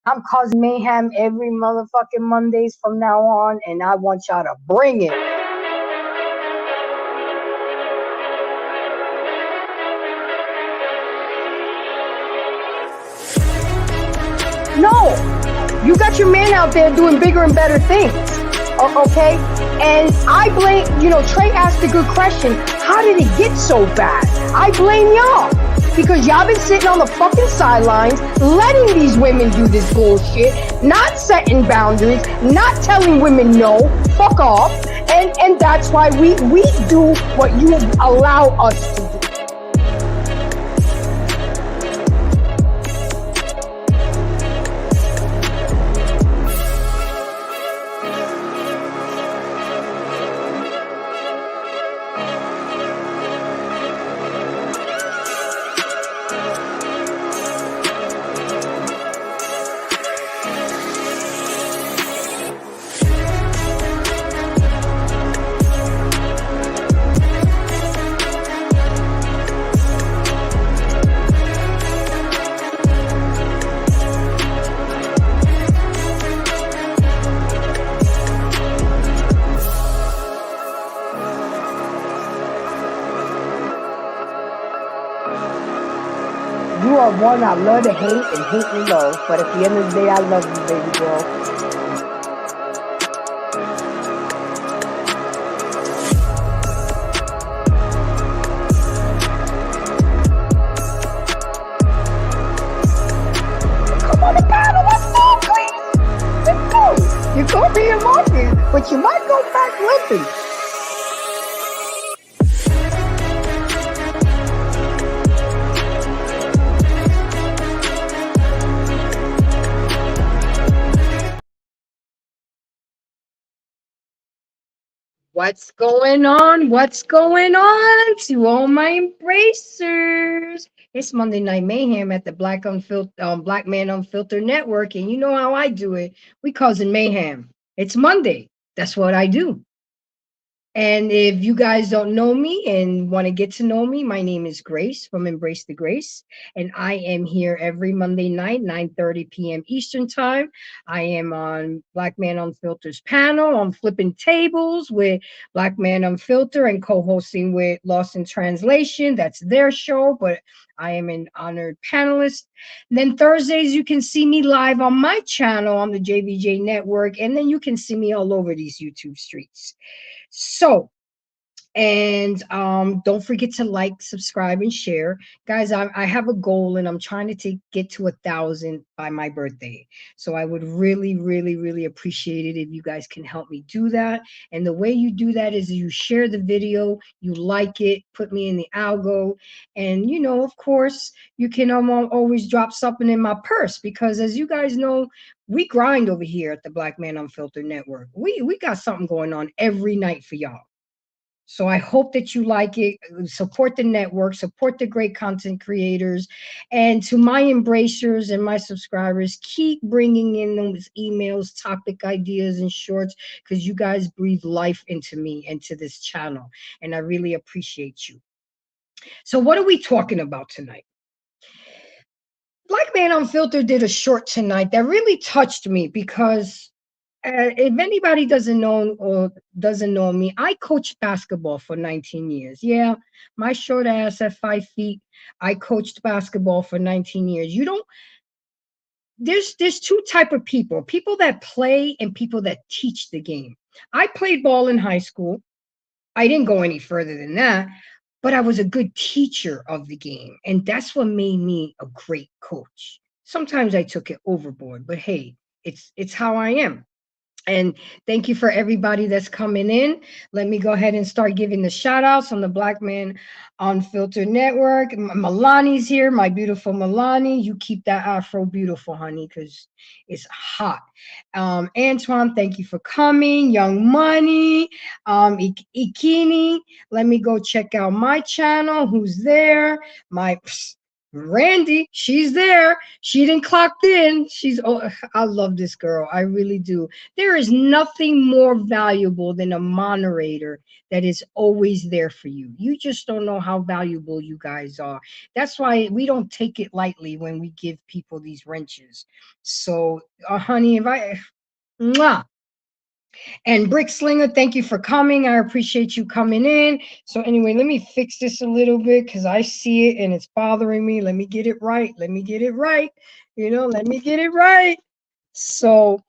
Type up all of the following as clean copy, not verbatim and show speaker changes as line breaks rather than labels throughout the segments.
I'm causing mayhem every motherfucking Mondays from now on, and I want y'all to bring it. No, you got your man out there doing bigger and better things. Okay? And I blame, Trey asked a good question. How did it get so bad? I blame y'all. Because y'all been sitting on the fucking sidelines, letting these women do this bullshit, not setting boundaries, not telling women no, fuck off. And that's why we do what you allow us to do. You are one I love to hate and hate to love, but at the end of the day, I love you, baby girl. Come on the panel, let's go, please. Let's go. You're going to be emotional, but you might go back limping. What's going on? What's going on to all my embracers? It's Monday Night Mayhem at the Black Man Unfiltered Network, and you know how I do it. We causing mayhem. It's Monday. That's what I do. And if you guys don't know me and want to get to know me, my name is Grace from Embrace the Grace, and I am here every Monday night, 9:30 p.m. Eastern Time. I am on Black Man Unfiltered's panel. I'm flipping tables with Black Man Unfiltered and co-hosting with Lost in Translation. That's their show, but I am an honored panelist. And then Thursdays, you can see me live on my channel on the JVJ Network, and then you can see me all over these YouTube streets. So, and don't forget to like, subscribe, and share. Guys, I have a goal and I'm trying to get to 1,000 by my birthday. So I would really, really, really appreciate it if you guys can help me do that. And the way you do that is you share the video, you like it, put me in the algo. And, of course, you can always drop something in my purse because as you guys know, we grind over here at the Black Man Unfiltered Network. We got something going on every night for y'all. So I hope that you like it. Support the network, support the great content creators. And to my embracers and my subscribers, keep bringing in those emails, topic ideas, and shorts because you guys breathe life into me and to this channel. And I really appreciate you. So what are we talking about tonight? Black Man Unfiltered did a short tonight that really touched me because if anybody doesn't know me, I coached basketball for 19 years. Yeah, my short ass at 5 feet, I coached basketball for 19 years. There's two type of people that play and people that teach the game. I played ball in high school. I didn't go any further than that, but I was a good teacher of the game, and that's what made me a great coach. Sometimes I took it overboard, but hey, it's how I am. And thank you for everybody that's coming in. Let me go ahead and start giving the shout outs on the Black Man Unfiltered Network. Milani's here, my beautiful Milani. You keep that afro beautiful, honey, because it's hot. Antoine, thank you for coming. Young Money, Ikini. Let me go check out my channel. Who's there? Randy, she's there. She didn't clocked in. Oh, I love this girl. I really do. There is nothing more valuable than a moderator that is always there for you. You just don't know how valuable you guys are. That's why we don't take it lightly when we give people these wrenches. So, honey, if I, mwah. And Brick Slinger, thank you for coming. I appreciate you coming in. So anyway, let me fix this a little bit because I see it and it's bothering me. Let me get it right. Let me get it right. Let me get it right. So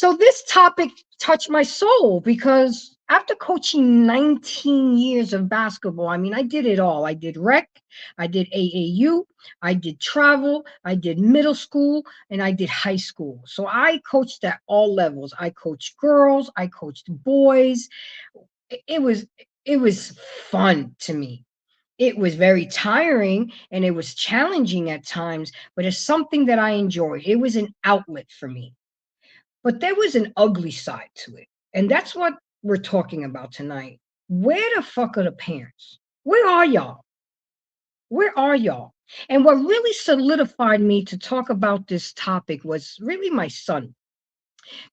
this topic touched my soul because after coaching 19 years of basketball, I mean, I did it all. I did rec, I did AAU, I did travel, I did middle school, and I did high school. So I coached at all levels. I coached girls, I coached boys. It was it was fun to me. It was very tiring and it was challenging at times, but it's something that I enjoyed. It was an outlet for me. But there was an ugly side to it. And that's what we're talking about tonight. Where the fuck are the parents? Where are y'all? Where are y'all? And what really solidified me to talk about this topic was really my son.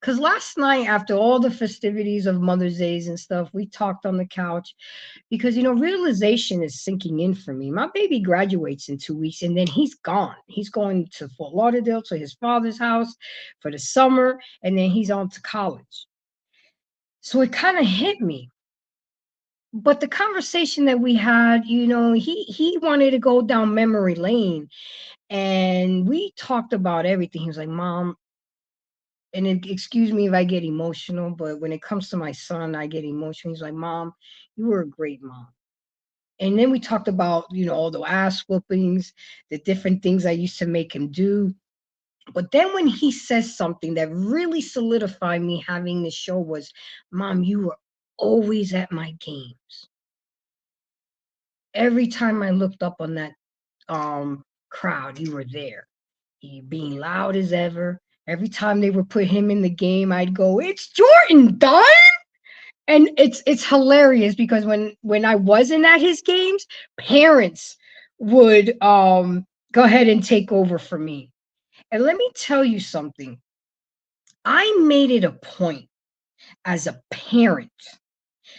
Because last night, after all the festivities of Mother's Days and stuff, we talked on the couch because, realization is sinking in for me. My baby graduates in 2 weeks and then he's gone. He's going to Fort Lauderdale to his father's house for the summer and then he's on to college. So it kind of hit me. But the conversation that we had, he wanted to go down memory lane and we talked about everything. He was like, Mom, and excuse me if I get emotional, but when it comes to my son, I get emotional. He's like, Mom, you were a great mom. And then we talked about, all the ass whoopings, the different things I used to make him do. But then when he says something that really solidified me having this show was, Mom, you were always at my games. Every time I looked up on that crowd, you were there. You being loud as ever. Every time they would put him in the game, I'd go, it's Jordan Dime. And it's hilarious because when I wasn't at his games, parents would go ahead and take over for me. And let me tell you something. I made it a point as a parent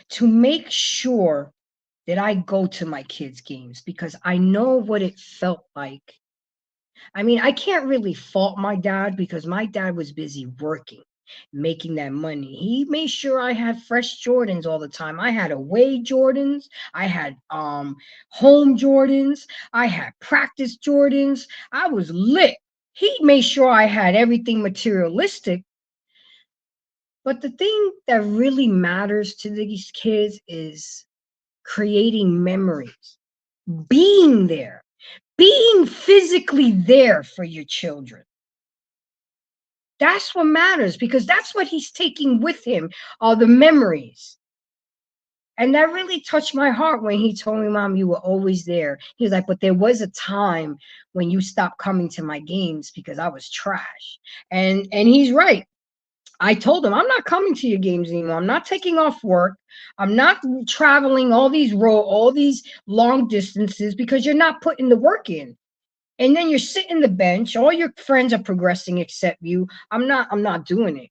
to make sure that I go to my kids' games because I know what it felt like. I mean, I can't really fault my dad because my dad was busy working, making that money. He made sure I had fresh Jordans all the time. I had away Jordans, I had home Jordans, I had practice Jordans. I was lit. He made sure I had everything materialistic. But the thing that really matters to these kids is creating memories, being there, being physically there for your children. That's what matters because that's what he's taking with him, are the memories. And that really touched my heart when he told me, Mom, you were always there. He was like, but there was a time when you stopped coming to my games because I was trash. And he's right. I told him, I'm not coming to your games anymore. I'm not taking off work. I'm not traveling all these long distances because you're not putting the work in. And then you're sitting the bench. All your friends are progressing except you. I'm not doing it.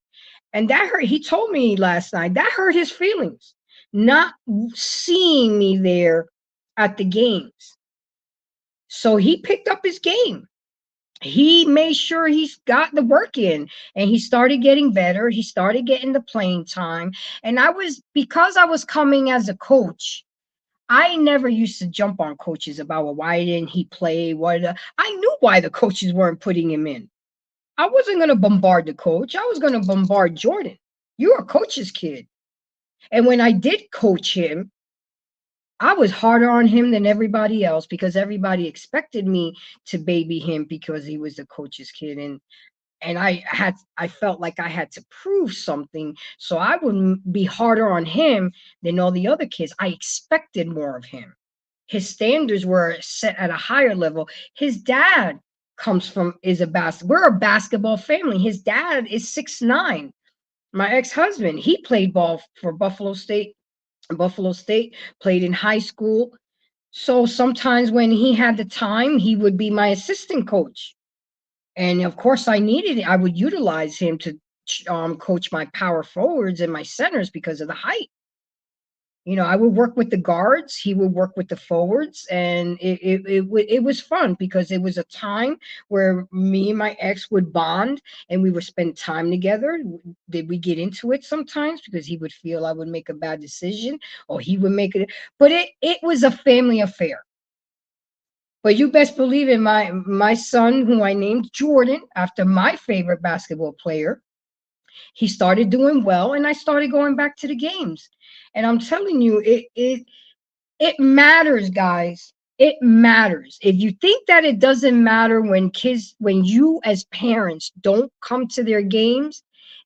And that hurt. He told me last night that hurt his feelings, not seeing me there at the games. So he picked up his game. He made sure he's got the work in and he started getting better. He started getting the playing time. And because I was coming as a coach, I never used to jump on coaches about, well, why didn't he play? I knew why the coaches weren't putting him in. I wasn't going to bombard the coach. I was going to bombard Jordan. You're a coach's kid. And when I did coach him, I was harder on him than everybody else because everybody expected me to baby him because he was the coach's kid. And I felt like I had to prove something. So I wouldn't be harder on him than all the other kids. I expected more of him. His standards were set at a higher level. His dad we're a basketball family. His dad is 6'9". My ex-husband, he played ball for Buffalo State, played in high school. So sometimes when he had the time, he would be my assistant coach. And of course, I needed it. I would utilize him to coach my power forwards and my centers because of the height. I would work with the guards, he would work with the forwards, and it was fun because it was a time where me and my ex would bond and we would spend time together. Did we get into it sometimes because he would feel I would make a bad decision or he would make it, but it was a family affair. But you best believe it, my son, who I named Jordan after my favorite basketball player, he started doing well and I started going back to the games. And I'm telling you, it matters, guys. It matters. If you think that it doesn't matter when you as parents don't come to their games,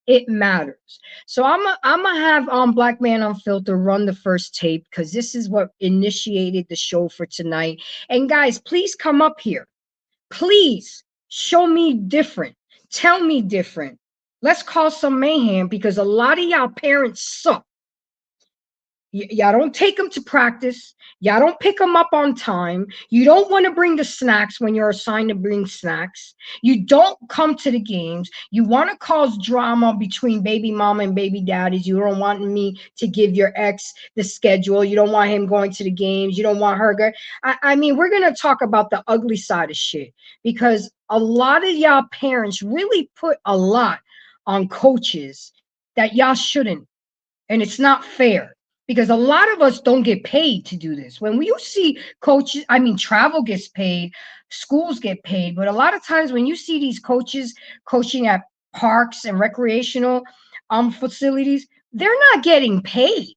it matters. So I'm gonna have Black Man Unfiltered run the first tape because this is what initiated the show for tonight. And guys, please come up here. Please show me different. Tell me different. Let's cause some mayhem because a lot of y'all parents suck. Y'all don't take them to practice. Y'all don't pick them up on time. You don't want to bring the snacks when you're assigned to bring snacks. You don't come to the games. You want to cause drama between baby mama and baby daddies. You don't want me to give your ex the schedule. You don't want him going to the games. You don't want her going. I mean, we're going to talk about the ugly side of shit because a lot of y'all parents really put a lot on coaches that y'all shouldn't. And it's not fair because a lot of us don't get paid to do this. When you see coaches, I mean, travel gets paid, schools get paid, but a lot of times when you see these coaches coaching at parks and recreational facilities, they're not getting paid.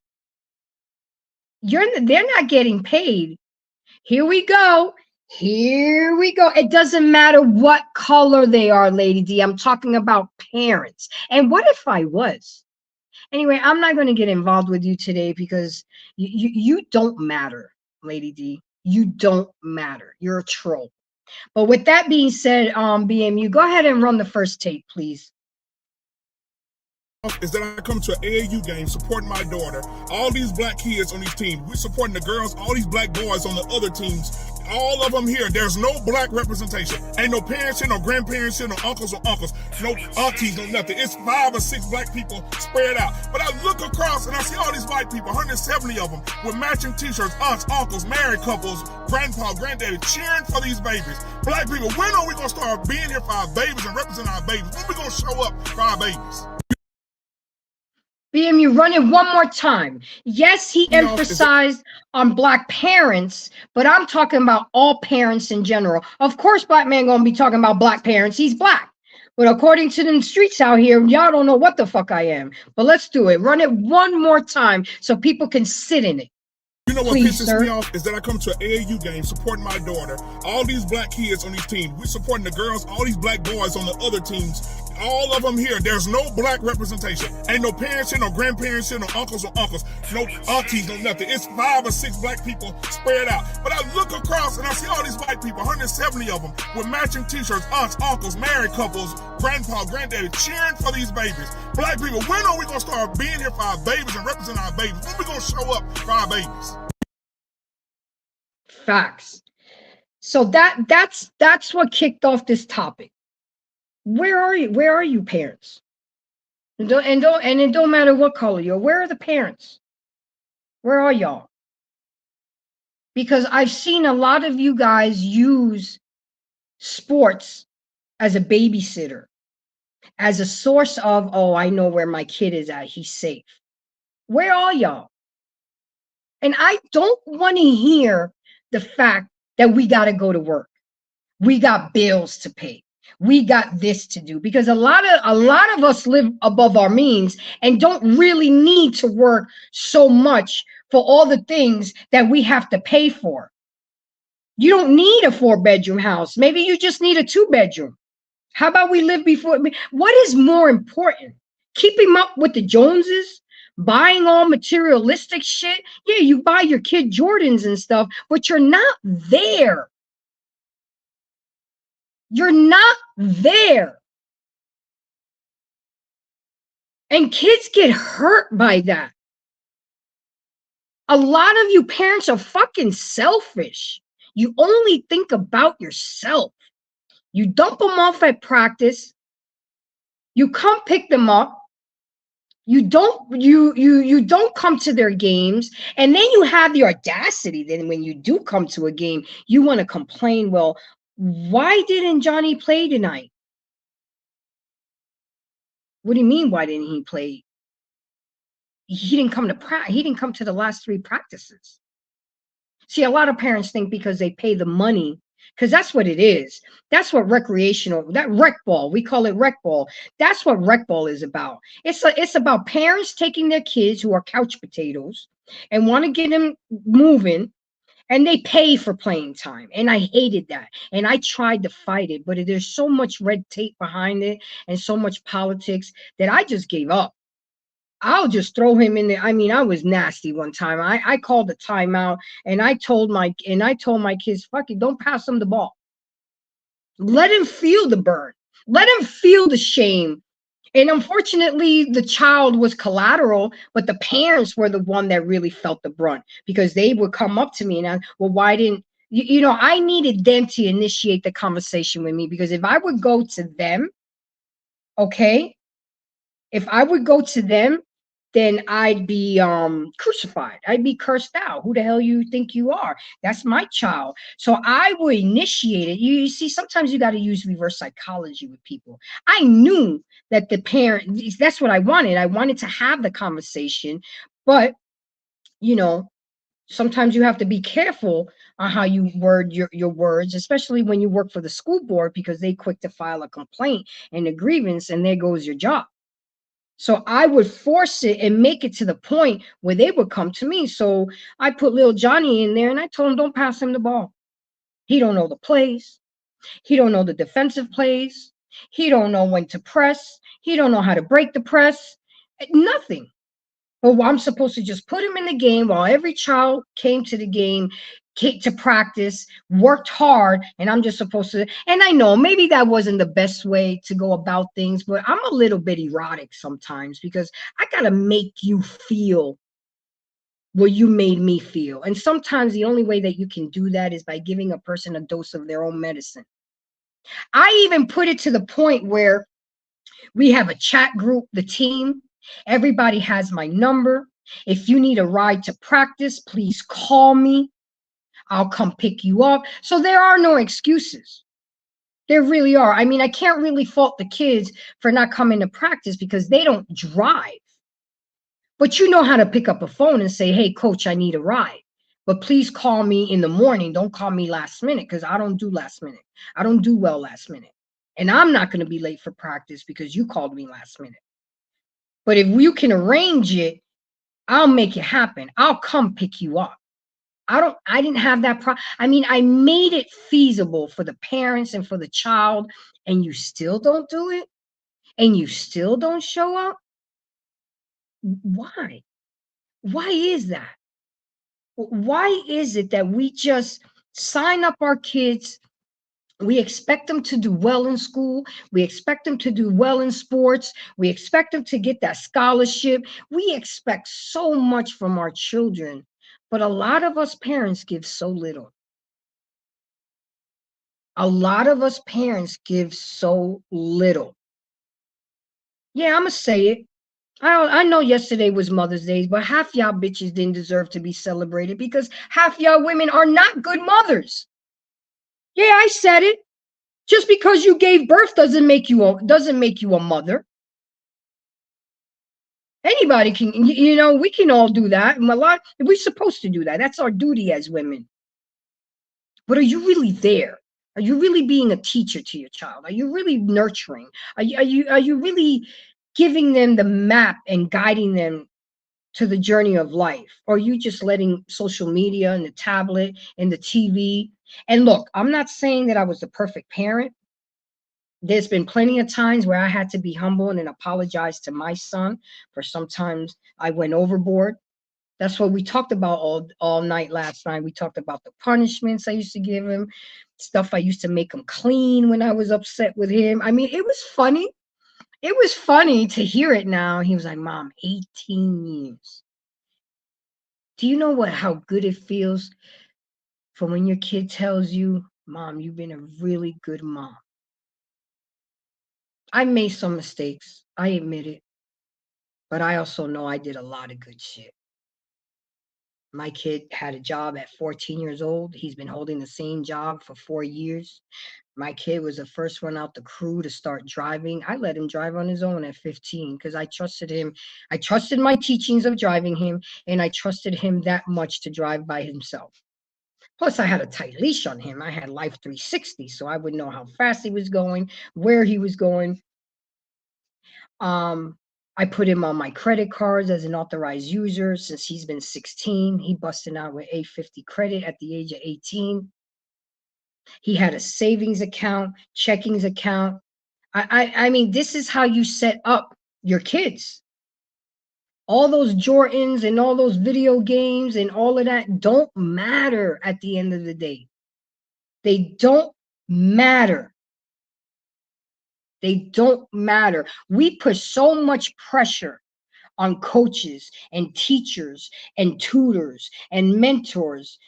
They're not getting paid. Here we go. Here we go. It doesn't matter what color they are, Lady D. I'm talking about parents. And what if I was? Anyway, I'm not going to get involved with you today because you don't matter, Lady D. You don't matter. You're a troll. But with that being said, BMU, go ahead and run the first tape, please.
Is that I come to an AAU game supporting my daughter. All these black kids on these teams. We're supporting the girls, all these black boys on the other teams. All of them here. There's no black representation. Ain't no parents here, no grandparents here, no uncles or uncles, no aunties, no nothing. It's 5 or 6 black people spread out. But I look across and I see all these white people, 170 of them, with matching t-shirts, aunts, uncles, married couples, grandpa, granddaddy, cheering for these babies. Black people, when are we going to start being here for our babies and representing our babies? When are we going to show up for our babies?
BMU, run it one more time. Yes, he emphasized on black parents, but I'm talking about all parents in general. Of course, black man gonna be talking about black parents. He's black. But according to the streets out here, y'all don't know what the fuck I am. But let's do it. Run it one more time so people can sit in it.
You know what pisses me off is that I come to an AAU game supporting my daughter. All these black kids on these teams. We're supporting the girls, all these black boys on the other teams. All of them here. There's no black representation. Ain't no parents here, no grandparents here, no uncles or uncles, no aunties, no nothing. It's 5 or 6 black people spread out. But I look across and I see all these white people, 170 of them, with matching t-shirts, aunts, uncles, married couples, grandpa, granddaddy, cheering for these babies. Black people, when are we going to start being here for our babies and representing our babies? When are we going to show up for our babies?
Facts. So that's what kicked off this topic. Where are you? Where are you, parents? And it don't matter what color you're. Where are the parents? Where are y'all? Because I've seen a lot of you guys use sports as a babysitter, as a source of, oh, I know where my kid is at. He's safe. Where are y'all? And I don't want to hear the fact that we got to go to work. We got bills to pay. We got this to do, because a lot of us live above our means and don't really need to work so much for all the things that we have to pay for. You don't need a 4-bedroom house. Maybe you just need a 2-bedroom. How about we live before? What is more important? Keeping up with the Joneses? Buying all materialistic shit? Yeah, you buy your kid Jordans and stuff, but you're not there. You're not there. And kids get hurt by that. A lot of you parents are fucking selfish. You only think about yourself. You dump them off at practice. You come pick them up. You don't come to their games, and then you have the audacity. Then when you do come to a game, you want to complain. Well, why didn't Johnny play tonight? What do you mean? Why didn't he play? He didn't come to He didn't come to the last 3 practices. See, a lot of parents think because they pay the money, because that's what it is. That's what that rec ball, we call it rec ball. That's what rec ball is about. It's about parents taking their kids who are couch potatoes and want to get them moving, and they pay for playing time. And I hated that. And I tried to fight it, but there's so much red tape behind it and so much politics that I just gave up. I'll just throw him in there. I mean, I was nasty one time. I called a timeout, and I told my kids, fuck it, don't pass them the ball. Let him feel the burn. Let him feel the shame. And unfortunately, the child was collateral, but the parents were the one that really felt the brunt, because they would come up to me and well, why didn't I needed them to initiate the conversation with me, because if I would go to them, okay, if I would go to them, then I'd be crucified. I'd be cursed out. Who the hell you think you are? That's my child. So I would initiate it. You see, sometimes you got to use reverse psychology with people. I knew that the parent, that's what I wanted. I wanted to have the conversation, but sometimes you have to be careful on how you word your words, especially when you work for the school board, because they quick to file a complaint and a grievance, and there goes your job. So I would force it and make it to the point where they would come to me. So I put little Johnny in there, and I told him, don't pass him the ball. He don't know the plays. He don't know the defensive plays. He don't know when to press. He don't know how to break the press. Nothing. But I'm supposed to just put him in the game while every child came to the game, came to practice, worked hard, and I'm just supposed to. And I know maybe that wasn't the best way to go about things, but I'm a little bit erotic sometimes, because I got to make you feel what you made me feel. And sometimes the only way that you can do that is by giving a person a dose of their own medicine. I even put it to the point where we have a chat group, the team. Everybody has my number. If you need a ride to practice, please call me. I'll come pick you up. So there are no excuses. There really are. I mean, I can't really fault the kids for not coming to practice because they don't drive. But you know how to pick up a phone and say, hey, coach, I need a ride. But please call me in the morning. Don't call me last minute, because I don't do last minute. I don't do well last minute. And I'm not going to be late for practice because you called me last minute. But if you can arrange it, I'll make it happen. I'll come pick you up. I didn't have that I mean, I made it feasible for the parents and for the child, and you still don't do it, and you still don't show up. Why? Why is that? Why is it that we just sign up our kids? We expect them to do well in school. We expect them to do well in sports. We expect them to get that scholarship. We expect so much from our children, but a lot of us parents give so little. A lot of us parents give so little. Yeah, I'm going to say it. I know yesterday was Mother's Day, but half y'all bitches didn't deserve to be celebrated because half y'all women are not good mothers. Yeah, I said it. Just because you gave birth doesn't make you a mother. Anybody can, we can all do that. We're supposed to do that. That's our duty as women. But are you really there? Are you really being a teacher to your child? Are you really nurturing? Are you really giving them the map and guiding them to the journey of life? Or are you just letting social media and the tablet and the TV? And look, I'm not saying that I was the perfect parent. There's been plenty of times where I had to be humble and apologize to my son for sometimes I went overboard. That's what we talked about all night last night. We talked about the punishments I used to give him, stuff I used to make him clean when I was upset with him. I mean, it was funny. It was funny to hear it now. He was like, Mom, 18 years. Do you know how good it feels for when your kid tells you, Mom, you've been a really good mom? I made some mistakes. I admit it. But I also know I did a lot of good shit. My kid had a job at 14 years old. He's been holding the same job for 4 years. My kid was the first one out the crew to start driving. I let him drive on his own at 15 because I trusted him. I trusted my teachings of driving him, and I trusted him that much to drive by himself. Plus, I had a tight leash on him. I had Life 360, so I would know how fast he was going, where he was going. Um, I put him on my credit cards as an authorized user since he's been 16. He busted out with 850 credit at the age of 18. He had a savings account, checkings account. I mean, this is how you set up your kids. All those Jordans and all those video games and all of that don't matter at the end of the day. They don't matter. They don't matter. We put so much pressure on coaches and teachers and tutors and mentors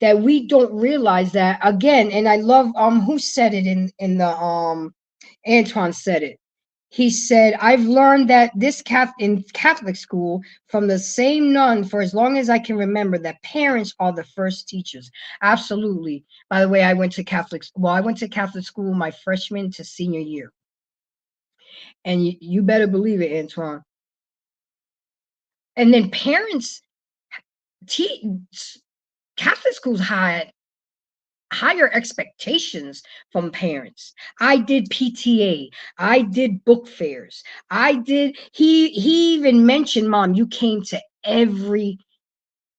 that we don't realize that again. And I love who said it in the Antoine said it. He said, I've learned that in Catholic school from the same nun for as long as I can remember that parents are the first teachers. Absolutely. By the way, I went to Catholic school my freshman to senior year. And you better believe it, Antoine. And then parents, Catholic schools had higher expectations from parents. I did PTA. I did book fairs. He even mentioned, Mom, you came to every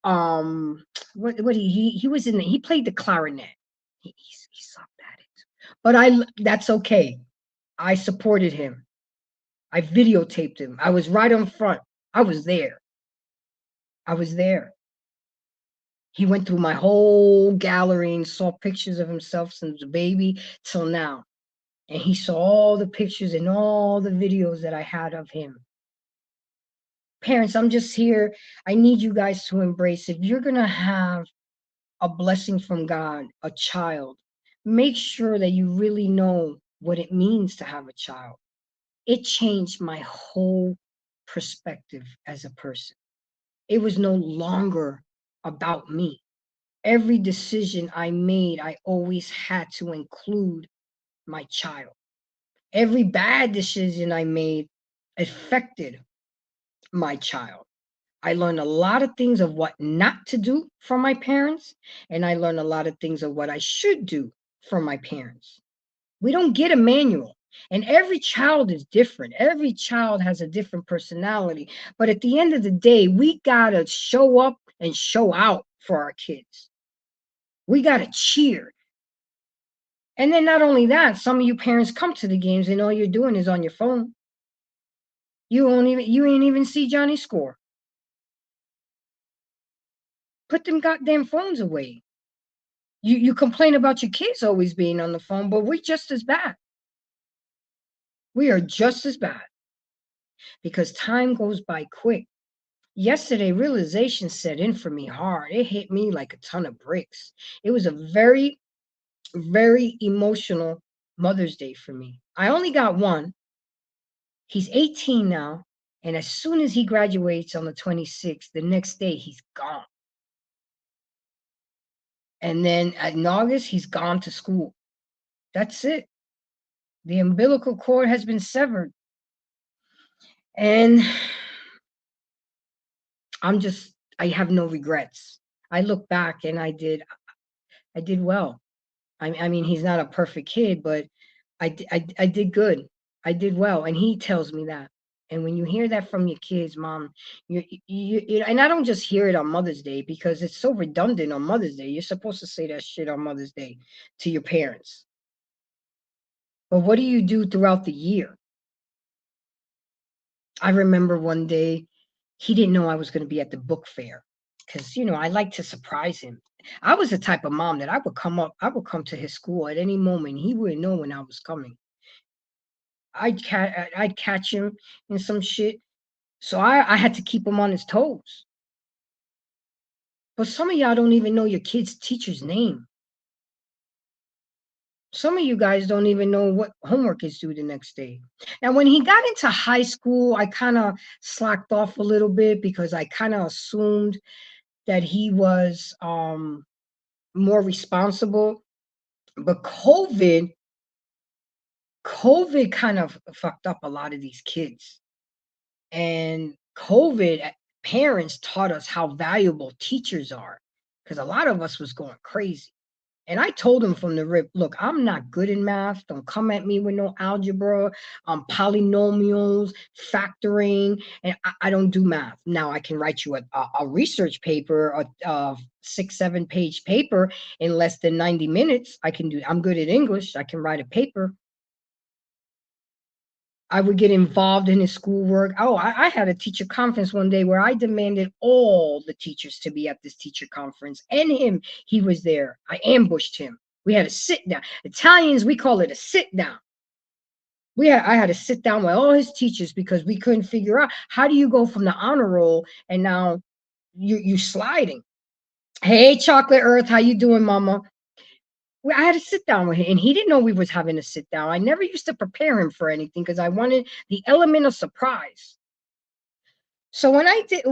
what he was in he played the clarinet. He sucked at it. But that's okay. I supported him. I videotaped him. I was right on front. I was there. I was there. He went through my whole gallery and saw pictures of himself since a baby till now. And he saw all the pictures and all the videos that I had of him. Parents, I'm just here. I need you guys to embrace. If you're going to have a blessing from God, a child, make sure that you really know what it means to have a child. It changed my whole perspective as a person. It was no longer about me. Every decision I made, I always had to include my child. Every bad decision I made affected my child. I learned a lot of things of what not to do from my parents, and I learned a lot of things of what I should do from my parents. We don't get a manual, and every child is different. Every child has a different personality. But at the end of the day, we got to show up and show out for our kids. We got to cheer. And then not only that, some of you parents come to the games and all you're doing is on your phone. You ain't even see Johnny score. Put them goddamn phones away. You complain about your kids always being on the phone, but we're just as bad. We are just as bad because time goes by quick. Yesterday, realization set in for me hard. It hit me like a ton of bricks. It was a very, very emotional Mother's Day for me. I only got one. He's 18 now. And as soon as he graduates on the 26th, the next day he's gone. And then in August, he's gone to school. That's it. The umbilical cord has been severed. And I have no regrets. I look back and I did well. I mean, he's not a perfect kid, but I did good. I did well. And he tells me that. And when you hear that from your kids, Mom, and I don't just hear it on Mother's Day because it's so redundant on Mother's Day. You're supposed to say that shit on Mother's Day to your parents. But what do you do throughout the year? I remember one day he didn't know I was going to be at the book fair because, I like to surprise him. I was the type of mom that I would come to his school at any moment. He wouldn't know when I was coming. I'd catch him in some shit. So I had to keep him on his toes. But some of y'all don't even know your kid's teacher's name. Some of you guys don't even know what homework is due the next day. Now, when he got into high school, I kind of slacked off a little bit because I kind of assumed that he was more responsible. But COVID kind of fucked up a lot of these kids. And COVID, parents taught us how valuable teachers are because a lot of us was going crazy. And I told him from the rip, look, I'm not good in math. Don't come at me with no algebra, polynomials, factoring, and I don't do math. Now I can write you a research paper, a 6-7 page paper in less than 90 minutes. I can do. I'm good at English. I can write a paper. I would get involved in his schoolwork. Oh, I had a teacher conference one day where I demanded all the teachers to be at this teacher conference and him. He was there. I ambushed him. We had a sit down. Italians, we call it a sit down. I had to sit down with all his teachers because we couldn't figure out how do you go from the honor roll and now you sliding. Hey, Chocolate Earth, how you doing, Mama? I had to sit down with him, and he didn't know we was having a sit down. I never used to prepare him for anything because I wanted the element of surprise. So when I did,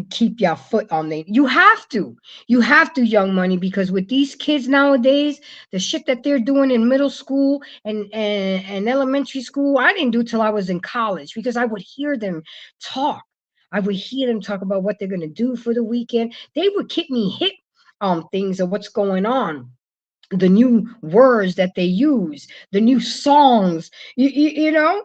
keep your foot on the, you have to, Young Money, because with these kids nowadays, the shit that they're doing in middle school and elementary school, I didn't do till I was in college because I would hear them talk. I would hear them talk about what they're gonna do for the weekend. They would keep me hip on things of what's going on, the new words that they use, the new songs. You know,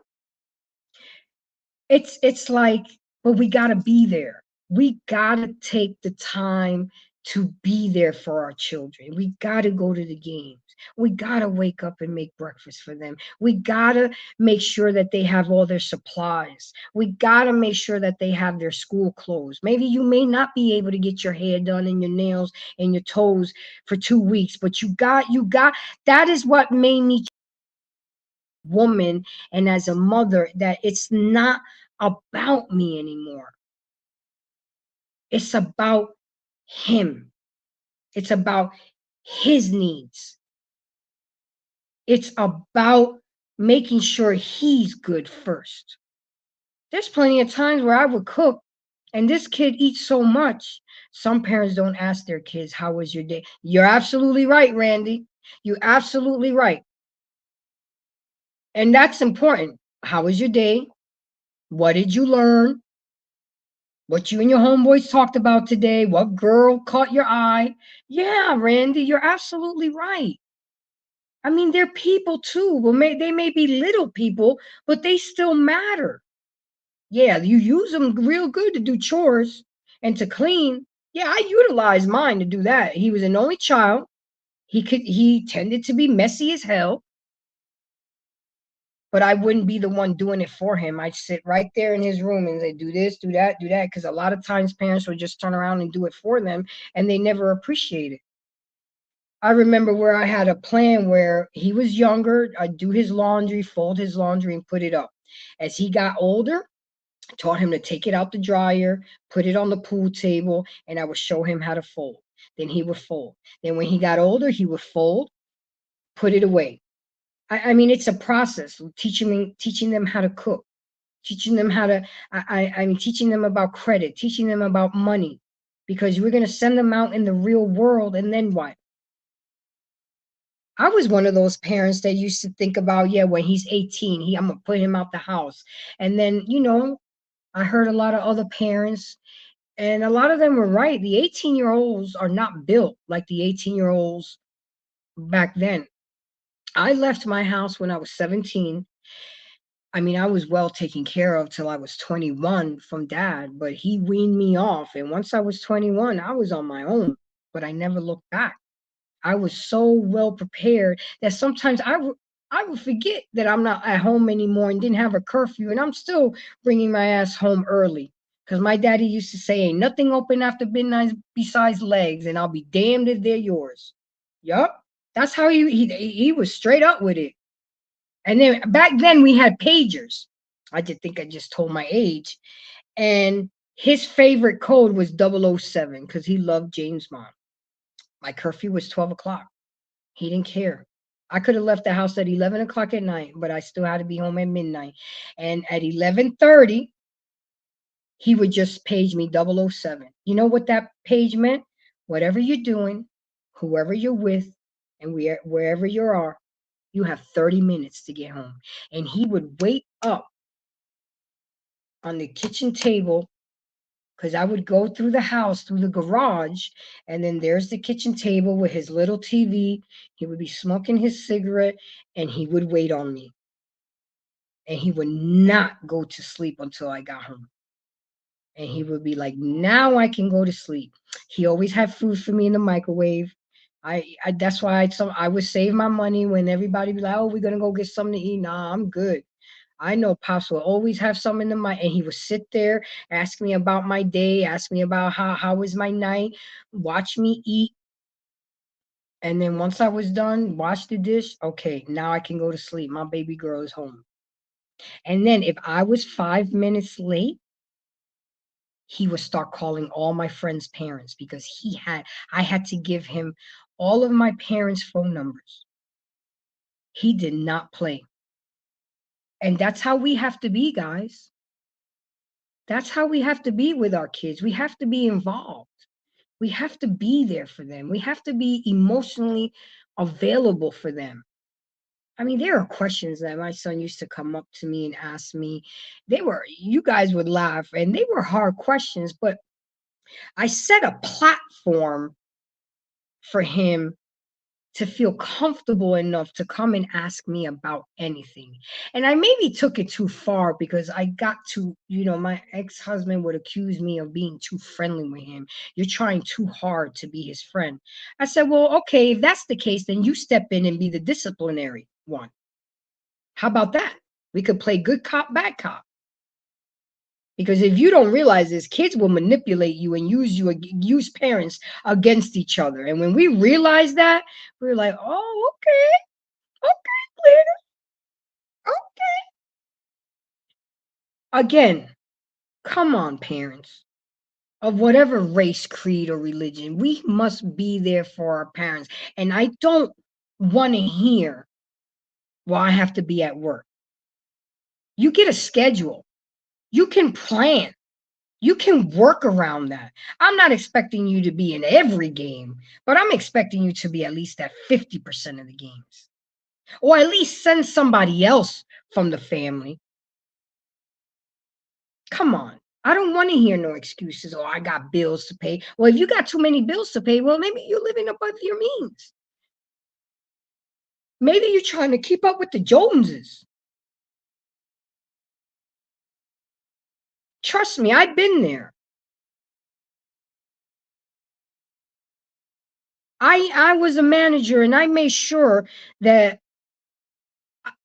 it's like, but we got to be there. We got to take the time to be there for our children. We got to go to the games. We got to wake up and make breakfast for them. We got to make sure that they have all their supplies. We got to make sure that they have their school clothes. Maybe you may not be able to get your hair done and your nails and your toes for 2 weeks, but you got, that is what made me woman and as a mother, that it's not about me anymore. It's about him. It's about his needs. It's about making sure he's good first. There's plenty of times where I would cook and this kid eats so much. Some parents don't ask their kids, how was your day? You're absolutely right, Randy. You're absolutely right. And that's important. How was your day? What did you learn? What you and your homeboys talked about today? What girl caught your eye? Yeah, Randy, you're absolutely right. I mean, they're people too. Well, they may be little people, but they still matter. Yeah, you use them real good to do chores and to clean. Yeah, I utilized mine to do that. He was an only child. He tended to be messy as hell, but I wouldn't be the one doing it for him. I'd sit right there in his room and say, do this, do that, do that. Because a lot of times parents would just turn around and do it for them and they never appreciate it. I remember where I had a plan where he was younger, I'd do his laundry, fold his laundry, and put it up. As he got older, I taught him to take it out the dryer, put it on the pool table, and I would show him how to fold. Then he would fold. Then when he got older, he would fold, put it away. I mean, it's a process. Teaching them how to cook, teaching them how to. I mean, teaching them about credit, teaching them about money, because we're going to send them out in the real world, and then what? I was one of those parents that used to think about, yeah, when he's 18, I'm gonna put him out the house, and then I heard a lot of other parents, and a lot of them were right. The 18-year-olds are not built like the 18-year-olds back then. I left my house when I was 17. I mean, I was well taken care of till I was 21 from dad, but he weaned me off. And once I was 21, I was on my own, but I never looked back. I was so well prepared that sometimes I would forget that I'm not at home anymore and didn't have a curfew, and I'm still bringing my ass home early. Because my daddy used to say, ain't nothing open after midnight besides legs, and I'll be damned if they're yours. Yup. That's how he was straight up with it. And then back then we had pagers. I just think I just told my age. And His favorite code was 007 because he loved James Bond. My curfew was 12 o'clock. He didn't care. I could have left the house at 11 o'clock at night, but I still had to be home at midnight. And at 11:30, he would just page me 007. You know what that page meant? Whatever you're doing, whoever you're with, and wherever you are, you have 30 minutes to get home. And he would wait up on the kitchen table because I would go through the house, through the garage, and then there's the kitchen table with his little TV. He would be smoking his cigarette and he would wait on me. And he would not go to sleep until I got home. And he would be like, now I can go to sleep. He always had food for me in the microwave. I that's why I would save my money when everybody be like, oh, we're gonna go get something to eat. Nah, I'm good. I know Pops will always have something in the mind, and he would sit there, ask me about my day, ask me about how was my night, watch me eat, and then once I was done, wash the dish. Okay, now I can go to sleep. My baby girl is home. And then if I was 5 minutes late, he would start calling all my friends' parents because I had to give him all of my parents' phone numbers. He did not play. And that's how we have to be, guys. That's how we have to be with our kids. We have to be involved. We have to be there for them. We have to be emotionally available for them. I mean, there are questions that my son used to come up to me and ask me. You guys would laugh, and they were hard questions, but I set a platform for him to feel comfortable enough to come and ask me about anything. And I maybe took it too far because I got to, my ex-husband would accuse me of being too friendly with him. You're trying too hard to be his friend. I said, well, okay, if that's the case, then you step in and be the disciplinary one. How about that? We could play good cop, bad cop. Because if you don't realize this, kids will manipulate you and use parents against each other. And when we realize that, we're like, oh, okay, okay, later, okay. Again, come on, parents of whatever race, creed, or religion. We must be there for our parents. And I don't want to hear, well, I have to be at work. You get a schedule. You can plan. You can work around that. I'm not expecting you to be in every game, but I'm expecting you to be at least at 50% of the games. Or at least send somebody else from the family. Come on. I don't want to hear no excuses. Oh, I got bills to pay. Well, if you got too many bills to pay, well, maybe you're living above your means. Maybe you're trying to keep up with the Joneses. Trust me, I've been there. I was a manager and I made sure that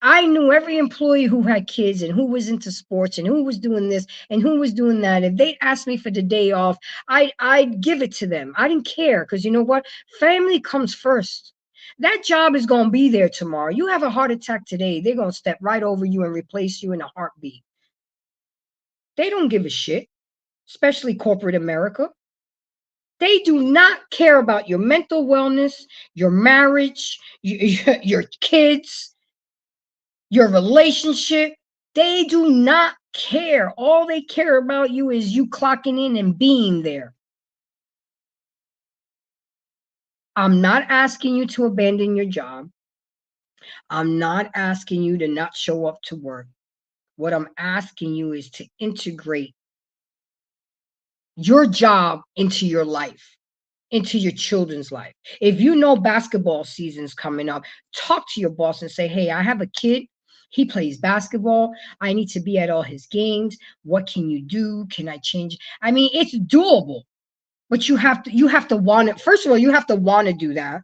I knew every employee who had kids and who was into sports and who was doing this and who was doing that. If they asked me for the day off, I'd give it to them. I didn't care because you know what? Family comes first. That job is going to be there tomorrow. You have a heart attack today, they're going to step right over you and replace you in a heartbeat. They don't give a shit, especially corporate America. They do not care about your mental wellness, your marriage, your kids, your relationship. They do not care. All they care about you is you clocking in and being there. I'm not asking you to abandon your job. I'm not asking you to not show up to work. What I'm asking you is to integrate your job into your life, into your children's life. If you know basketball season's coming up, talk to your boss and say, hey, I have a kid. He plays basketball. I need to be at all his games. What can you do? Can I change? I mean, it's doable, but you have to want it. First of all, you have to want to do that.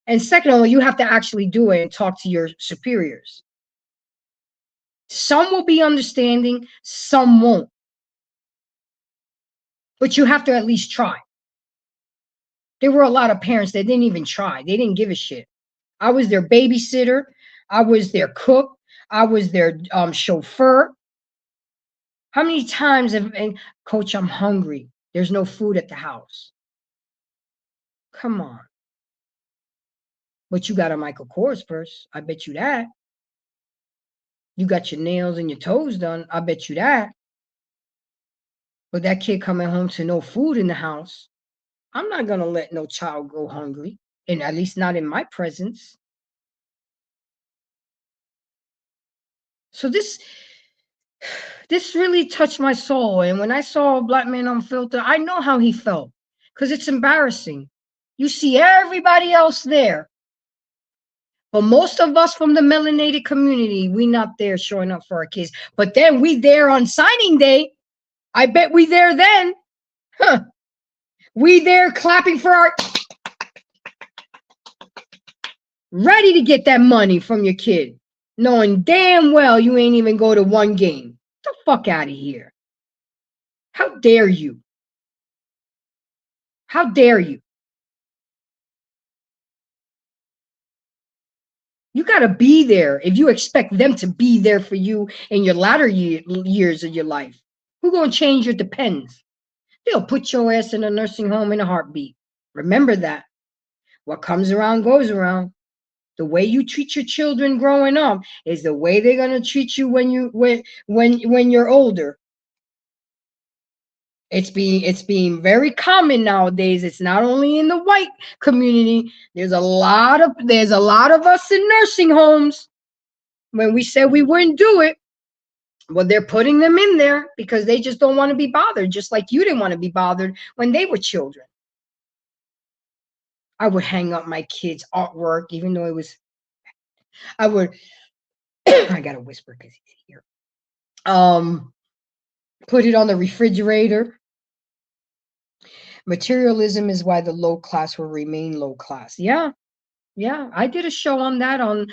And second of all, you have to actually do it and talk to your superiors. Some will be understanding, some won't. But you have to at least try. There were a lot of parents that didn't even try. They didn't give a shit. I was their babysitter. I was their cook. I was their chauffeur. How many times have, and coach, I'm hungry. There's no food at the house. Come on. But you got a Michael Kors purse. I bet you that. You got your nails and your toes done. I bet you that. But that kid coming home to no food in the house, I'm not going to let no child go hungry, and at least not in my presence. So this really touched my soul. And when I saw a Black Man Unfiltered, I know how he felt, because it's embarrassing. You see everybody else there, but most of us from the melanated community, we not there showing up for our kids. But then we there on signing day. I bet we there then. Huh. We there clapping for our, ready to get that money from your kid, knowing damn well you ain't even go to one game. Get the fuck out of here. How dare you? How dare you? You got to be there if you expect them to be there for you in your latter years of your life. Who gonna change your depends? They'll put your ass in a nursing home in a heartbeat. Remember that. What comes around goes around. The way you treat your children growing up is the way they're gonna treat you when you're older. It's being very common nowadays. It's not only in the white community. There's a lot of us in nursing homes. When we said we wouldn't do it, well, they're putting them in there because they just don't want to be bothered, just like you didn't want to be bothered when they were children. I would hang up my kids' artwork, even though it was, I would, I gotta whisper because he's here. Put it on the refrigerator. Materialism is why the low class will remain low class. Yeah, I did a show on that, on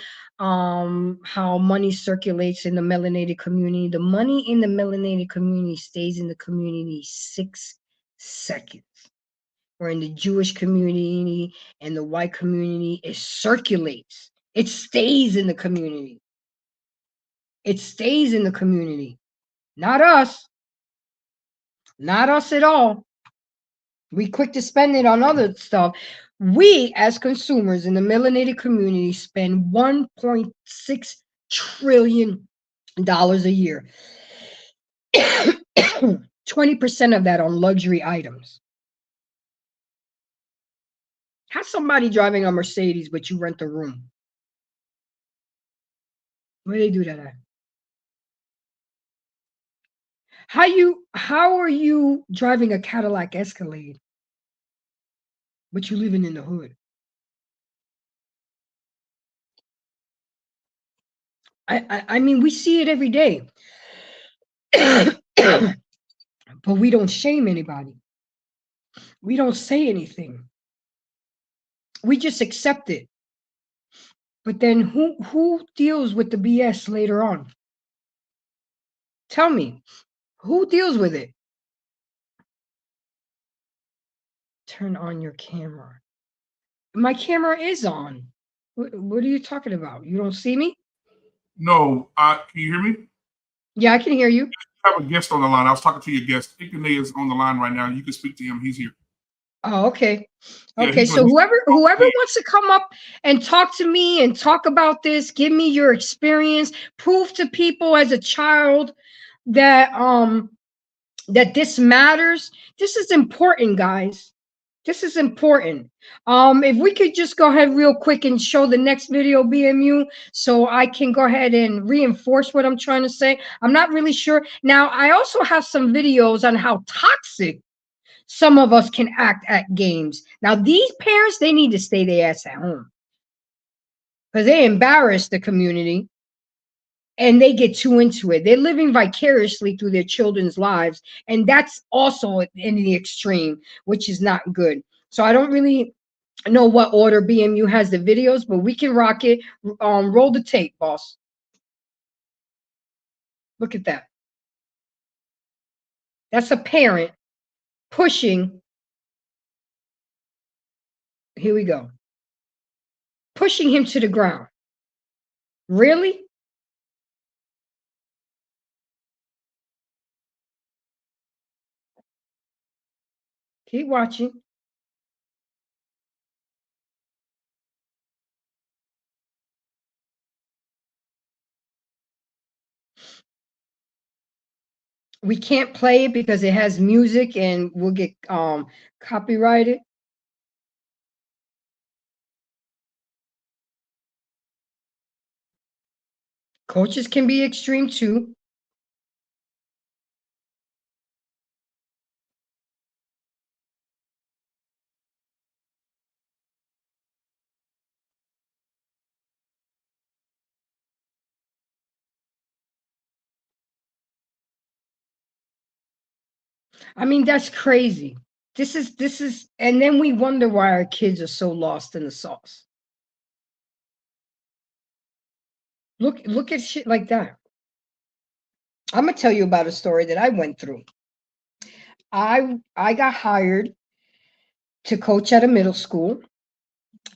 how money circulates in the melanated community. The money in the melanated community stays in the community 6 seconds. Or in the Jewish community and the white community, it circulates. It stays in the community. It stays in the community. Not us. Not us at all. We quick to spend it on other stuff. We, as consumers in the melanated community, spend $1.6 trillion a year. 20% of that on luxury items. Have somebody driving a Mercedes, but you rent a room. Where do they do that at? How are you driving a Cadillac Escalade, but you living in the hood? I mean, we see it every day. But we don't shame anybody. We don't say anything. We just accept it. But then who deals with the BS later on? Tell me, who deals with it? Turn on your camera. My camera is on. What are you talking about? You don't see me?
No, can you hear me?
Yeah, I can hear you.
I have a guest on the line. I was talking to your guest. Ikene is on the line right now. You can speak to him. He's here.
Oh, okay. Okay, so whoever wants to come up and talk to me and talk about this, give me your experience, prove to people as a child that that this matters. This is important, guys. This is important. If we could just go ahead real quick and show the next video, BMU, so I can go ahead and reinforce what I'm trying to say. I'm not really sure. Now, I also have some videos on how toxic some of us can act at games. Now, these parents, they need to stay their ass at home because they embarrass the community and they get too into it. They're living vicariously through their children's lives, and that's also in the extreme, which is not good. So I don't really know what order BMU has the videos, but we can rock it. Roll the tape, boss. Look at that. That's a parent pushing. Here we go. Pushing him to the ground. Really? Keep watching. We can't play it because it has music and we'll get copyrighted. Coaches can be extreme too. I mean, that's crazy. This is, and then we wonder why our kids are so lost in the sauce. Look at shit like that. I'm gonna tell you about a story that I went through. I got hired to coach at a middle school.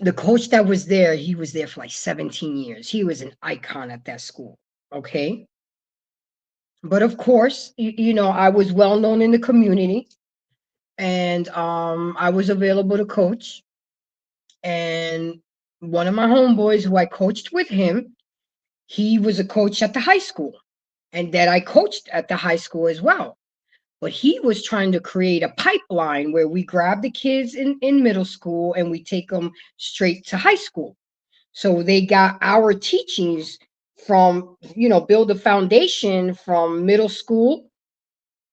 The coach that was there, he was there for like 17 years. He was an icon at that school. Okay. But of course, I was well known in the community, and I was available to coach. And one of my homeboys who I coached with him, he was a coach at the high school, and that I coached at the high school as well. But he was trying to create a pipeline where we grab the kids in middle school and we take them straight to high school. So they got our teachings from, build a foundation from middle school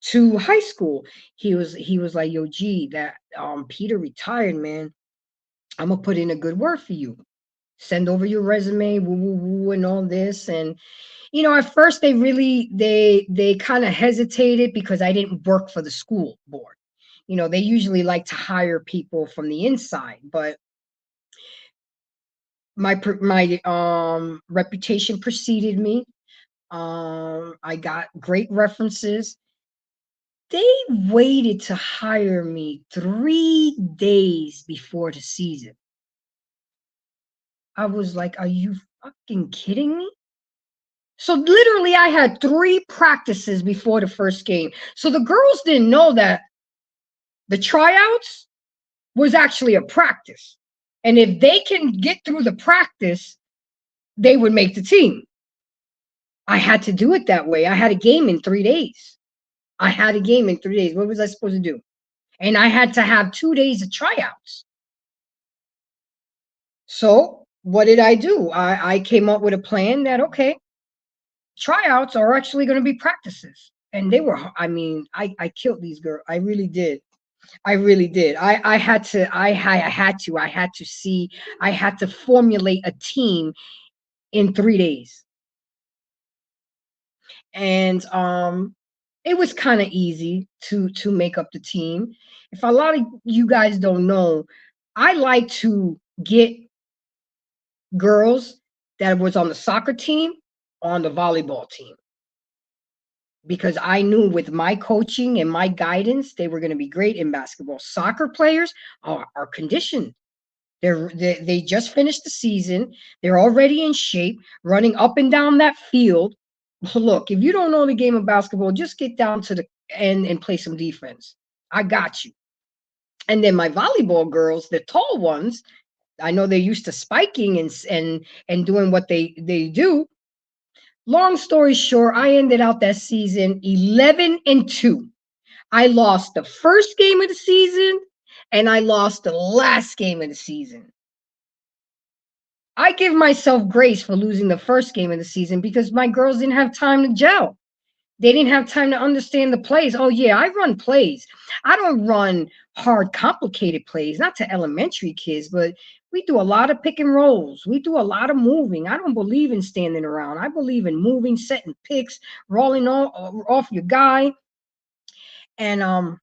to high school. He was like, yo, G, that Peter retired, man. I'm gonna put in a good word for you. Send over your resume, woo woo woo, and all this. And at first they kind of hesitated because I didn't work for the school board. They usually like to hire people from the inside, but my reputation preceded me. I got great references. They waited to hire me 3 days before the season. I was like, are you fucking kidding me? So literally, I had 3 practices before the first game. So the girls didn't know that the tryouts was actually a practice. And if they can get through the practice, they would make the team. I had to do it that way. I had a game in 3 days. I had a game in 3 days. What was I supposed to do? And I had to have 2 days of tryouts. So what did I do? I came up with a plan that, okay, tryouts are actually going to be practices. And they were, I mean, I killed these girls. I really did. I really did. I had to, I had to formulate a team in 3 days. And it was kind of easy to make up the team. If a lot of you guys don't know, I like to get girls that was on the soccer team on the volleyball team, because I knew with my coaching and my guidance, they were going to be great in basketball. Soccer players are conditioned. They just finished the season. They're already in shape, running up and down that field. Look, if you don't know the game of basketball, just get down to the end and play some defense. I got you. And then my volleyball girls, the tall ones, I know they're used to spiking and doing what they do. Long story short, I ended out that season 11-2. I lost the first game of the season and I lost the last game of the season. I give myself grace for losing the first game of the season because my girls didn't have time to gel. They didn't have time to understand the plays. Oh, yeah, I run plays. I don't run hard, complicated plays, not to elementary kids, but we do a lot of pick and rolls. We do a lot of moving. I don't believe in standing around. I believe in moving, setting picks, rolling off your guy. And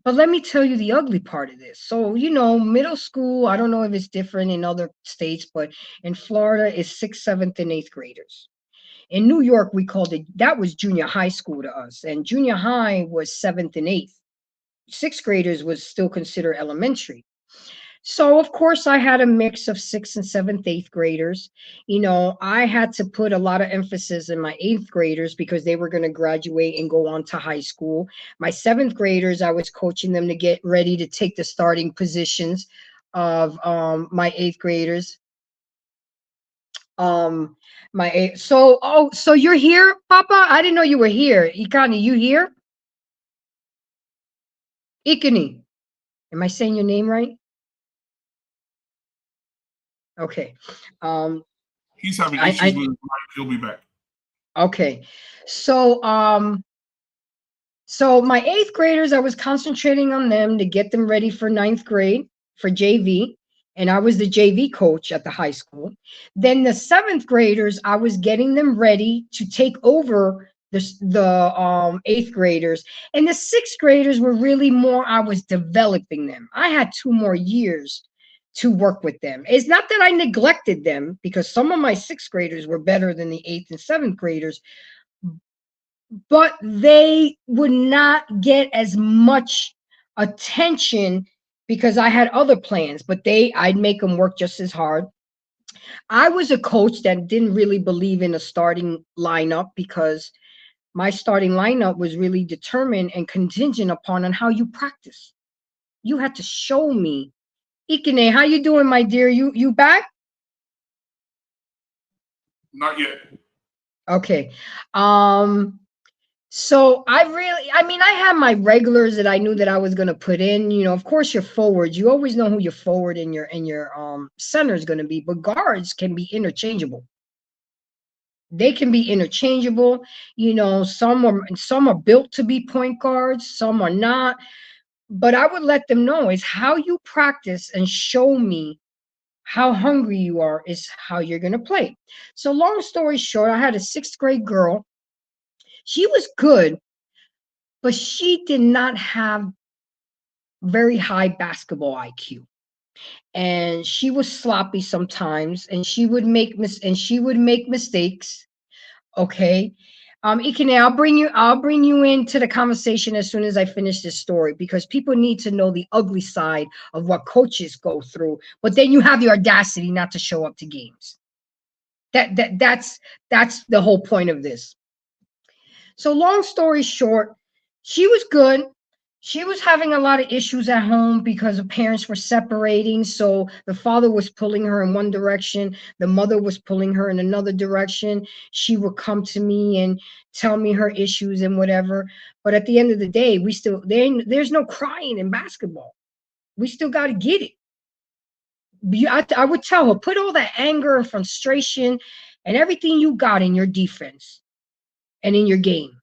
but let me tell you the ugly part of this. So, middle school, I don't know if it's different in other states, but in Florida, it's sixth, seventh, and eighth graders. In New York, we called it, that was junior high school to us. And junior high was seventh and eighth. Sixth graders was still considered elementary. So of course I had a mix of sixth and seventh, eighth graders. I had to put a lot of emphasis in my eighth graders because they were going to graduate and go on to high school. My seventh graders, I was coaching them to get ready to take the starting positions of my eighth graders. Um my eighth. So you're here, Papa? I didn't know you were here. Ikani, you here? Ikani. Am I saying your name right? Okay. Um
He's having issues
I
with his mic. He'll be back.
okay. So so my eighth graders, I was concentrating on them to get them ready for ninth grade for JV. And I was the JV coach at the high school. Then the seventh graders, I was getting them ready to take over the eighth graders. And the sixth graders were really more, I was developing them. I had 2 more years to work with them. It's not that I neglected them because some of my sixth graders were better than the eighth and seventh graders, but they would not get as much attention because I had other plans, but I'd make them work just as hard. I was a coach that didn't really believe in a starting lineup because my starting lineup was really determined and contingent upon on how you practice. You had to show me. Ikene, how you doing, my dear? You back?
Not yet.
Okay. Um So I had my regulars that I knew that I was going to put in. Of course, your forwards. You always know who your forward and your center is going to be. But guards can be interchangeable. They can be interchangeable. Some are built to be point guards. Some are not. But I would let them know is how you practice and show me how hungry you are is how you're going to play. So long story short, I had a sixth grade girl. She was good, but she did not have very high basketball IQ. And she was sloppy sometimes, and she would make mistakes. Okay. Ikene, I'll bring you into the conversation as soon as I finish this story because people need to know the ugly side of what coaches go through. But then you have the audacity not to show up to games. That's the whole point of this. So long story short, she was good. She was having a lot of issues at home because the parents were separating. So the father was pulling her in one direction, the mother was pulling her in another direction. She would come to me and tell me her issues and whatever. But at the end of the day, there's no crying in basketball. We still got to get it. I would tell her, put all that anger and frustration and everything you got in your defense and in your game.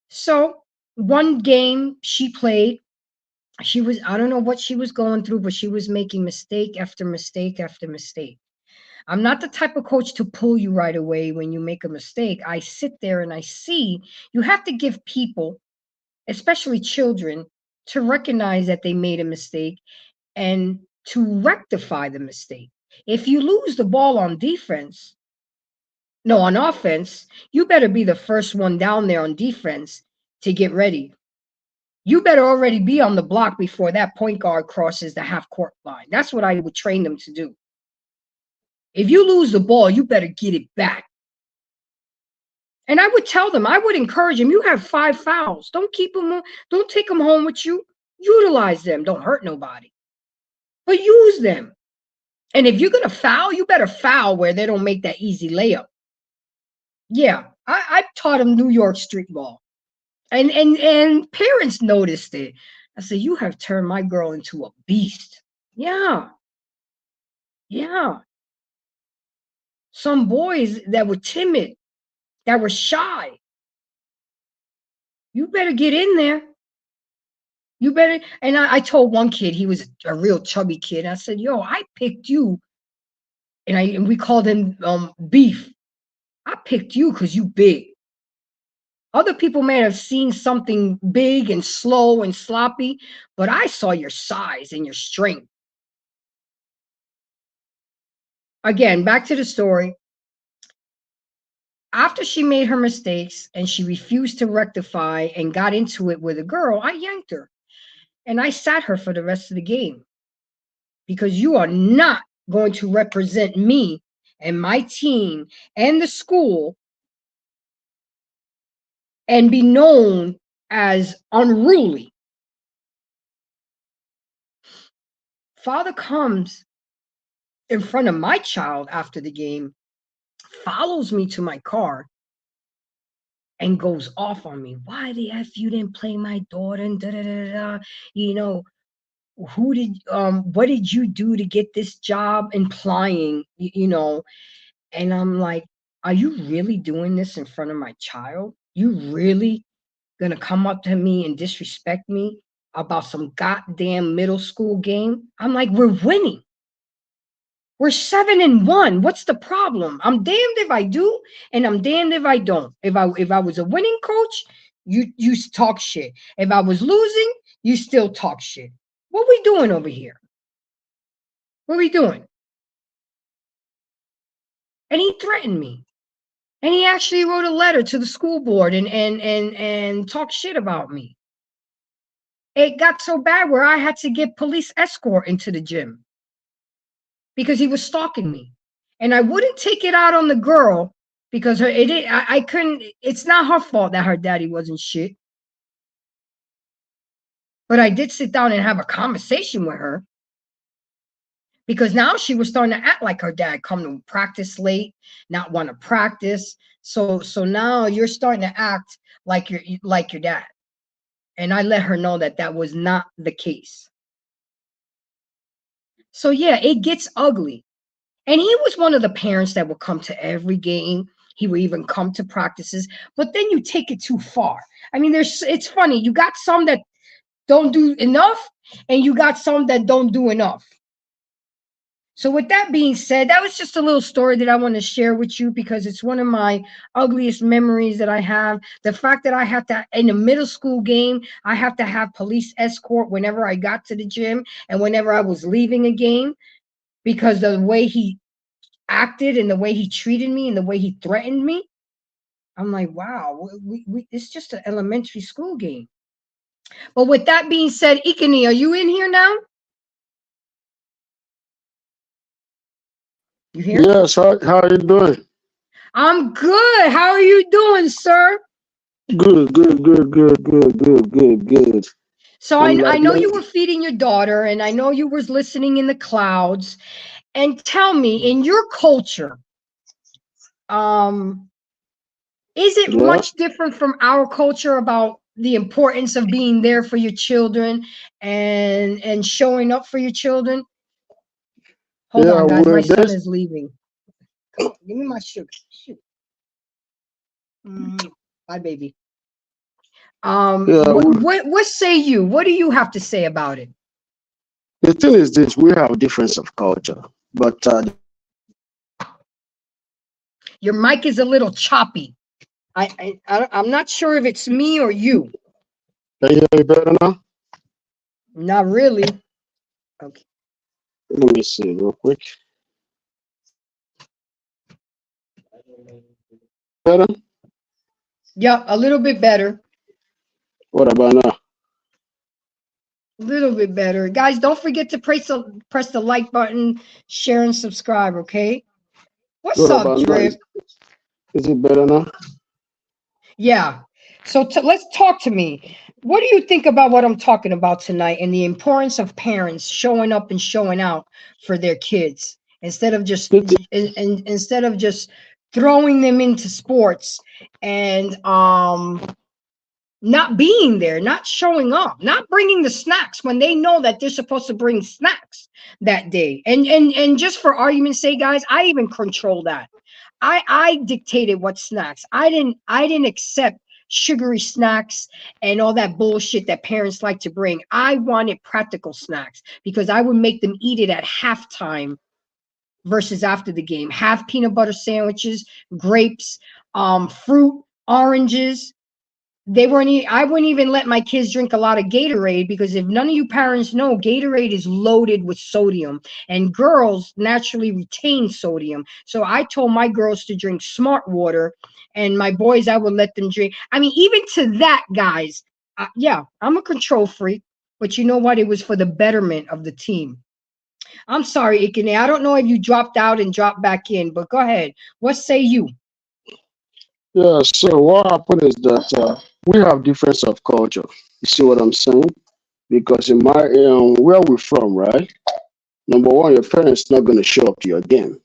So one game she played, I don't know what she was going through, but she was making mistake after mistake after mistake. I'm not the type of coach to pull you right away when you make a mistake. I sit there and I see you have to give people, especially children, to recognize that they made a mistake and to rectify the mistake. If you lose the ball on defense, no, on offense, you better be the first one down there on defense to get ready. You better already be on the block before that point guard crosses the half court line. That's what I would train them to do. If you lose the ball, you better get it back. And I would tell them, I would encourage them, you have 5 fouls. Don't take them home with you. Utilize them. Don't hurt nobody. But use them. And if you're going to foul, you better foul where they don't make that easy layup. Yeah, I taught them New York street ball. And parents noticed it. I said, you have turned my girl into a beast. Yeah. Yeah. Some boys that were timid, that were shy. You better get in there. You better. And I told one kid, he was a real chubby kid. I said, yo, I picked you. And we called him Beef. I picked you because you big. Other people may have seen something big and slow and sloppy, but I saw your size and your strength. Again, back to the story. After she made her mistakes and she refused to rectify and got into it with a girl, I yanked her. And I sat her for the rest of the game because you are not going to represent me and my team and the school and be known as unruly. Father comes in front of my child after the game, follows me to my car, and goes off on me. Why the F you didn't play my daughter? And da da da da. You know, what did you do to get this job? Implying, and I'm like, are you really doing this in front of my child? You really gonna come up to me and disrespect me about some goddamn middle school game? I'm like, we're winning. We're 7-1. What's the problem? I'm damned if I do, and I'm damned if I don't. If I was a winning coach, you talk shit. If I was losing, you still talk shit. What we doing over here? What we doing? And he threatened me. And he actually wrote a letter to the school board and talked shit about me. It got so bad where I had to get police escort into the gym because he was stalking me. And I wouldn't take it out on the girl because I couldn't. It's not her fault that her daddy wasn't shit. But I did sit down and have a conversation with her because now she was starting to act like her dad, come to practice late, not want to practice. So now you're starting to act like your dad. And I let her know that that was not the case. So yeah, it gets ugly. And he was one of the parents that would come to every game. He would even come to practices. But then you take it too far. I mean, it's funny. You got some that don't do enough, and you got some that don't do enough. So with that being said, that was just a little story that I want to share with you because it's one of my ugliest memories that I have. The fact that I had to, in a middle school game, I have to have police escort whenever I got to the gym and whenever I was leaving a game because of the way he acted and the way he treated me and the way he threatened me. I'm like, wow, it's just an elementary school game. But with that being said, Ikani, are you in here now? You here?
Yes, how are you doing?
I'm good. How are you doing, sir?
Good.
So
I'm
I
like,
know you were feeding your daughter, and I know you was listening in the clouds. And tell me, in your culture, is it
yeah,
much different from our culture about the importance of being there for your children and showing up for your children? Hold
yeah,
on, guys. My
well,
son
there's,
is leaving. Come on, give me my sugar. Shoot. Bye, baby.
yeah,
What say you? What do you have to say about it?
the thing is this, we have difference of culture, but
Your mic is a little choppy. I'm not sure if it's me or you.
can you hear me better now?
Not really. Okay.
Let me see real quick. Better?
Yeah, a little bit better.
What about now?
A little bit better. Guys, don't forget to press the like button, share, and subscribe, okay? What's
What
up,
about now?
Drip?
Is it better now?
Yeah. So let's talk to me. What do you think about what I'm talking about tonight and the importance of parents showing up and showing out for their kids instead of just
The thing,
instead of just throwing them into sports and not being there, not showing up, not bringing the snacks when they know that they're supposed to bring snacks that day. And just for argument's sake, guys, I even control that. I dictated what snacks. I didn't accept sugary snacks and all that bullshit that parents like to bring. I wanted practical snacks because I would make them eat it at halftime versus after the game. Have peanut butter sandwiches, grapes, fruit, oranges. I wouldn't even let my kids drink a lot of Gatorade because if none of you parents know, Gatorade is loaded with sodium and girls naturally retain sodium. So I told my girls to drink smart water and my boys, I would let them drink. I mean, even to that, guys, yeah, I'm a control freak. But you know what? It was for the betterment of the team. I'm sorry, Ikene. I don't know if you dropped out and dropped back in, but go ahead. What say you?
Yeah, so what happened is that we have difference of culture. You see what I'm saying? Because in my where we're from, right? Number one, your parents not gonna show up to your game.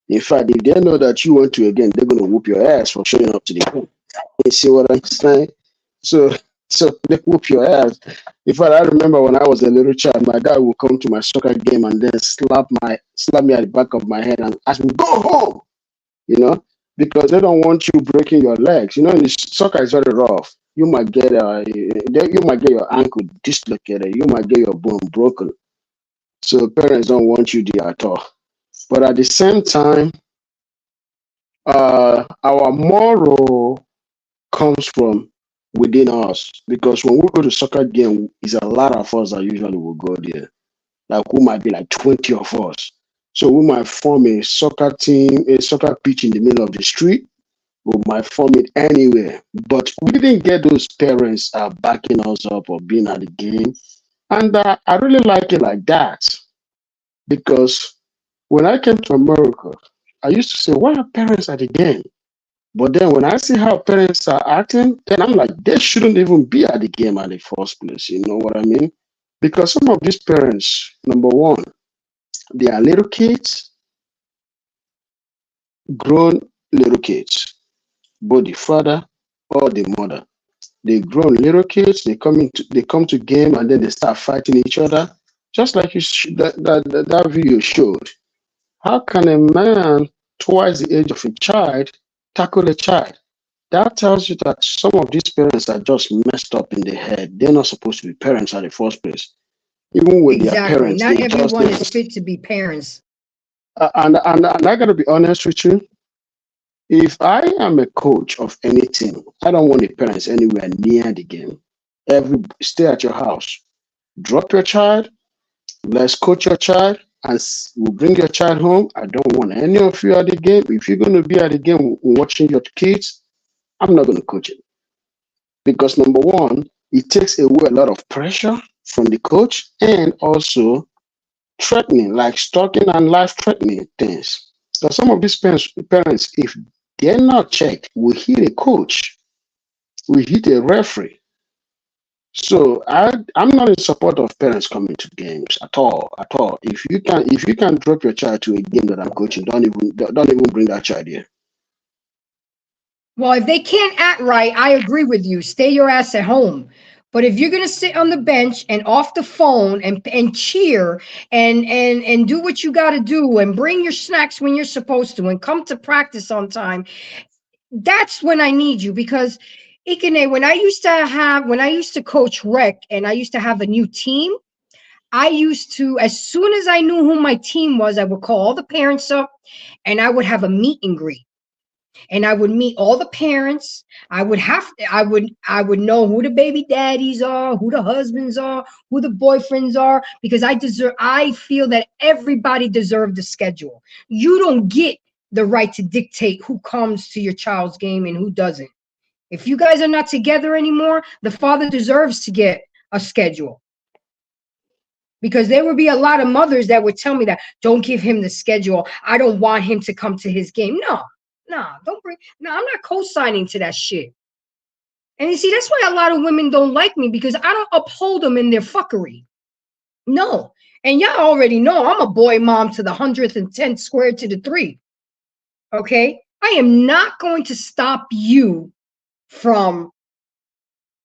In fact, if they know that you went to a game, they're gonna whoop your ass for showing up to the game. You see what I'm saying? So so they whoop your ass. In fact, I remember when I was a little child, my dad would come to my soccer game and then slap me at the back of my head and ask me, go home, you know, because they don't want you breaking your legs. You know, the soccer is very rough. You might get your ankle dislocated. You might get your bone broken. So parents don't want you there at all. But at the same time, our moral comes from within us because when we go to soccer game, it's a lot of us that usually will go there. Like we might be like 20 of us. So we might form a soccer team, a soccer pitch in the middle of the street. We might form it anywhere. But we didn't get those parents backing us up or being at the game. And I really like it like that because when I came to America, I used to say, why are parents at the game? But then when I see how parents are acting, then I'm like, they shouldn't even be at the game at the first place. You know what I mean? Because some of these parents, number one, they are little kids, grown little kids, both the father or the mother. They grown little kids, they come to game and then they start fighting each other, just like that video showed. How can a man twice the age of a child tackle a child? That tells you that some of these parents are just messed up in the head. They're not supposed to be parents at the first place. Even when they are
Exactly.
parents,
Not
they just
everyone
they,
is fit to be parents.
and I gotta be honest with you. If I am a coach of any team, I don't want the parents anywhere near the game. Stay at your house. Drop your child. Let's coach your child, and we'll bring your child home. I don't want any of you at the game. If you're going to be at the game watching your kids, I'm not going to coach it because number one, it takes away a lot of pressure from the coach and also threatening, like stalking and life threatening things. So some of these parents, if they're not checked, will hit a coach, will hit a referee. So I'm not in support of parents coming to games at all, at all. If you can drop your child to a game that I'm coaching, don't even bring that child here.
Well, if they can't act right, I agree with you. Stay your ass at home. But if you're gonna sit on the bench and off the phone and cheer and do what you got to do and bring your snacks when you're supposed to and come to practice on time, that's when I need you because Ikene, when I used to coach rec and I used to have a new team, I used to, as soon as I knew who my team was, I would call all the parents up and I would have a meet and greet and I would meet all the parents. I would know who the baby daddies are, who the husbands are, who the boyfriends are, because I feel that everybody deserves the schedule. You don't get the right to dictate who comes to your child's game and who doesn't. If you guys are not together anymore, the father deserves to get a schedule. Because there would be a lot of mothers that would tell me that don't give him the schedule. I don't want him to come to his game. No, don't bring. No, I'm not co-signing to that shit. And you see, that's why a lot of women don't like me because I don't uphold them in their fuckery. No, and y'all already know I'm a boy mom to the 110th squared to the 3. Okay, I am not going to stop you from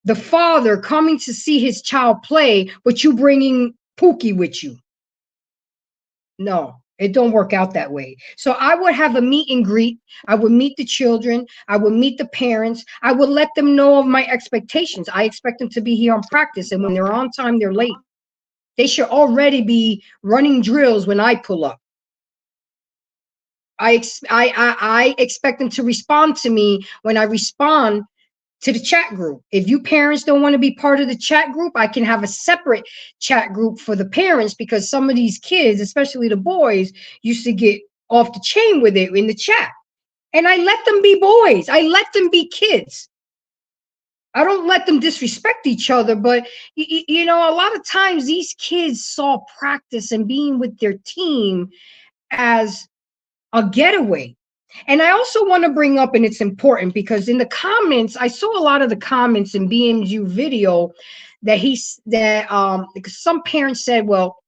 the father coming to see his child play, but you bringing Pookie with you. No, it don't work out that way. So I would have a meet and greet. I would meet the children. I would meet the parents. I would let them know of my expectations. I expect them to be here on practice, and when they're on time, they're late. They should already be running drills when I pull up. I expect them to respond to me when I respond to the chat group. If you parents don't want to be part of the chat group, I can have a separate chat group for the parents because some of these kids, especially the boys, used to get off the chain with it in the chat. And I let them be boys. I let them be kids. I don't let them disrespect each other, but you know, a lot of times these kids saw practice and being with their team as a getaway. And I also want to bring up, and it's important because in the comments, I saw a lot of the comments in BMU video that because some parents said, well,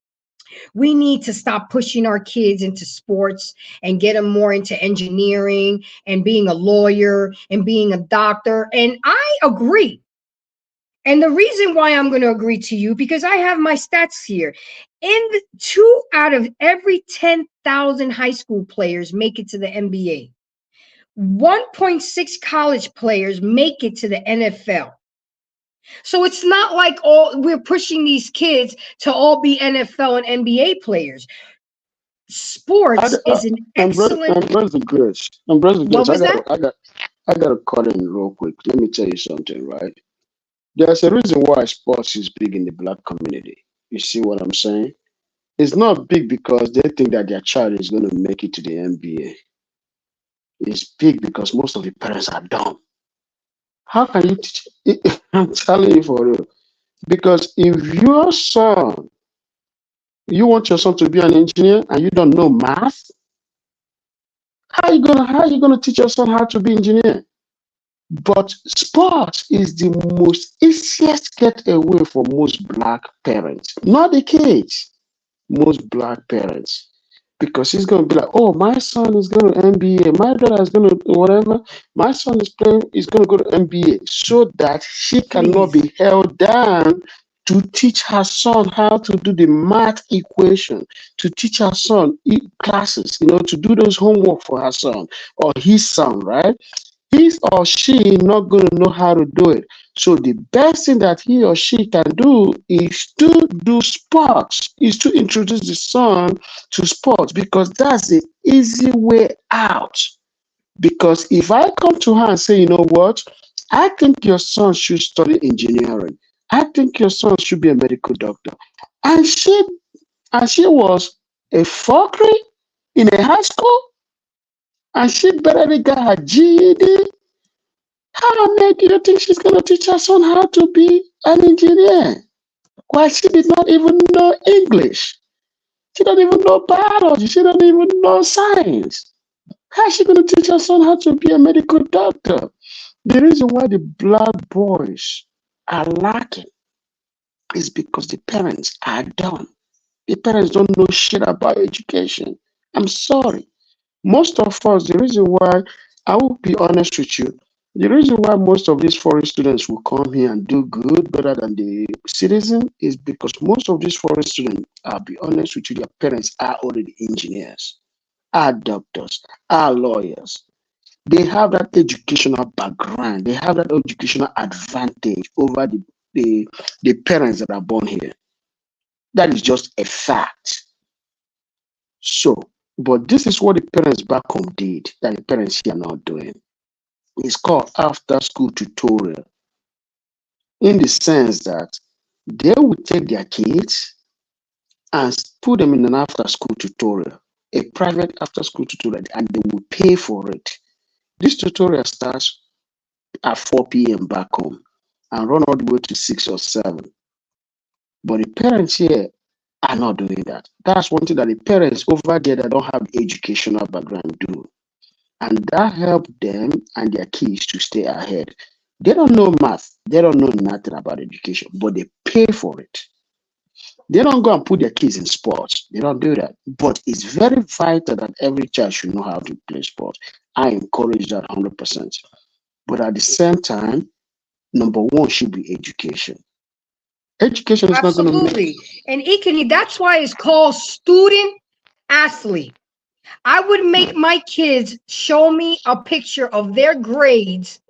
we need to stop pushing our kids into sports and get them more into engineering and being a lawyer and being a doctor. And I agree. And the reason why I'm going to agree to you, because I have my stats here. Two out of every 10,000 high school players make it to the NBA. 1.6 college players make it to the NFL. So it's not like we're pushing these kids to all be NFL and NBA players. Sports is an excellent.
I'm Brother Grace. I'm Brother
What
Grace.
was that?
I got to cut in real quick. Let me tell you something, right? There's a reason why sports is big in the black community. You see what I'm saying? It's not big because they think that their child is going to make it to the NBA. It's big because most of the parents are dumb. How can you teach? I'm telling you for real. Because if you want your son to be an engineer and you don't know math, how you gonna teach your son how to be engineer? But sports is the most easiest getaway for most black parents, not the kids. Most black parents, because he's going to be like, oh, my son is going to NBA, my daughter is going to whatever, my son is going to go to NBA, so that she cannot
Please.
be held down to teach her son how to do the math equation, to teach her son classes, to do those homework for her son or his son, right? He or she not going to know how to do it. So the best thing that he or she can do is to do sports, is to introduce the son to sports, because that's the easy way out. Because if I come to her and say, you know what, I think your son should study engineering. I think your son should be a medical doctor. And she was a fuckery in a high school, and she barely got her GED. How do you think she's going to teach her son how to be an engineer? While she did not even know English. She don't even know biology. She don't even know science. How is she going to teach her son how to be a medical doctor? The reason why the black boys are lacking is because the parents are dumb. The parents don't know shit about education. I'm sorry. Most of us, the reason why, I will be honest with you, the reason why most of these foreign students will come here and do good, better than the citizen, is because most of these foreign students, I'll be honest with you, their parents are already engineers, are doctors, are lawyers. They have that educational background. They have that educational advantage over the parents that are born here. That is just a fact. So, but this is what the parents back home did that the parents here are not doing. It's called after school tutorial, in the sense that they will take their kids and put them in an after school tutorial, a private after school tutorial, and they will pay for it. This tutorial starts at 4 p.m. back home and run all the way to 6 or 7. But the parents here are not doing that. That's one thing that the parents over there that don't have educational background do. And that helped them and their kids to stay ahead. They don't know math. They don't know nothing about education, but they pay for it. They don't go and put their kids in sports. They don't do that. But it's very vital that every child should know how to play sports. I encourage that 100%. But at the same time, number one should be education. Education is not going to make.
Absolutely. And Ikeni, that's why it's called student athlete. I would make my kids show me a picture of their grades.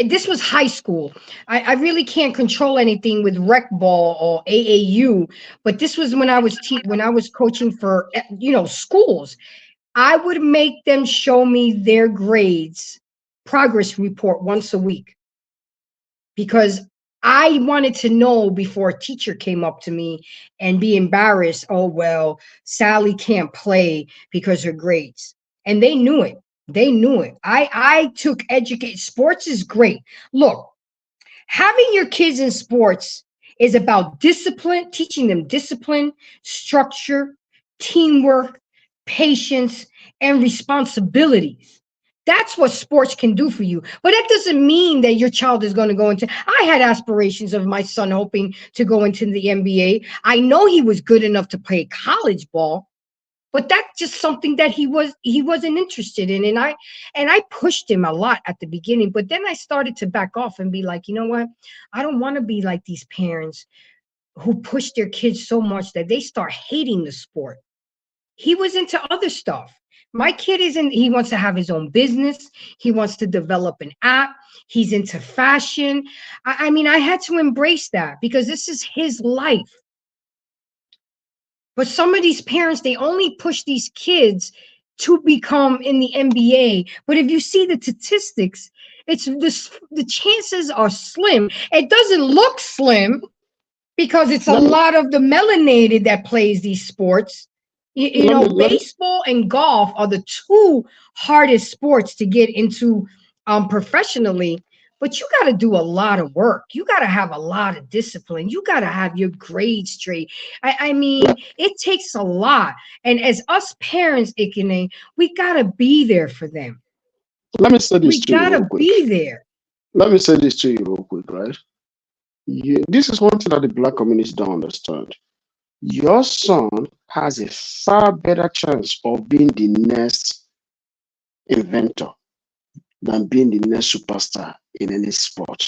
This was high school. I really can't control anything with rec ball or AAU, but this was when I was coaching for schools. I would make them show me their grades, progress report once a week, because I wanted to know before a teacher came up to me and be embarrassed. Oh, well, Sally can't play because her grades. And they knew it. They knew it. I took educate. Sports is great. Look, Having your kids in sports is about discipline, teaching them discipline, structure, teamwork, patience, and responsibilities. That's what sports can do for you. But that doesn't mean that your child is going to go into. I had aspirations of my son hoping to go into the NBA. I know he was good enough to play college ball, but that's just something that he wasn't interested in. And I pushed him a lot at the beginning, but then I started to back off and be like, you know what, I don't want to be like these parents who push their kids so much that they start hating the sport. He was into other stuff. My kid isn't. He wants to have his own business. He wants to develop an app. He's into fashion. I mean, I had to embrace that because this is his life. But some of these parents, they only push these kids to become in the NBA. But if you see the statistics, it's this, the chances are slim. It doesn't look slim because it's a
Let me
lot of the melanated that plays these sports. You
let me
know,
let me
baseball and golf are the two hardest sports to get into professionally. But you got to do a lot of work. You got to have a lot of discipline. You got to have your grades straight. I mean, it takes a lot. And as us parents, Ikene, we got to be there for them.
let me say this
We
to you
got
real
to
quick.
be there.
Let me say this to you real quick, right? This is one thing that the black community don't understand. Your son has a far better chance of being the next inventor than being the next superstar in any sport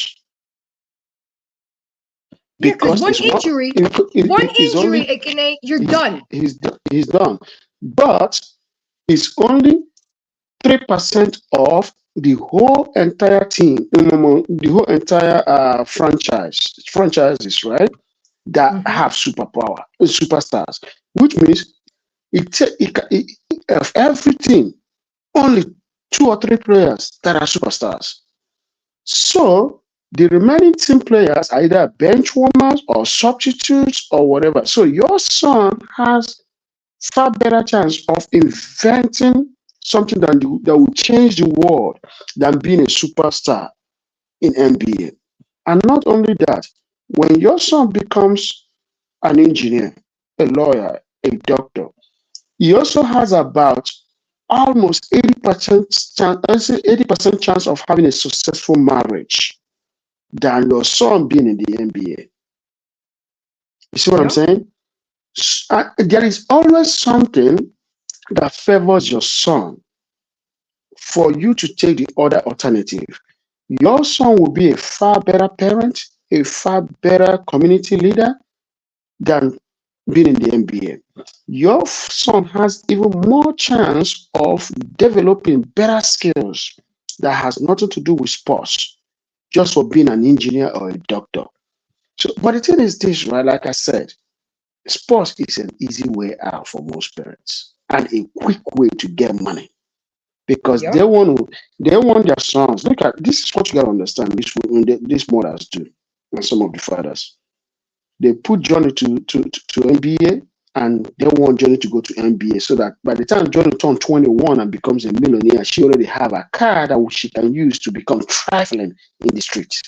Yeah, because
because it's one
one
it's
injury,
only
Ikene, you're
he's
done.
he's done, but it's only 3% of the whole entire team, the whole entire franchises, right? That
Hmm.
have superstars, which means of every team, only 2 or 3 players that are superstars. So the remaining team players are either bench warmers or substitutes or whatever. So your son has far better chance of inventing something that will change the world than being a superstar in NBA. And not only that, when your son becomes an engineer, a lawyer, a doctor, he also has about almost 80% chance, I say 80% chance of having a successful marriage than your son being in the NBA. You see what I'm
Yep.
saying? There is always something that favors your son for you to take the other alternative. Your son will be a far better parent, a far better community leader than being in the NBA. Your son has even more chance of developing better skills that has nothing to do with sports, just for being an engineer or a doctor. So, but the thing is this, right? Like I said, sports is an easy way out for most parents and a quick way to get money because
Yep.
they want their sons. Look at this is what you gotta understand. These mothers do, and some of the fathers. They put Johnny to NBA and they want Johnny to go to NBA so that by the time Johnny turns 21 and becomes a millionaire, she already have a car that she can use to become trifling in the streets.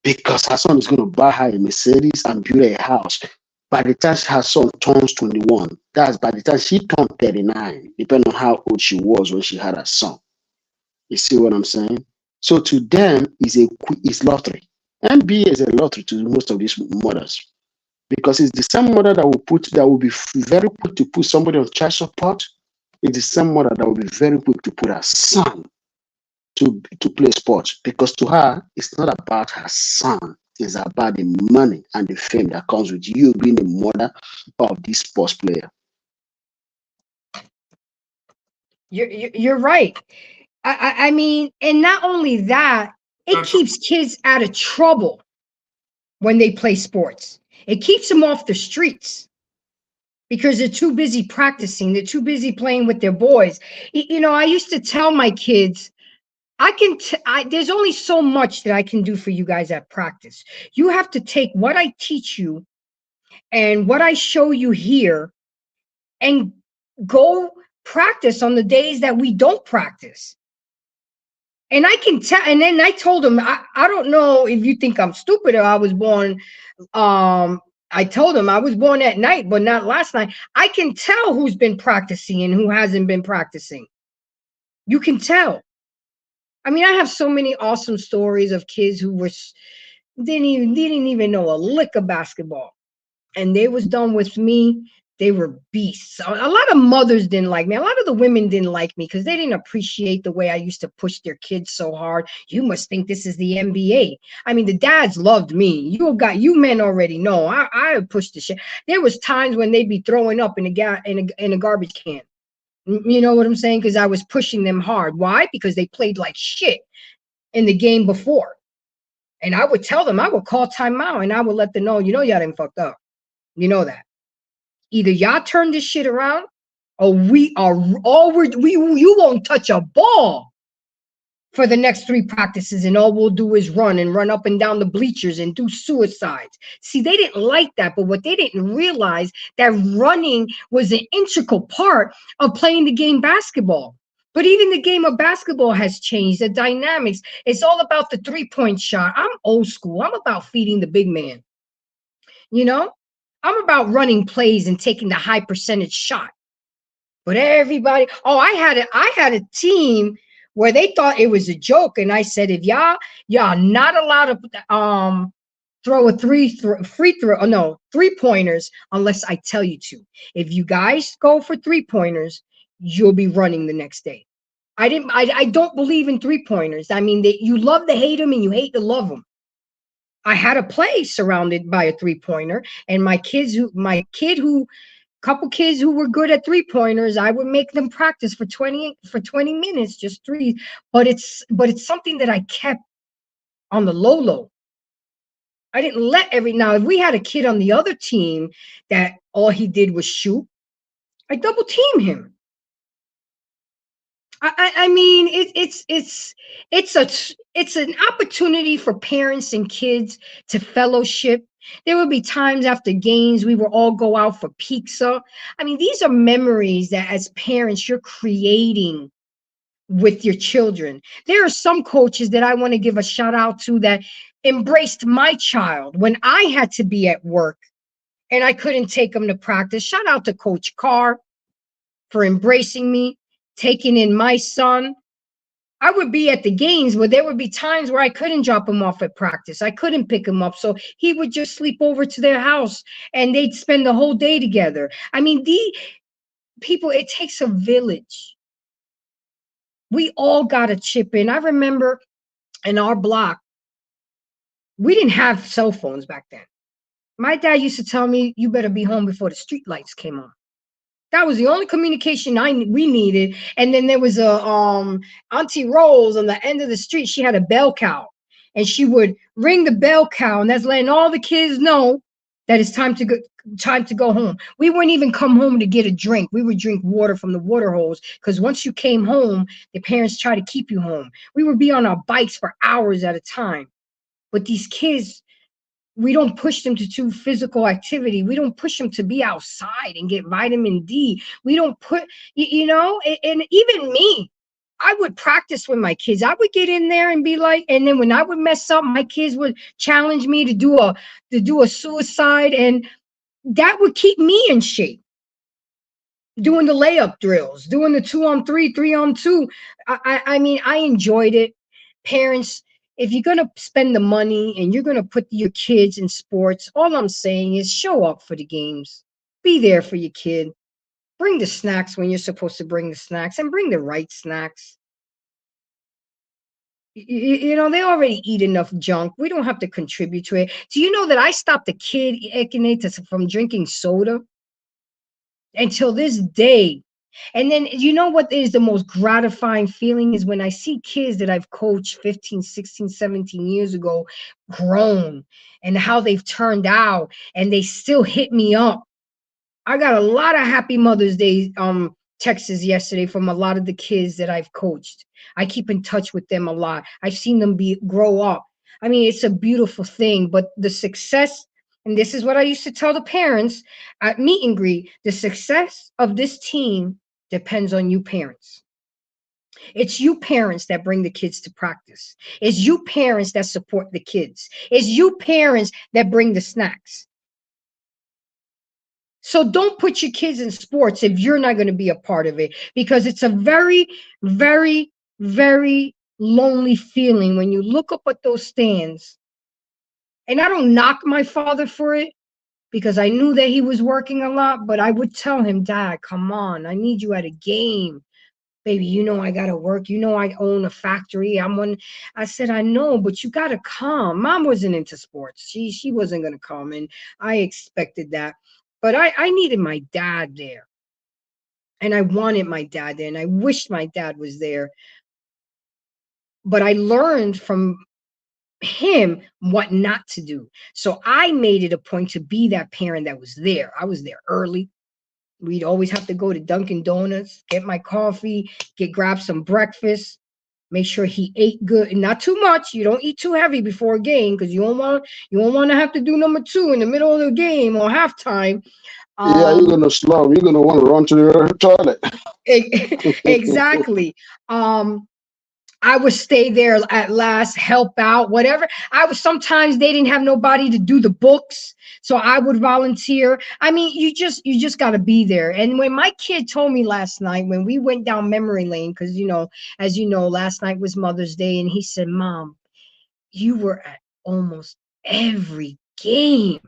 Because her son is going to buy her a Mercedes and build a house. By the time her son turns 21, that's by the time she turned 39, depending on how old she was when she had her son. You see what I'm saying? So to them, is lottery. NBA is a lottery to most of these mothers because it's the same mother that will be very quick to put somebody on child support. It's the same mother that will be very quick to put her son to play sports because to her it's not about her son, it's about the money and the fame that comes with you being the mother of this sports player.
You're right. I mean, and not only that, it keeps kids out of trouble when they play sports. It keeps them off the streets because they're too busy practicing. They're too busy playing with their boys. You know, I used to tell my kids, there's only so much that I can do for you guys at practice. You have to take what I teach you and what I show you here and go practice on the days that we don't practice. And I can tell, and then I told him, I don't know if you think I'm stupid or I was born, I told him I was born at night, but not last night. I can tell who's been practicing and who hasn't been practicing. You can tell. I mean, I have so many awesome stories of kids who didn't even know a lick of basketball, and they was done with me. They were beasts. A lot of mothers didn't like me. A lot of the women didn't like me because they didn't appreciate the way I used to push their kids so hard. You must think this is the NBA. I mean, the dads loved me. You men already know. I pushed the shit. There was times when they'd be throwing up in a garbage can. You know what I'm saying? Because I was pushing them hard. Why? Because they played like shit in the game before. And I would tell them, I would call timeout and I would let them know, y'all didn't fucked up. You know that. Either y'all turn this shit around or you won't touch a ball for the next 3 practices, and all we'll do is run up and down the bleachers and do suicides. See, they didn't like that, but what they didn't realize, that running was an integral part of playing the game basketball. But even the game of basketball has changed, the dynamics. It's all about the 3-point shot. I'm old school. I'm about feeding the big man. I'm about running plays and taking the high percentage shot. But everybody, I had a team where they thought it was a joke, and I said, if y'all not allowed to throw a 3-pointers unless I tell you to. If you guys go for 3-pointers, you'll be running the next day. I don't believe in 3-pointers. I mean, you love to hate them and you hate to love them. I had a play surrounded by a 3-pointer, and couple kids who were good at 3-pointers, I would make them practice for 20 minutes, just 3. But it's something that I kept on the low. I didn't let now, if we had a kid on the other team that all he did was shoot, I double team him. I mean, it's an opportunity for parents and kids to fellowship. There would be times after games we would all go out for pizza. I mean, these are memories that as parents you're creating with your children. There are some coaches that I want to give a shout out to that embraced my child when I had to be at work and I couldn't take them to practice. Shout out to Coach Carr for embracing me, taking in my son. I would be at the games, but there would be times where I couldn't drop him off at practice. I couldn't pick him up. So he would just sleep over to their house and they'd spend the whole day together. I mean, it takes a village. We all got to chip in. I remember in our block, we didn't have cell phones back then. My dad used to tell me, you better be home before the street lights came on. That was the only communication we needed. And then there was a Auntie Rose on the end of the street. She had a bell cow, and she would ring the bell cow, and that's letting all the kids know that it's time to go home. We wouldn't even come home to get a drink. We would drink water from the water hose, because once you came home, the parents try to keep you home. We would be on our bikes for hours at a time. But these kids, we don't push them to do physical activity. We don't push them to be outside and get vitamin D. We don't and even me, I would practice with my kids. I would get in there and be like, and then when I would mess up, my kids would challenge me to do a suicide, and that would keep me in shape. Doing the layup drills, doing the 2-on-3, 3-on-2. I mean, I enjoyed it. Parents, if you're going to spend the money and you're going to put your kids in sports, all I'm saying is show up for the games. Be there for your kid. Bring the snacks when you're supposed to bring the snacks, and bring the right snacks. They already eat enough junk. We don't have to contribute to it. Do you know that I stopped a kid from drinking soda until this day? And then you know what is the most gratifying feeling is when I see kids that I've coached 15, 16, 17 years ago grown, and how they've turned out, and they still hit me up. I got a lot of happy Mother's Day texts yesterday from a lot of the kids that I've coached. I keep in touch with them a lot. I've seen them grow up. I mean, it's a beautiful thing, but the success, and this is what I used to tell the parents at meet and greet, the success of this team depends on you parents. It's you parents that bring the kids to practice. It's you parents that support the kids. It's you parents that bring the snacks. So don't put your kids in sports if you're not going to be a part of it, because it's a very, very, very lonely feeling when you look up at those stands. And I don't knock my father for it, because I knew that he was working a lot, but I would tell him, Dad, come on, I need you at a game. Baby, you know I gotta work. You know I own a factory. I said, I know, but you gotta come. Mom wasn't into sports. She wasn't gonna come, and I expected that. But I needed my dad there. And I wanted my dad there, and I wished my dad was there. But I learned from him what not to do. So I made it a point to be that parent that was there. I was there early. We'd always have to go to Dunkin' Donuts, get my coffee, grab some breakfast, make sure he ate good and not too much. You don't eat too heavy before a game, because you don't want to have to do number 2 in the middle of the game or halftime.
Yeah, you're gonna slum. You're gonna want to run to the toilet.
Exactly. I would stay there at last, help out, whatever. Sometimes they didn't have nobody to do the books, so I would volunteer. I mean, you just got to be there. And when my kid told me last night, when we went down memory lane, because as you know, last night was Mother's Day, and he said, Mom, you were at almost every game.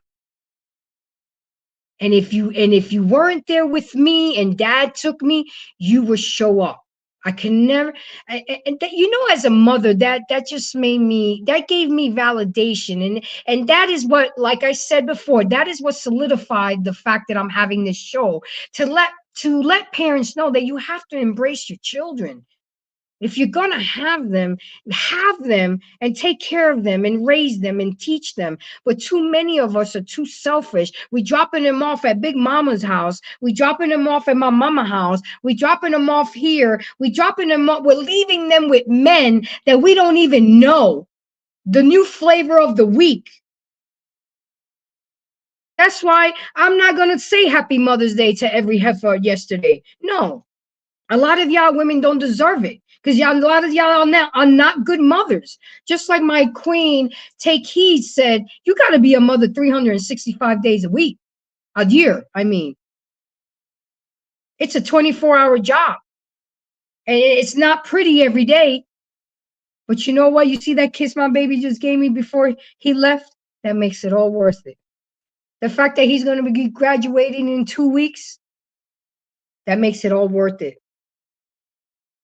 And if you weren't there with me and Dad took me, you would show up. I can never, and as a mother, that just gave me validation, and that is what, like I said before, that is what solidified the fact that I'm having this show, to let parents know that you have to embrace your children. If you're gonna have them and take care of them and raise them and teach them. But too many of us are too selfish. We dropping them off at Big Mama's house. We dropping them off at my mama house. We dropping them off here. We dropping them up. We're leaving them with men that we don't even know. The new flavor of the week. That's why I'm not gonna say Happy Mother's Day to every heifer yesterday. No. A lot of y'all women don't deserve it, because a lot of y'all are not good mothers. Just like my queen, Take Heed, said, you got to be a mother 365 days a year. I mean, it's a 24-hour job, and it's not pretty every day. But you know what? You see that kiss my baby just gave me before he left? That makes it all worth it. The fact that he's going to be graduating in 2 weeks, that makes it all worth it.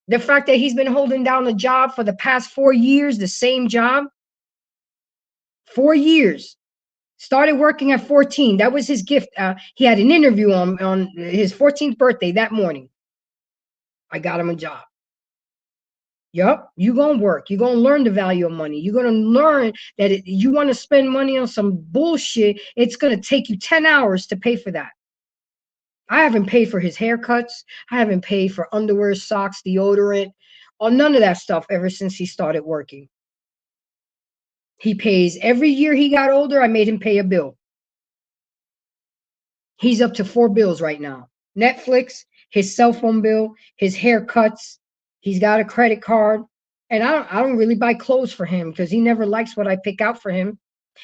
The fact that he's been holding down a job for the past 4 years, the same job, 4 years. Started working at 14. That was his gift. He had an interview on his 14th birthday that morning. I got him a job. Yup, you're going to work. You're going to learn the value of money. You're going to learn that you want to spend money on some bullshit, it's going to take you 10 hours to pay for that. I haven't paid for his haircuts. I haven't paid for underwear, socks, deodorant, or none of that stuff ever since he started working. He pays every year he got older. I made him pay a bill. He's up to 4 bills right now. Netflix, his cell phone bill, his haircuts. He's got a credit card. And I don't really buy clothes for him, because he never likes what I pick out for him.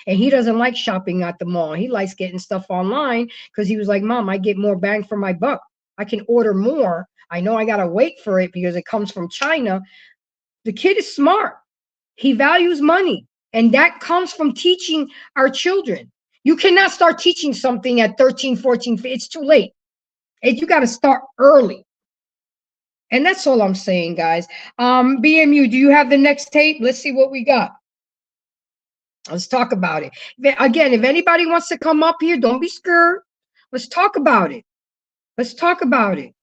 And he doesn't like shopping at the mall. He likes getting stuff online, because he was like, Mom, I get more bang for my buck. I can order more. I know I got to wait for it because it comes from China. The kid is smart. He values money. And that comes from teaching our children. You cannot start teaching something at 13, 14. It's too late. You got to start early. And that's all I'm saying, guys. BMU, do you have the next tape? Let's see what we got. Let's talk about it. Again, if anybody wants to come up here, don't be scared. Let's talk about it. Let's talk about it.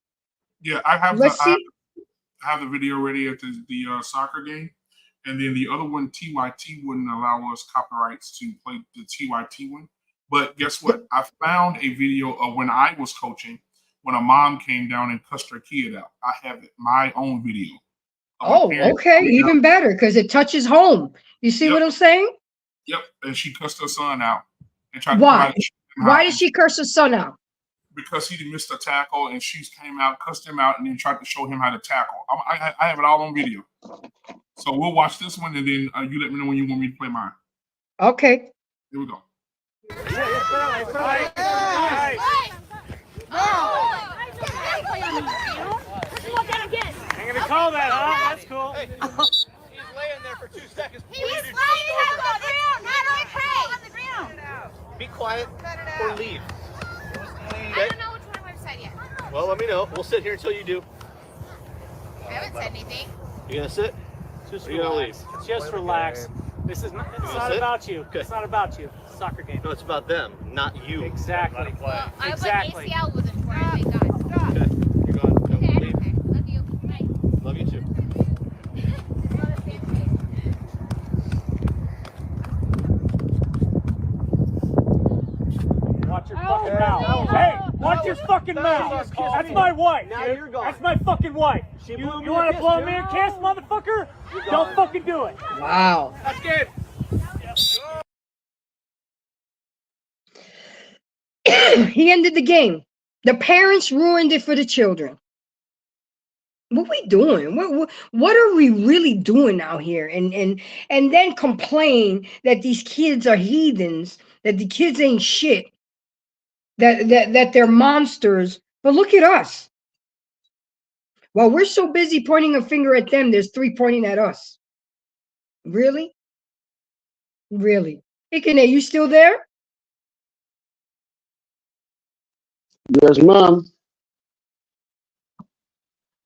Yeah, I have the video ready at the soccer game. And then the other one, TYT, wouldn't allow us copyrights to play the TYT one. But guess what? I found a video of when I was coaching, when a mom came down and cussed her kid out. I have my own video.
Oh, okay. Even better, because it touches home. You see what I'm saying?
Yep. And she cussed her son out. And tried
Why? Why did she curse her son out?
because he missed a tackle, and she came out, cussed him out, and then tried to show him how to tackle. I have it all on video. So we'll watch this one, and then you let me know when you want me to play mine.
Okay.
Here we go.
I'm gonna call that, huh? That's cool.
Hey. He's laying there for 2 seconds.
He was laying on the ground, not on the ground.
Be quiet or leave.
I don't know which one I've said yet.
Well, let me know. We'll sit here until you do.
I haven't said anything.
You gonna sit?
Just
Or you gonna leave?
relax. Just relax. This is not. It's not
sit?
about you.
Okay.
It's not about you. It's a soccer game.
No, it's about them, not you.
Exactly.
Well,
Exactly.
ACL wasn't for it, thank God.
Okay, you're gone. No,
Okay,
leave.
okay. Love you. Bye.
Love you too.
Watch your fucking mouth. Hey, watch your fucking mouth. That's my wife.
Now
dude.
you're gone.
That's my fucking wife.
She
You
blew me a
want to
kiss,
blow
dude.
me a kiss, motherfucker? Don't fucking do it.
Wow.
That's good.
He ended the game. The parents ruined it for the children. What we doing? What are we really doing out here? And then complain that these kids are heathens, that the kids ain't shit, that they're monsters. But look at us. While we're so busy pointing a finger at them, there's 3 pointing at us. Really? Really? Ikene, you still there?
Yes, ma'am.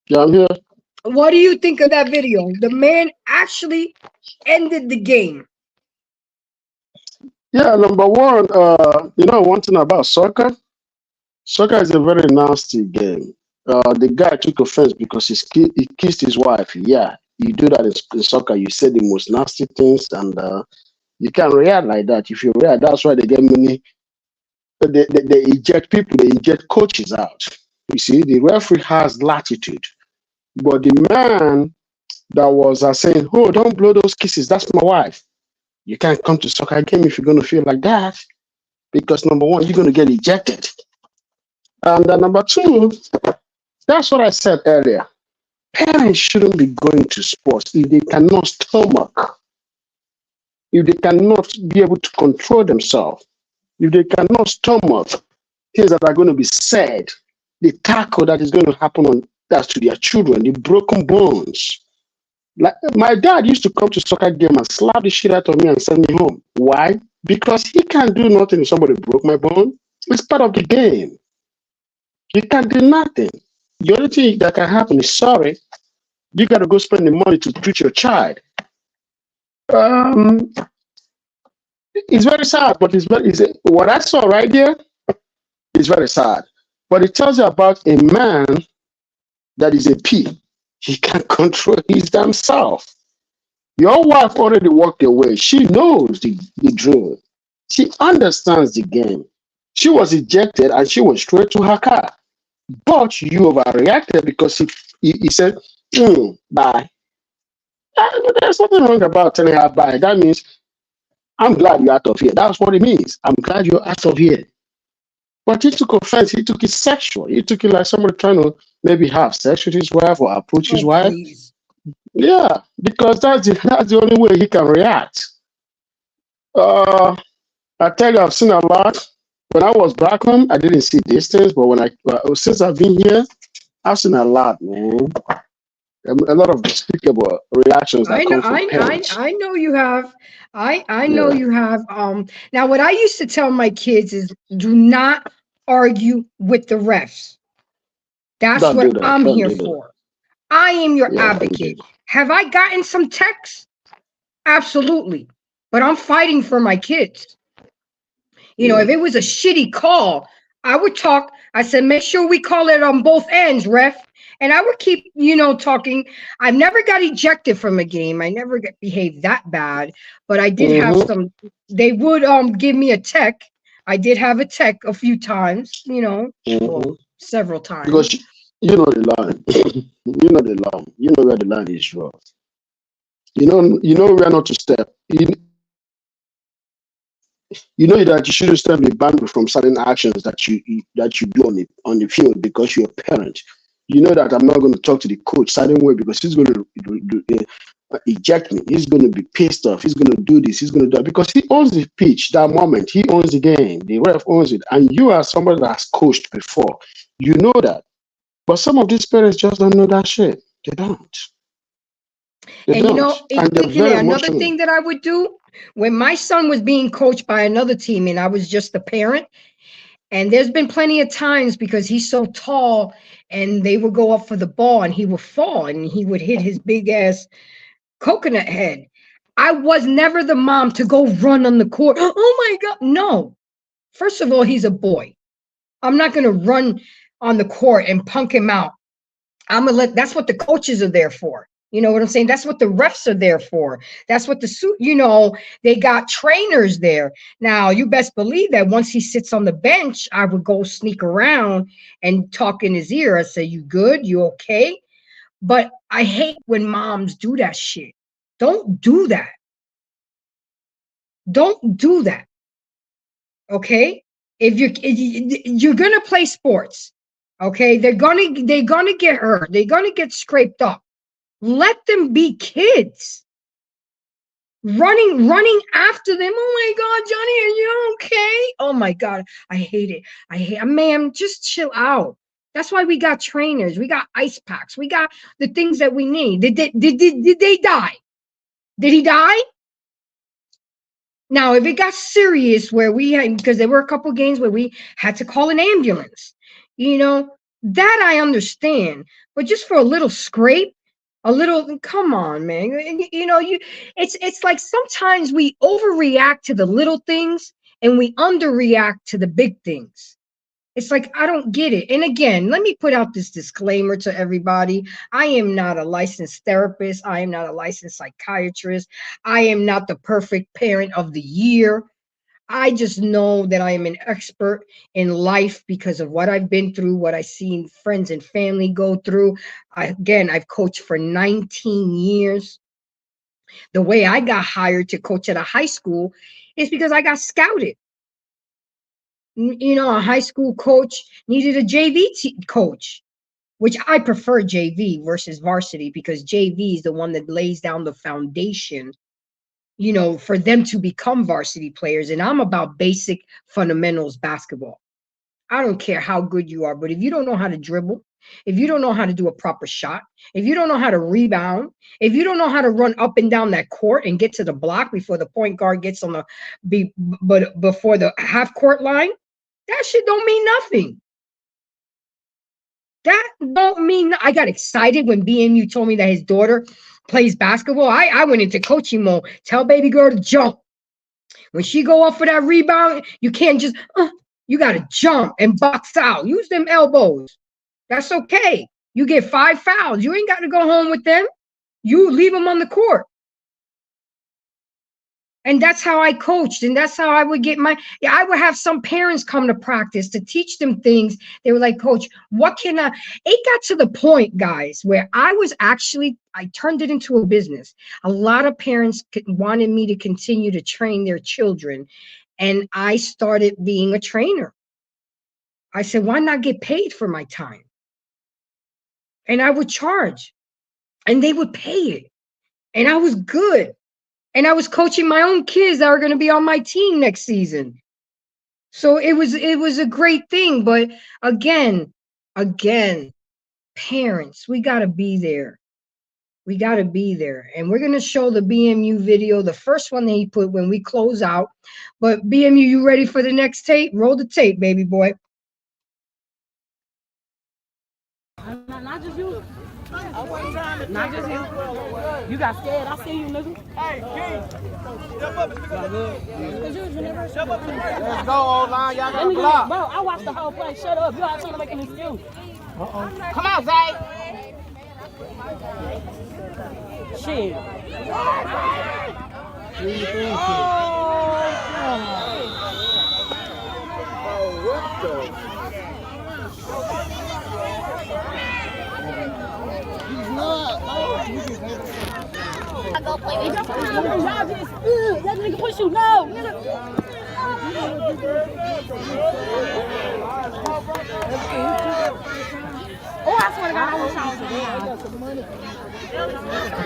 Yeah, I'm here.
What do you think of that video? The man actually ended the game.
Yeah, number one, one thing about soccer. Soccer is a very nasty game. The guy took offense because he kissed his wife. Yeah, you do that in soccer. You say the most nasty things, and you can't react like that. If you react, that's why they get many. They eject people. They eject coaches out. You see, the referee has latitude, but the man that was saying, "Oh, don't blow those kisses. That's my wife." You can't come to soccer game if you're going to feel like that, because number one, you're going to get ejected, and number two, that's what I said earlier. Parents shouldn't be going to sports if they cannot stomach, if they cannot be able to control themselves, if they cannot stomach things that are going to be said, the tackle that is going to happen on that to their children, the broken bones. Like my dad used to come to soccer game and slap the shit out of me and send me home. Why? Because he can't do nothing if somebody broke my bone. It's part of the game. He can't do nothing. The only thing that can happen is sorry. You got to go spend the money to treat your child. It's very sad, but what I saw right there is very sad. But it tells you about a man that is a P. He can't control his damn self. Your wife already walked away. She knows the drill. She understands the game. She was ejected and she went straight to her car. But you overreacted because he said, bye. There's nothing wrong about telling her bye. That means, I'm glad you're out of here. That's what it means. I'm glad you're out of here. But he took offense. He took it sexual. He took it like somebody trying to maybe have sex with his wife or approach his wife.
Please.
Yeah, because that's the only way he can react. I tell you, I've seen a lot. When I was back home, I didn't see these things, but since I've been here, I've seen a lot, man. A lot of despicable reactions that come from parents.
I know you have. I know you have. Now what I used to tell my kids is, do not argue with the refs. That's
Don't do
what
that.
I'm
Don't
here
do that.
for. I am your
Yeah, don't do
advocate.
that.
Have I gotten some texts? Absolutely. But I'm fighting for my kids. You know, if it was a shitty call, I would talk. I said, make sure we call it on both ends, ref. And I would keep, talking. I never got ejected from a game. I never behaved that bad. But I did have some. They would give me a tech. I did have a tech a few times, well, several times.
Because you know the line. You know the line. You know where the line is drawn. You know where not to step. You know that you shouldn't still be banned from certain actions that you do on the field because you're a parent. You know that I'm not going to talk to the coach certain way because he's going to eject me. He's going to be pissed off. He's going to do this. He's going to do that because he owns the pitch. That moment, he owns the game. The ref owns it, and you are somebody that has coached before. You know that, but some of these parents just don't know that shit. They don't. They
And you
don't.
know,
And they're very
another
emotional.
thing that I would do when my son was being coached by another team and I was just a parent, and there's been plenty of times because he's so tall and they would go up for the ball and he would fall and he would hit his big ass coconut head. I was never the mom to go run on the court. Oh my God. No. First of all, he's a boy. I'm not going to run on the court and punk him out. I'm going to that's what the coaches are there for. You know what I'm saying? That's what the refs are there for. That's what they got trainers there. Now, you best believe that once he sits on the bench, I would go sneak around and talk in his ear. I say, you good? You okay? But I hate when moms do that shit. Don't do that. Don't do that. Okay? If you're gonna play sports, okay, they're gonna get hurt. They're gonna get scraped up. Let them be kids. Running after them. Oh my God, Johnny, are you okay? Oh my God, I hate it. Ma'am, just chill out. That's why we got trainers. We got ice packs. We got the things that we need. Did they die? Did he die? Now, if it got serious where we had, because there were a couple games where we had to call an ambulance, that I understand. But just for a little scrape, come on, man. It's like sometimes we overreact to the little things and we underreact to the big things. It's like, I don't get it. And again, let me put out this disclaimer to everybody. I am not a licensed therapist. I am not a licensed psychiatrist. I am not the perfect parent of the year. I just know that I am an expert in life because of what I've been through, what I've seen friends and family go through. I've coached for 19 years. The way I got hired to coach at a high school is because I got scouted. A high school coach needed a JV coach, which I prefer JV versus varsity because JV is the one that lays down the foundation, for them to become varsity players. And I'm about basic fundamentals basketball. I don't care how good you are, but if you don't know how to dribble, if you don't know how to do a proper shot, if you don't know how to rebound, if you don't know how to run up and down that court and get to the block before the point guard gets before the half court line, that shit don't mean nothing. That don't mean. I got excited when BMU told me that his daughter plays basketball. I went into coaching mode. Tell baby girl to jump. When she go up for that rebound, you can't just, you got to jump and box out. Use them elbows. That's okay. You get 5 fouls. You ain't got to go home with them. You leave them on the court. And that's how I coached. And that's how I would get I would have some parents come to practice to teach them things. They were like, Coach, it got to the point, guys, where I turned it into a business. A lot of parents wanted me to continue to train their children. And I started being a trainer. I said, why not get paid for my time? And I would charge. And they would pay it. And I was good. And I was coaching my own kids that are going to be on my team next season. So it was a great thing. But again, parents, we got to be there. We got to be there. And we're going to show the BMU video, the first one that he put when we close out. But BMU, you ready for the next tape? Roll the tape, baby boy.
Not just you. Not just you. You got scared. I see you, nigga.
Hey, King. Step up.
Step up.
Let's go, old line. Y'all got to block.
Bro, I watched the whole play. Shut up. You all trying to make an excuse.
Come on, Zay.
Shit.
What the?
I go play with
Y'all just, that nigga push you. No, nigga. Oh, I swear to God, I wish I was around.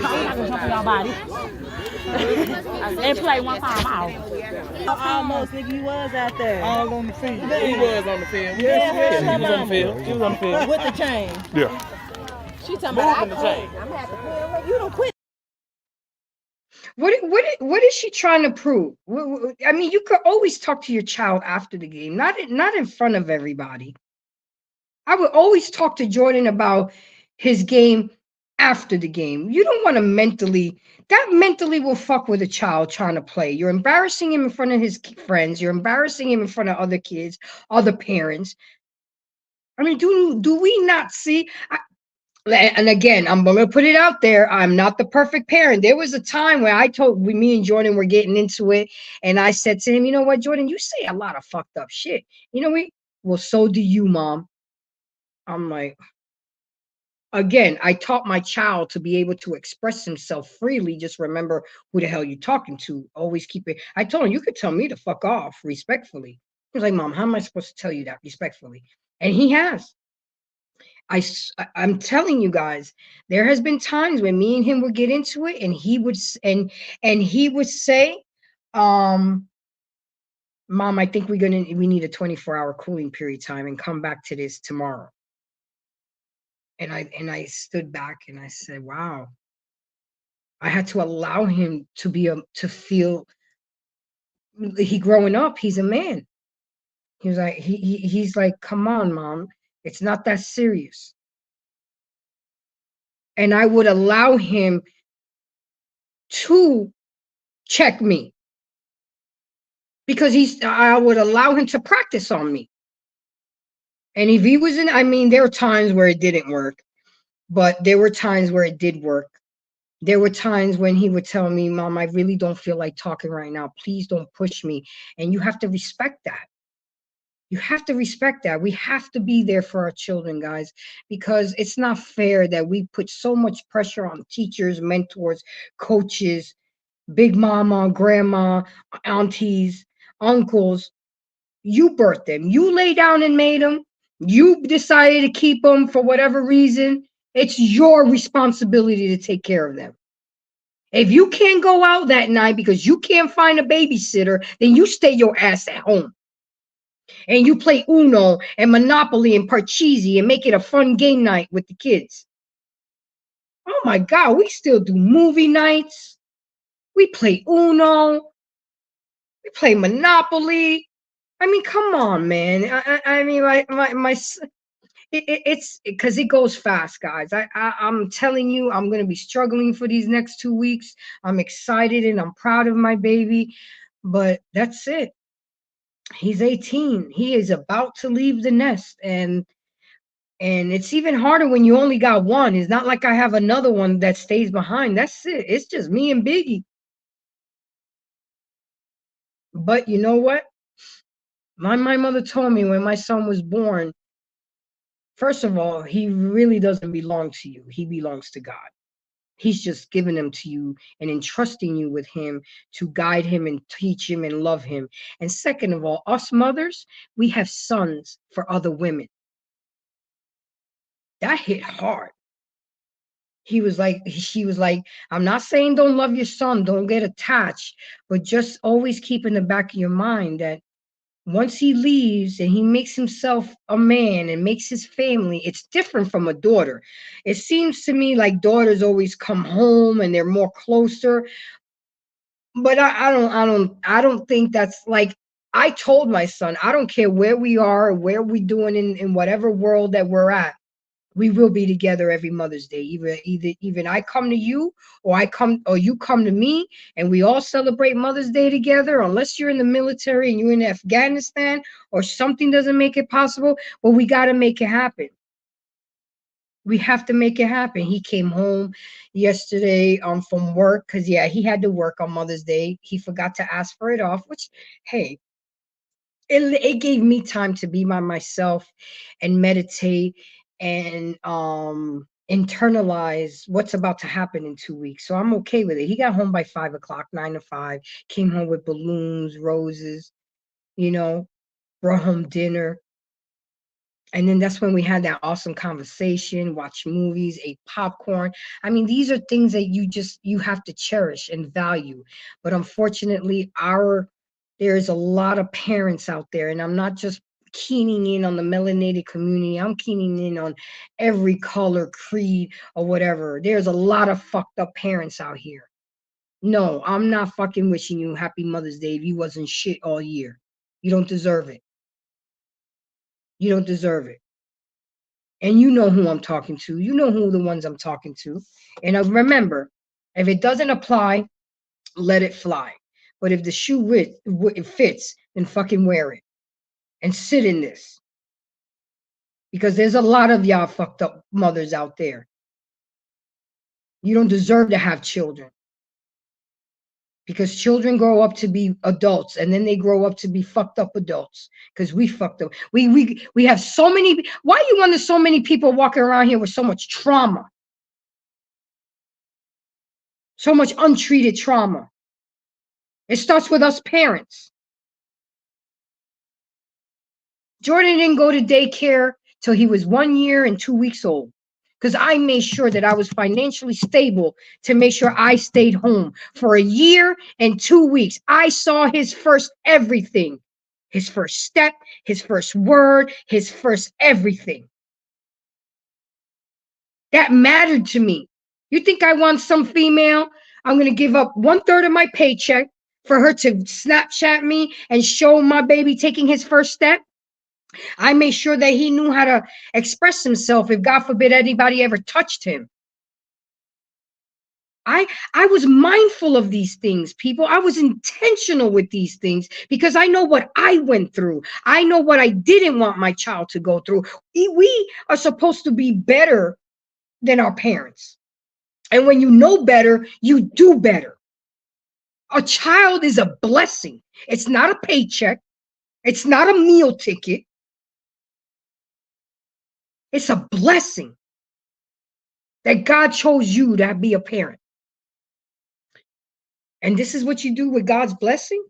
I'm not gonna jump in your body. And play one time out.
Almost, nigga, you was out there.
All on the field. He was on the field.
Yeah,
He was on the field. He was on the field.
with the chain.
Yeah.
She talking about
Moving the chain.
I'm gonna have to quit. You don't quit.
What is she trying to prove? I mean, you could always talk to your child after the game, not in front of everybody. I would always talk to Jordan about his game after the game. You don't want to that mentally will fuck with a child trying to play. You're embarrassing him in front of his friends. You're embarrassing him in front of other kids, other parents. I mean, do we not see? And again, I'm going to put it out there. I'm not the perfect parent. There was a time where me and Jordan were getting into it. And I said to him, you know what, Jordan, you say a lot of fucked up shit. You know, well, so do you, Mom. I'm like, again, I taught my child to be able to express himself freely. Just remember who the hell you're talking to. Always keep it. I told him, you could tell me to fuck off respectfully. He was like, Mom, how am I supposed to tell you that respectfully? And he has. I'm telling you guys, there has been times when me and him would get into it, and he would say, Mom, I think we need a 24-hour cooling period time and come back to this tomorrow. And I stood back and I said, wow. I had to allow him to feel he growing up, he's a man. He was like, he's like, come on, Mom, it's not that serious. And I would allow him to check me because I would allow him to practice on me. And if he was there were times where it didn't work, but there were times where it did work. There were times when he would tell me, Mom, I really don't feel like talking right now. Please don't push me. And you have to respect that. You have to respect that. We have to be there for our children, guys, because it's not fair that we put so much pressure on teachers, mentors, coaches, big mama, grandma, aunties, uncles. You birthed them. You lay down and made them. You decided to keep them for whatever reason. It's your responsibility to take care of them. If you can't go out that night because you can't find a babysitter, then you stay your ass at home. And you play Uno and Monopoly and Parcheesi and make it a fun game night with the kids. Oh my God, we still do movie nights. We play Uno. We play Monopoly. I mean, come on, man. I mean, it's because it goes fast, guys. I'm telling you, I'm going to be struggling for these next 2 weeks. I'm excited and I'm proud of my baby, but that's it. He's 18. He is about to leave the nest, and it's even harder when you only got one. It's not like I have another one that stays behind. That's it. It's just me and Biggie. But you know what? My mother told me when my son was born, first of all, he really doesn't belong to you. He belongs to God. He's just giving him to you and entrusting you with him to guide him and teach him and love him. And second of all, us mothers, we have sons for other women. That hit hard. She was like, I'm not saying don't love your son, don't get attached, but just always keep in the back of your mind that once he leaves and he makes himself a man and makes his family, it's different from a daughter. It seems to me like daughters always come home and they're more closer. But I don't think that's like, I told my son, I don't care where we are, where we're doing in whatever world that we're at. We will be together every Mother's Day. Even I come to you or you come to me, and we all celebrate Mother's Day together, unless you're in the military and you're in Afghanistan or something doesn't make it possible. But we got to make it happen. We have to make it happen. He came home yesterday from work because, yeah, he had to work on Mother's Day. He forgot to ask for it off, which, hey, it gave me time to be by myself and meditate and internalize what's about to happen in 2 weeks. So I'm okay with it. He got home by 5 o'clock, 9 to 5, came home with balloons, roses. Brought home dinner. And then that's when we had that awesome conversation, watched movies, ate popcorn. I mean, these are things that you have to cherish and value. But unfortunately, there's a lot of parents out there, and I'm not just keening in on the melanated community. I'm keening in on every color, creed, or whatever. There's a lot of fucked up parents out here. No, I'm not fucking wishing you happy Mother's Day if you wasn't shit all year. You don't deserve it. You don't deserve it. And you know who I'm talking to. You know who the ones I'm talking to. And remember, if it doesn't apply, let it fly. But if the shoe it fits, then fucking wear it and sit in this. Because there's a lot of y'all fucked up mothers out there. You don't deserve to have children. Because children grow up to be adults, and then they grow up to be fucked up adults. Because we fucked up. We have so many. Why you wonder so many people walking around here with so much trauma? So much untreated trauma. It starts with us parents. Jordan didn't go to daycare till he was 1 year and 2 weeks old. Because I made sure that I was financially stable to make sure I stayed home for 1 year and 2 weeks. I saw his first everything, his first step, his first word, his first everything. That mattered to me. You think I want some female? I'm going to give up 1/3 of my paycheck for her to Snapchat me and show my baby taking his first step? I made sure that he knew how to express himself if, God forbid, anybody ever touched him. I was mindful of these things, people. I was intentional with these things because I know what I went through. I know what I didn't want my child to go through. We are supposed to be better than our parents. And when you know better, you do better. A child is a blessing. It's not a paycheck. It's not a meal ticket. It's a blessing that God chose you to be a parent. And this is what you do with God's blessing?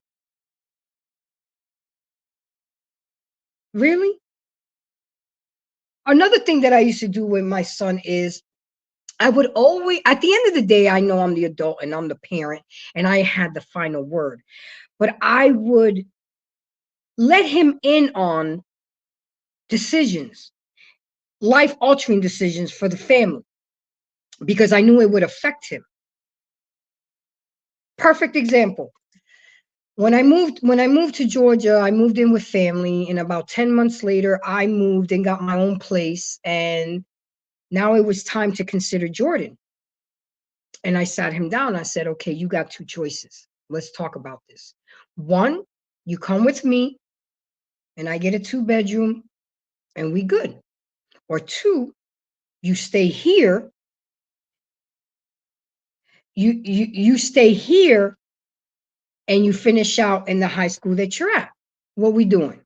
Really? Another thing that I used to do with my son is I would always, at the end of the day, I know I'm the adult and I'm the parent and I had the final word, but I would let him in on decisions, life-altering decisions for the family, because I knew it would affect him. Perfect example. When I moved to Georgia, I moved in with family, and about 10 months later, I moved and got my own place, and now it was time to consider Jordan. And I sat him down. I said, okay, you got 2 choices. Let's talk about this. 1, you come with me and I get a 2-bedroom and we good. Or 2, you stay here. You stay here and you finish out in the high school that you're at. What we doing?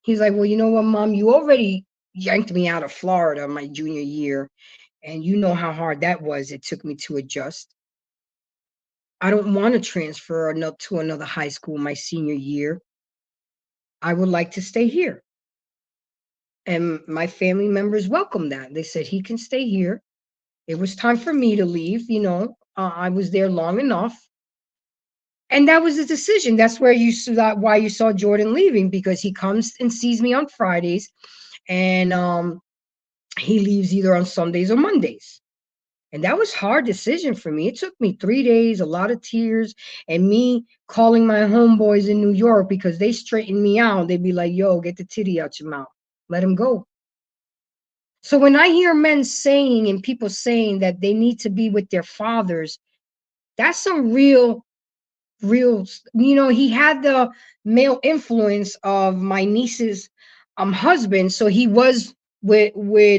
He's like, well, you know what, Mom, you already yanked me out of Florida my junior year, and you know how hard that was. It took me to adjust. I don't want to transfer to another high school my senior year. I would like to stay here. And my family members welcomed that. They said he can stay here. It was time for me to leave. I was there long enough. And that was the decision. That's where why you saw Jordan leaving, because he comes and sees me on Fridays, and he leaves either on Sundays or Mondays. And that was a hard decision for me. It took me 3 days, a lot of tears, and me calling my homeboys in New York because they straightened me out. They'd be like, yo, get the titty out your mouth. Let him go. So when I hear men saying and people saying that they need to be with their fathers, that's some real, he had the male influence of my niece's husband. So he was with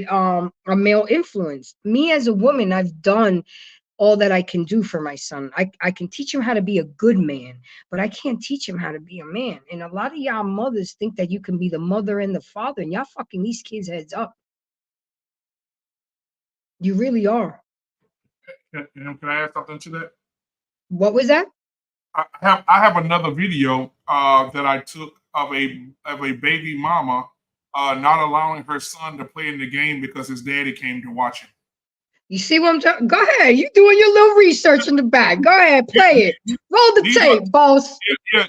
a male influence. Me as a woman, I've done all that I can do for my son. I can teach him how to be a good man, but I can't teach him how to be a man. And a lot of y'all mothers think that you can be the mother and the father, and y'all fucking these kids' heads up. You really are.
Can I add something to that?
What was that?
I have another video that I took of a baby mama not allowing her son to play in the game because his daddy came to watch him.
You see what I'm talking? Go ahead. You doing your little research in the back. Go ahead, play it. Roll the tape, boss.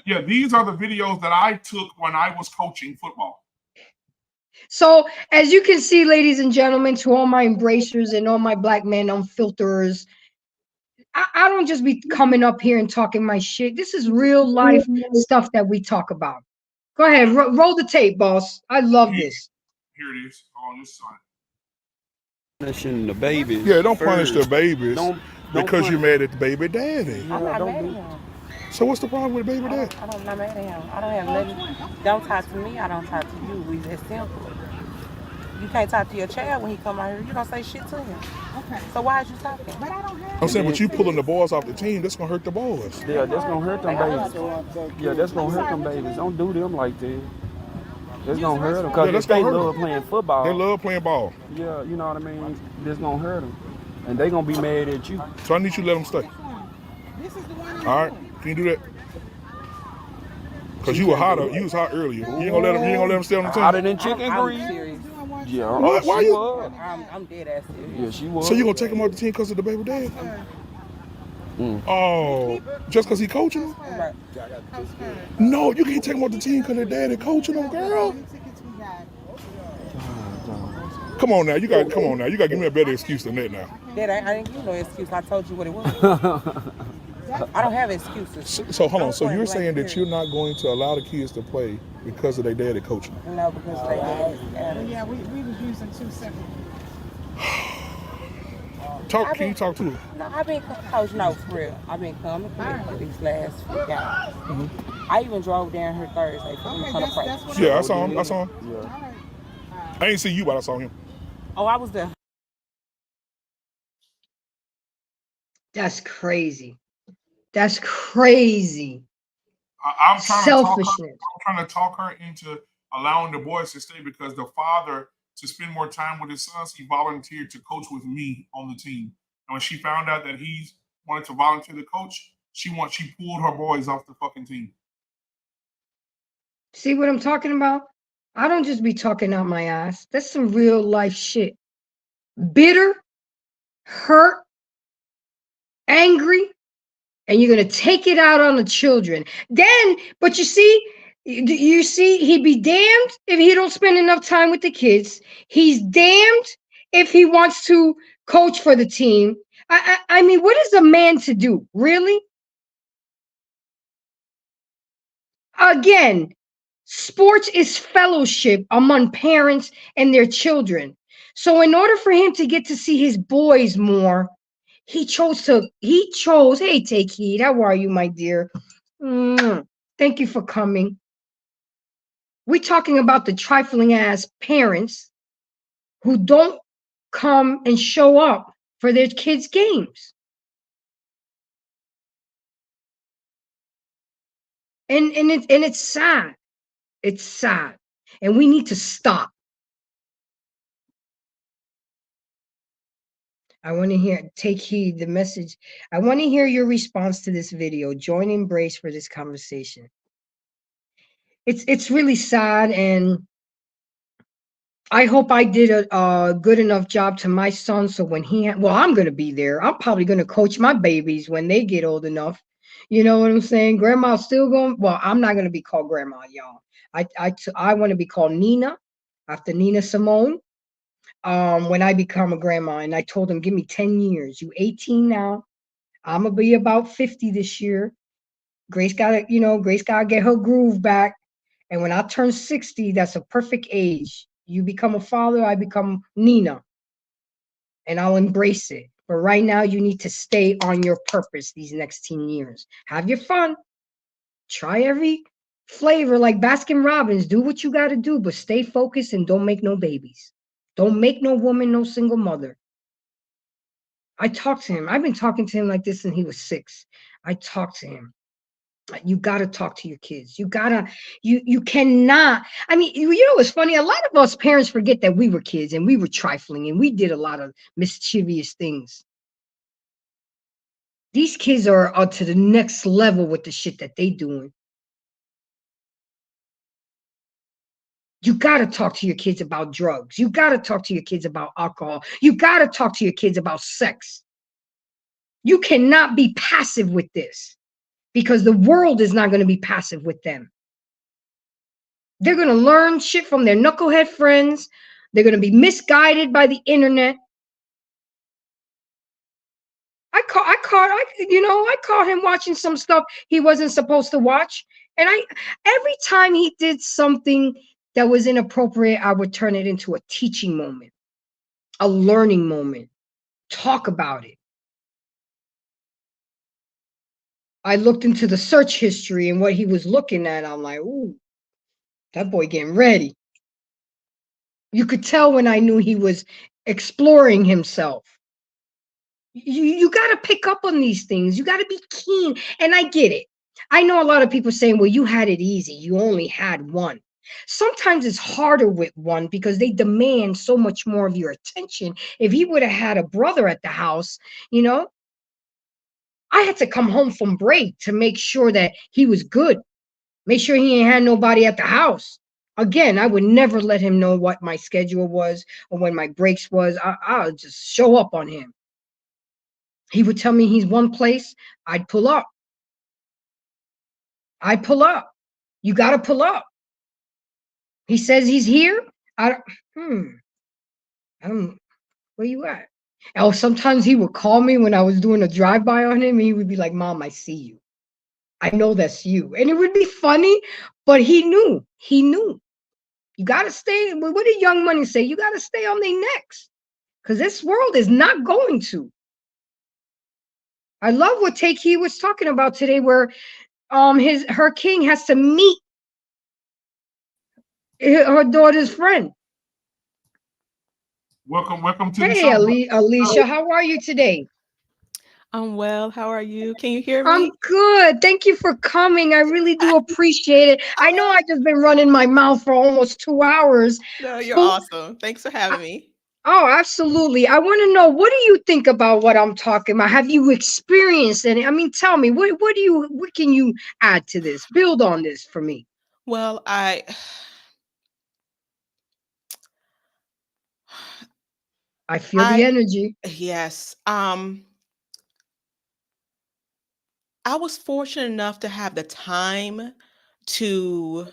Yeah. These are the videos that I took when I was coaching football.
So, as you can see, ladies and gentlemen, to all my embracers and all my black men unfilterers, I don't just be coming up here and talking my shit. This is real life stuff that we talk about. Go ahead, roll the tape, boss. I love this.
Here it is. On this side.
Punishing the babies.
Yeah, don't punish the babies
Don't
because you're
punish-
mad at the baby daddy.
I'm not mad at him.
So what's the problem with the baby daddy?
I'm not mad at him. I don't have nothing. Don't talk to me. I don't talk to you. We just simple. You can't talk to your child when he come out here. You don't say shit to him. Okay. So why is you talking? But I don't have.
I'm saying, but you pulling the boys off the team, that's gonna hurt the boys.
Yeah, that's gonna hurt them babies. Yeah, that's gonna hurt them babies. Don't do them like that. That's gonna hurt them because they love playing football.
They love playing ball.
Yeah, you know what I mean. That's gonna hurt them, and they gonna be mad at you.
So I need you to let them stay. All right, can you do that? Because you were hot. You was hot earlier. You ain't gonna let them. You ain't gonna let them stay on the team.
Hotter than chicken grease. Yeah,
why you?
I'm dead ass serious.
Yeah, she was.
So you gonna take him off the team because of the baby dad? Oh, just because he coaching them?
Right.
No, you can't take him off the team because their daddy coaching them, girl. Come on now, you got to give me a better excuse than that now.
Dad, I didn't give you no excuse. I told you what it was. I don't have excuses.
So hold on. So you're saying that you're not going to allow the kids to play because of their daddy coaching?
No, because they dad.
Yeah, we was using 2 separate.
Can you talk to her?
No, I've been coach. No, for real. I've been coming for these last few guys. I even drove down here Thursday for them to come to practice.
Yeah, I saw him. Yeah. I ain't see you, but I saw him.
Oh, I was there.
That's crazy. That's crazy.
I'm
Selfishness.
trying to talk her into allowing the boys to stay because the father, to spend more time with his sons, he volunteered to coach with me on the team. And when she found out that he wanted to volunteer to coach, she pulled her boys off the fucking team.
See what I'm talking about? I don't just be talking out my ass. That's some real life shit. Bitter, hurt, angry, and you're going to take it out on the children. Then, but you see, he'd be damned if he don't spend enough time with the kids. He's damned if he wants to coach for the team. I mean, what is a man to do? Really? Again, sports is fellowship among parents and their children. So in order for him to get to see his boys more, he chose, hey, Take Heed, how are you, my dear? Thank you for coming. We're talking about the trifling ass parents who don't come and show up for their kids' games. And it's sad. It's sad. And we need to stop. I want to hear, Take Heed, the message. I want to hear your response to this video. Join Embrace for this conversation. It's really sad, and I hope I did a good enough job to my son, so when I'm going to be there. I'm probably going to coach my babies when they get old enough. You know what I'm saying? Grandma's still going, well, I'm not going to be called grandma, y'all. I want to be called Nina, after Nina Simone, when I become a grandma. And I told him, give me 10 years. You 18 now. I'm going to be about 50 this year. Grace got to get her groove back. And when I turn 60, that's a perfect age. You become a father, I become Nina. And I'll embrace it. But right now, you need to stay on your purpose these next 10 years. Have your fun. Try every flavor like Baskin Robbins. Do what you got to do, but stay focused and don't make no babies. Don't make no woman, no single mother. I talked to him. I've been talking to him like this since he was 6. I talked to him. You got to talk to your kids. You cannot. I mean, you know what's funny? A lot of us parents forget that we were kids and we were trifling and we did a lot of mischievous things. These kids are to the next level with the shit that they doing. You got to talk to your kids about drugs. You got to talk to your kids about alcohol. You got to talk to your kids about sex. You cannot be passive with this because the world is not going to be passive with them. They're going to learn shit from their knucklehead friends. They're going to be misguided by the internet. I caught him watching some stuff he wasn't supposed to watch. And every time he did something that was inappropriate, I would turn it into a teaching moment, a learning moment. Talk about it. I looked into the search history and what he was looking at. I'm like, ooh, that boy getting ready. You could tell when I knew he was exploring himself. You got to pick up on these things. You got to be keen. And I get it. I know a lot of people saying, well, you had it easy. You only had one. Sometimes it's harder with one because they demand so much more of your attention. If he would have had a brother at the house, I had to come home from break to make sure that he was good. Make sure he ain't had nobody at the house. Again, I would never let him know what my schedule was or when my breaks was. I'll just show up on him. He would tell me he's one place. I'd pull up. You got to pull up. He says he's here. I don't, where you at? Oh, sometimes he would call me when I was doing a drive-by on him, and he would be like, Mom, I see you. I know that's you. And it would be funny, but he knew. You got to stay. What did Young Money say? You got to stay on their necks because this world is not going to. I love what Take He was talking about today, where her king has to meet her daughter's friend.
Welcome to
Hey, Alicia, how are you today?
I'm well. How are you? Can you hear me?
I'm good. Thank you for coming. I really do appreciate it. I know I've just been running my mouth for almost 2 hours.
No, you're awesome. Thanks for having me.
Oh, absolutely. I want to know, what do you think about what I'm talking about? Have you experienced any? I mean, tell me, what can you add to this? Build on this for me.
Well, I
feel the energy.
Yes. I was fortunate enough to have the time to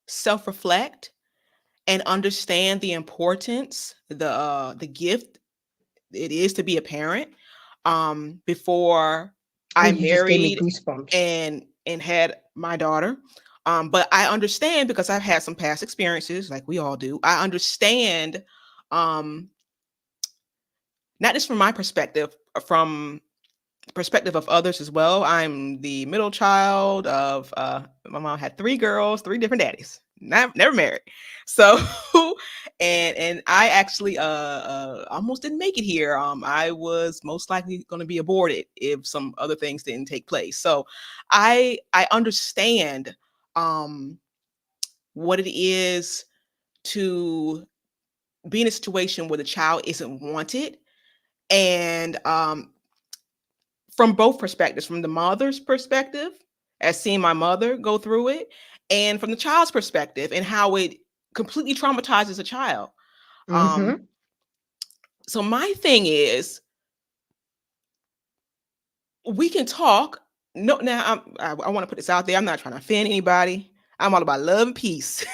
self-reflect and understand the importance, the gift it is to be a parent. Before I
You just gave me
married
goosebumps.
and had my daughter. But I understand because I've had some past experiences, like we all do. I understand, not just from my perspective, from the perspective of others as well. I'm the middle child of my mom had 3 girls, 3 different daddies. Never married. So and I actually almost didn't make it here. I was most likely going to be aborted if some other things didn't take place. So I understand what it is to be in a situation where the child isn't wanted, and from both perspectives, from the mother's perspective, as seeing my mother go through it, and from the child's perspective and how it completely traumatizes a child. So my thing is, we can talk. No, now I want to put this out there. I'm not trying to offend anybody. I'm all about love and peace.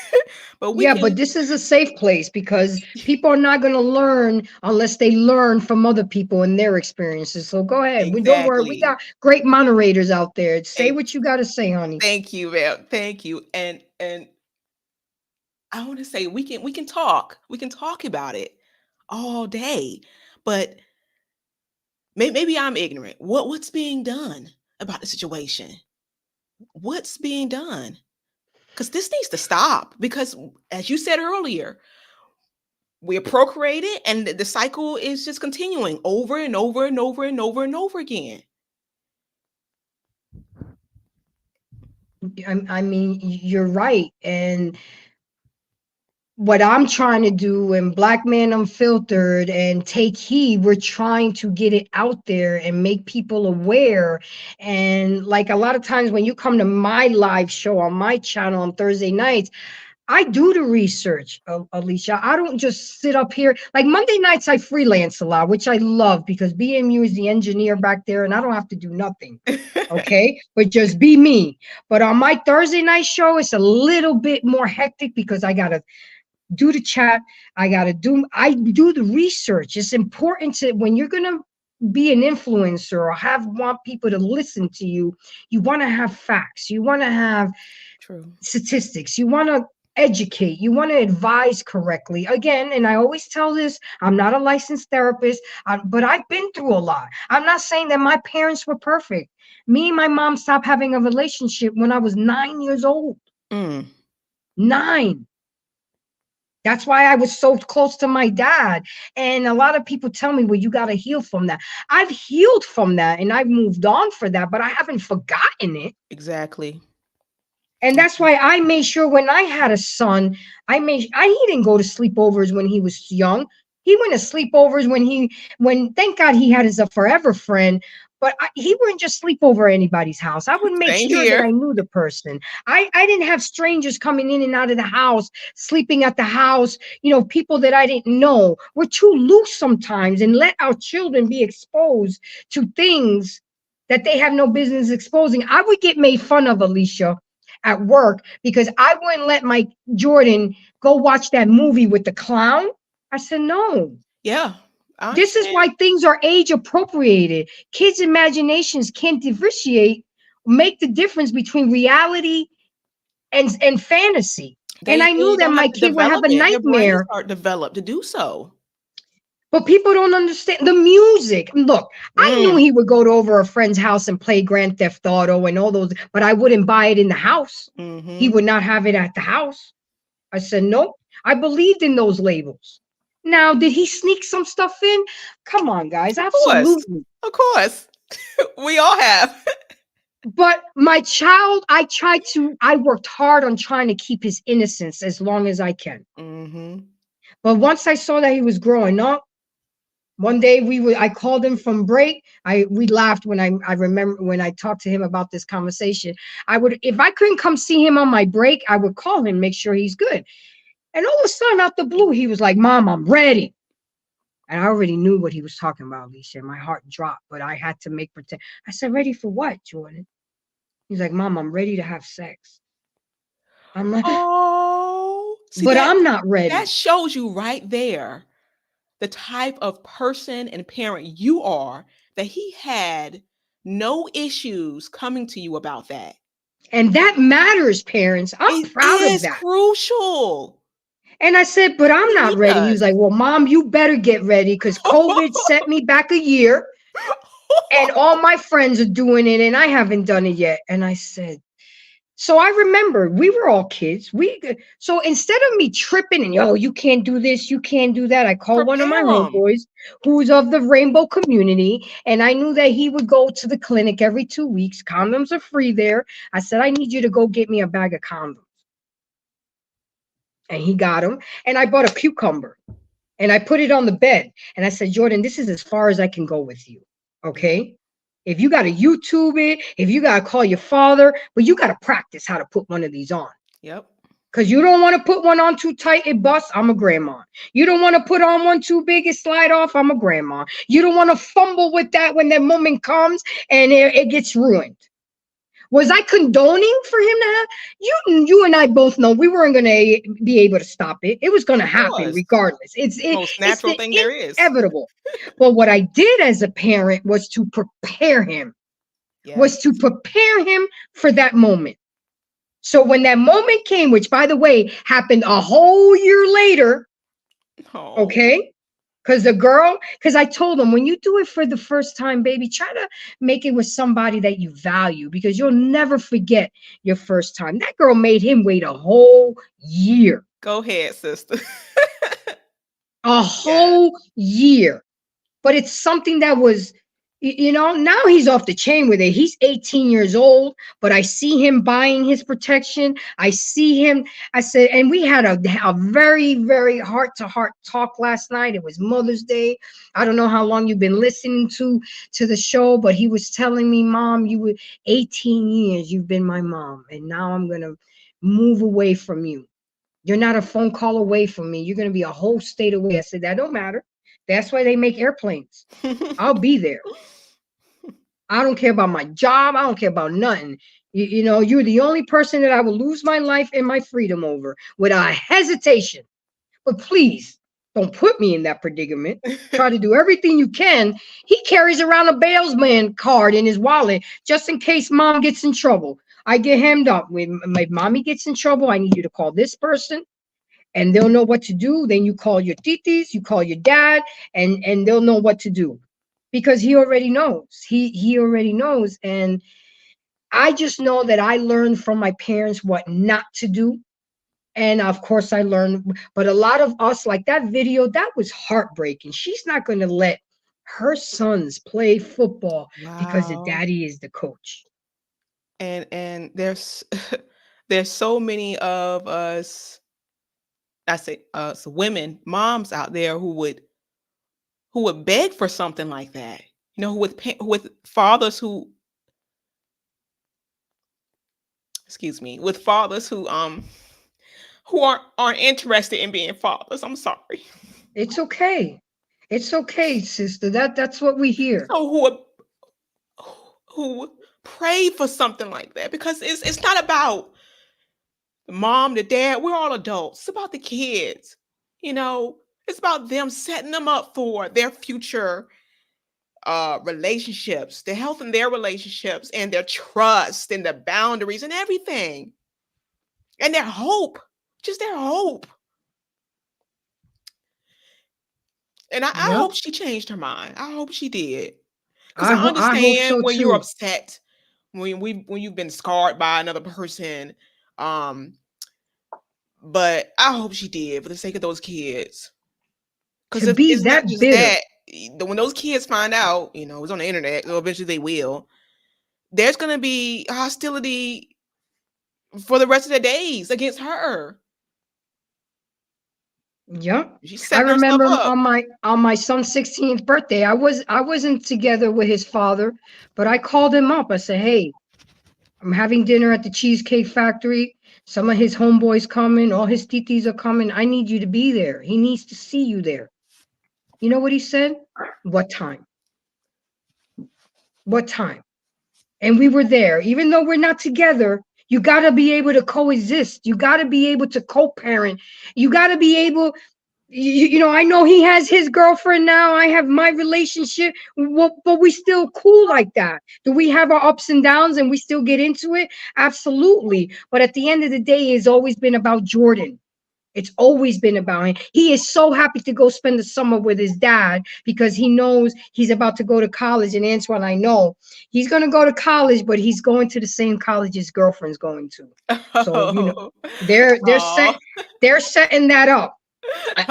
But
but this is a safe place because people are not going to learn unless they learn from other people and their experiences. So go ahead.
Exactly.
Don't worry. We got great moderators out there. Say what you got to say, honey.
Thank you, ma'am. Thank you. And I want to say we can talk. We can talk about it all day. But maybe I'm ignorant. What's being done about the situation? What's being done? Because this needs to stop. Because as you said earlier, we're procreated and the cycle is just continuing over and over and over and over and over again.
I mean, you're right. And what I'm trying to do in Black Man Unfiltered and Take Heed, we're trying to get it out there and make people aware. And like a lot of times when you come to my live show on my channel on Thursday nights, I do the research, Alicia. I don't just sit up here. Like Monday nights, I freelance a lot, which I love because BMU is the engineer back there and I don't have to do nothing. Okay. But just be me. But on my Thursday night show, it's a little bit more hectic because I got to do the chat. I do the research. It's important to, when you're going to be an influencer or want people to listen to you, you want to have facts. You want to have statistics. You want to educate, you want to advise correctly. Again, and I always tell this, I'm not a licensed therapist, but I've been through a lot. I'm not saying that my parents were perfect. Me and my mom stopped having a relationship when I was 9 years old. 9. That's why I was so close to my dad. And a lot of people tell me, well, you got to heal from that. I've healed from that and I've moved on for that, but I haven't forgotten it.
Exactly.
And that's why I made sure when I had a son, he didn't go to sleepovers when he was young. He went to sleepovers when thank God he had his forever friend, but he wouldn't just sleep over anybody's house. I would make sure that I knew the person. I didn't have strangers coming in and out of the house, sleeping at the house, people that I didn't know. We're too loose sometimes and let our children be exposed to things that they have no business exposing. I would get made fun of, Alicia, at work because I wouldn't let my Jordan go watch that movie with the clown. I said, no.
Yeah.
This is why things are age appropriated. Kids' imaginations can't make the difference between reality and fantasy. And I knew that my kid would have a nightmare.
Are developed to do so.
But people don't understand the music. Look, I knew he would go over a friend's house and play Grand Theft Auto and all those, but I wouldn't buy it in the house. He would not have it at the house. I said, nope. I believed in those labels. Now, did he sneak some stuff in? Come on, guys. Absolutely.
Of course. We all have.
But my child, I worked hard on trying to keep his innocence as long as I can. But once I saw that he was growing up, one day I called him from break. We laughed when I remember when I talked to him about this conversation. If I couldn't come see him on my break, I would call him, make sure he's good. And all of a sudden, out the blue, he was like, Mom, I'm ready. And I already knew what he was talking about, Alicia. My heart dropped, but I had to pretend. I said, ready for what, Jordan? He's like, Mom, I'm ready to have sex. I'm like,
oh,
but I'm not ready.
That shows you right there the type of person and parent you are, that he had no issues coming to you about that.
And that matters, parents. I'm proud of that.
It is crucial.
And I said, but I'm not ready. He was like, well, Mom, you better get ready because COVID set me back a year and all my friends are doing it and I haven't done it yet. And I said, so I remember we were all kids. So instead of me tripping and, you can't do this, you can't do that, I called one of my homeboys who's of the rainbow community. And I knew that he would go to the clinic every 2 weeks. Condoms are free there. I said, I need you to go get me a bag of condoms. And he got them. And I bought a cucumber and I put it on the bed. And I said, Jordan, this is as far as I can go with you. Okay. If you got to YouTube it, if you got to call your father, but you got to practice how to put one of these on.
Yep.
Because you don't want to put one on too tight, it busts. I'm a grandma. You don't want to put on one too big, it slide off. I'm a grandma. You don't want to fumble with that when that moment comes and it gets ruined. Was I condoning for him to have? You and I both know we weren't going to be able to stop it. It was going to happen regardless. It's the most natural thing there is. Inevitable. But what I did as a parent was to prepare him. Yes. Was to prepare him for that moment. So when that moment came, which by the way happened a whole year later, okay? Because I told him, when you do it for the first time, baby, try to make it with somebody that you value because you'll never forget your first time. That girl made him wait a whole year.
Go ahead, sister.
A whole year. But it's something that was, You know, now he's off the chain with it. He's 18 years old, but I see him buying his protection. I see him. I said, and we had a very, very heart-to-heart talk last night. It was Mother's Day. I don't know how long you've been listening to the show, but he was telling me, Mom, you were 18 years. You've been my mom, and now I'm going to move away from you. You're not a phone call away from me. You're going to be a whole state away. I said, that don't matter. That's why they make airplanes. I'll be there. I don't care about my job. I don't care about nothing. You know, you're the only person that I will lose my life and my freedom over without hesitation. But please don't put me in that predicament. Try to do everything you can. He carries around a bailsman card in his wallet just in case mom gets in trouble. I get hemmed up. When my mommy gets in trouble, I need you to call this person and they'll know what to do. Then you call your titis, you call your dad, and they'll know what to do. Because he already knows. He already knows. And I just know that I learned from my parents what not to do. And of course I learned, but a lot of us, like that video, that was heartbreaking. She's not going to let her sons play football because the daddy is the coach.
And there's there's so many of us, I say us women, moms out there who would beg for something like that. You know, with fathers who, excuse me, with fathers who aren't interested in being fathers. I'm sorry.
It's okay. It's okay, sister. That's what we hear.
So who pray for something like that, because it's not about the mom, the dad. We're all adults. It's about the kids. You know, it's about them, setting them up for their future relationships, the health in their relationships and their trust and the boundaries and everything. And their hope, just their hope. And I hope she changed her mind. I hope she did. Because I understand
so
when
too.
you're upset, when you've been scarred by another person. But I hope she did for the sake of those kids. Because if it's not just that, when those kids find out, you know, it's on the internet, so eventually they will, there's going to be hostility for the rest of their days against her.
Yep. I remember on my son's 16th birthday, I wasn't together with his father, but I called him up. I said, hey, I'm having dinner at the Cheesecake Factory. Some of his homeboys coming, all his titis are coming. I need you to be there. He needs to see you there. You know what he said? What time? What time? And we were there. Even though we're not together, you got to be able to coexist. You got to be able to co-parent. You got to be able, you know, I know he has his girlfriend now. I have my relationship, but we still cool like that. Do we have our ups and downs and we still get into it? Absolutely. But at the end of the day, it's always been about Jordan. It's always been about him. He is so happy to go spend the summer with his dad because he knows he's about to go to college. And Antoine, I know he's going to go to college, but he's going to the same college his girlfriend's going to. So, you know, they're setting that up.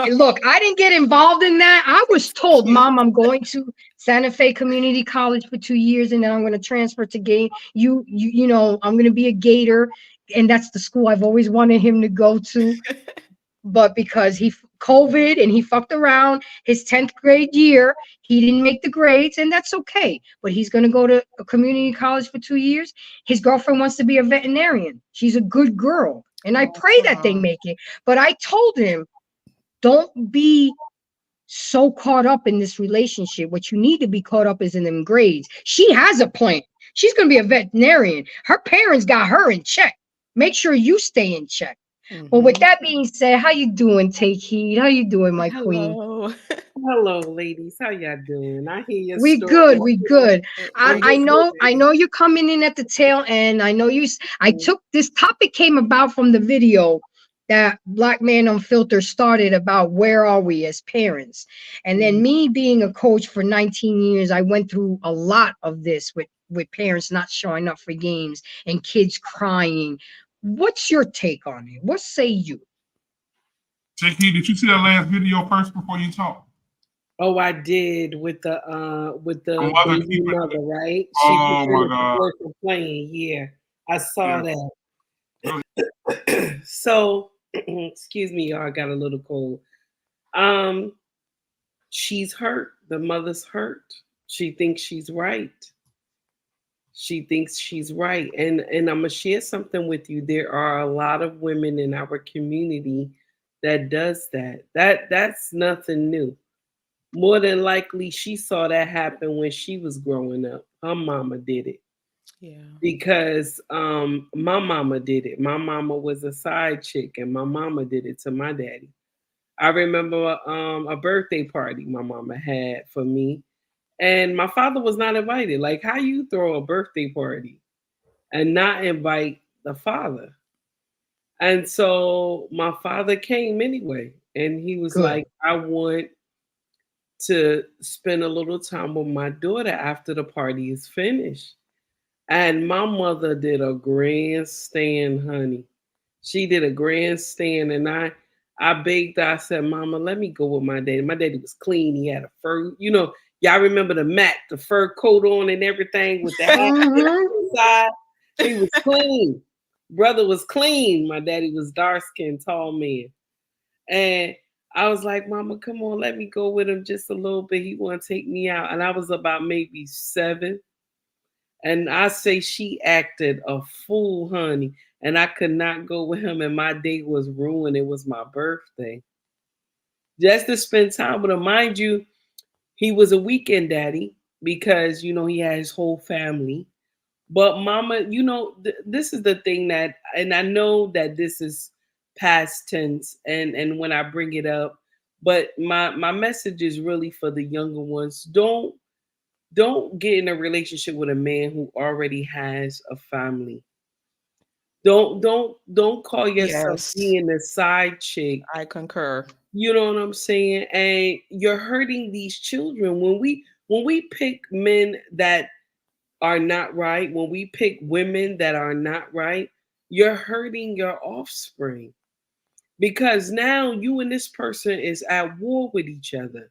Look, I didn't get involved in that. I was told, Mom, I'm going to Santa Fe Community College for 2 years, and then I'm going to transfer to Gate. You know, I'm going to be a Gator, and that's the school I've always wanted him to go to. But because he COVID and he fucked around his 10th grade year, he didn't make the grades, and that's okay. But he's going to go to a community college for 2 years. His girlfriend wants to be a veterinarian. She's a good girl, and I pray that they make it. But I told him, don't be so caught up in this relationship. What you need to be caught up is in them grades. She has a plan. She's going to be a veterinarian. Her parents got her in check. Make sure you stay in check. Well, with that being said, how you doing, Take Heed? How you doing, my queen?
Hello, ladies. How y'all doing? I hear your
We
story.
good. We good. I know you're coming in at the tail end. I know you. I took this topic came about from the video that Black Man Unfiltered started about where are we as parents, and then me being a coach for 19 years, I went through a lot of this with parents not showing up for games and kids crying. What's your take on it? What say you?
Jackie, did you see that last video first before you talk?
Oh, I did with the
mother
baby
keeping.
mother, right? She
Oh
put
my
in a
God.
commercial playing. Yeah, I saw
Yeah.
that. So, excuse me, y'all. I got a little cold. Um, she's hurt. The mother's hurt. She thinks she's right. She thinks she's right. And I'm gonna share something with you. There are a lot of women in our community that does that. That's nothing new. More than likely she saw that happen when she was growing up. Her mama did it.
Yeah.
Because my mama did it. My mama was a side chick and my mama did it to my daddy. I remember a birthday party my mama had for me, and my father was not invited. Like, how you throw a birthday party and not invite the father? And so my father came anyway, and he was
Good.
like, I want to spend a little time with my daughter after the party is finished. And my mother did a grandstand, honey. She did a grandstand, and I begged her. I said, Mama, let me go with my daddy. My daddy was clean. He had a fur, y'all remember the Mac, the fur coat on and everything with the hat inside. He was clean. Brother was clean. My daddy was dark skinned, tall man. And I was like, Mama, come on, let me go with him just a little bit. He want to take me out. And I was about maybe 7. And I say she acted a fool, honey. And I could not go with him. And my day was ruined. It was my birthday. Just to spend time with him. Mind you, he was a weekend daddy because, he had his whole family. But mama, this is the thing that, and I know that this is past tense and when I bring it up, but my message is really for the younger ones. Don't get in a relationship with a man who already has a family. Don't call yourself
Yes,
being a side chick.
I concur.
You know what I'm saying? And you're hurting these children when we pick men that are not right, when we pick women that are not right, you're hurting your offspring because now you and this person is at war with each other.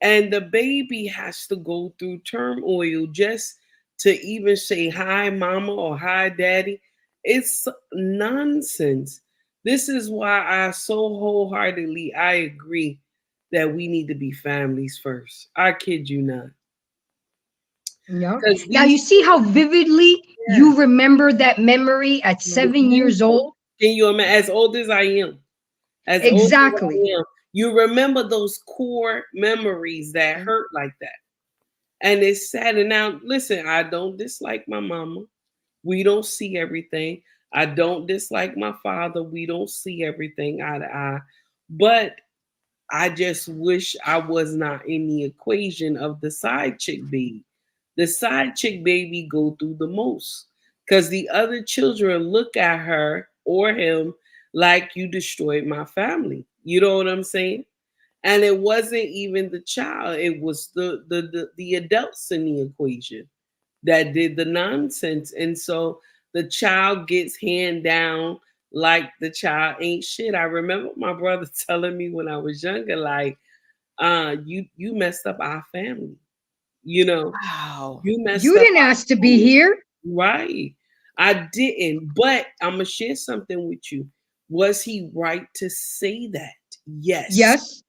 And the baby has to go through turmoil just to even say hi, mama, or hi, daddy. It's nonsense. This is why I so wholeheartedly I agree that we need to be families first. I kid you not.
Yeah.
Because
Now you
these,
see how vividly
yeah.
you remember that memory at 7 years old?
Can you imagine? As old as I am, as old as
Exactly.
I am, you remember those core memories that hurt like that. And it's sad. And now, listen, I don't dislike my mama. We don't see everything. I don't dislike my father. We don't see everything eye to eye. But I just wish I was not in the equation of the side chick baby. The side chick baby go through the most because the other children look at her or him like you destroyed my family. You know what I'm saying? And it wasn't even the child; it was the adults in the equation that did the nonsense. And so the child gets hand down like the child ain't shit. I remember my brother telling me when I was younger, like, you messed up our family. You know,
Wow.
you messed
You
up
didn't ask to
our
be
family.
here.
Right. I didn't, but I'm gonna share something with you. Was he right to say that? Yes.
Yes.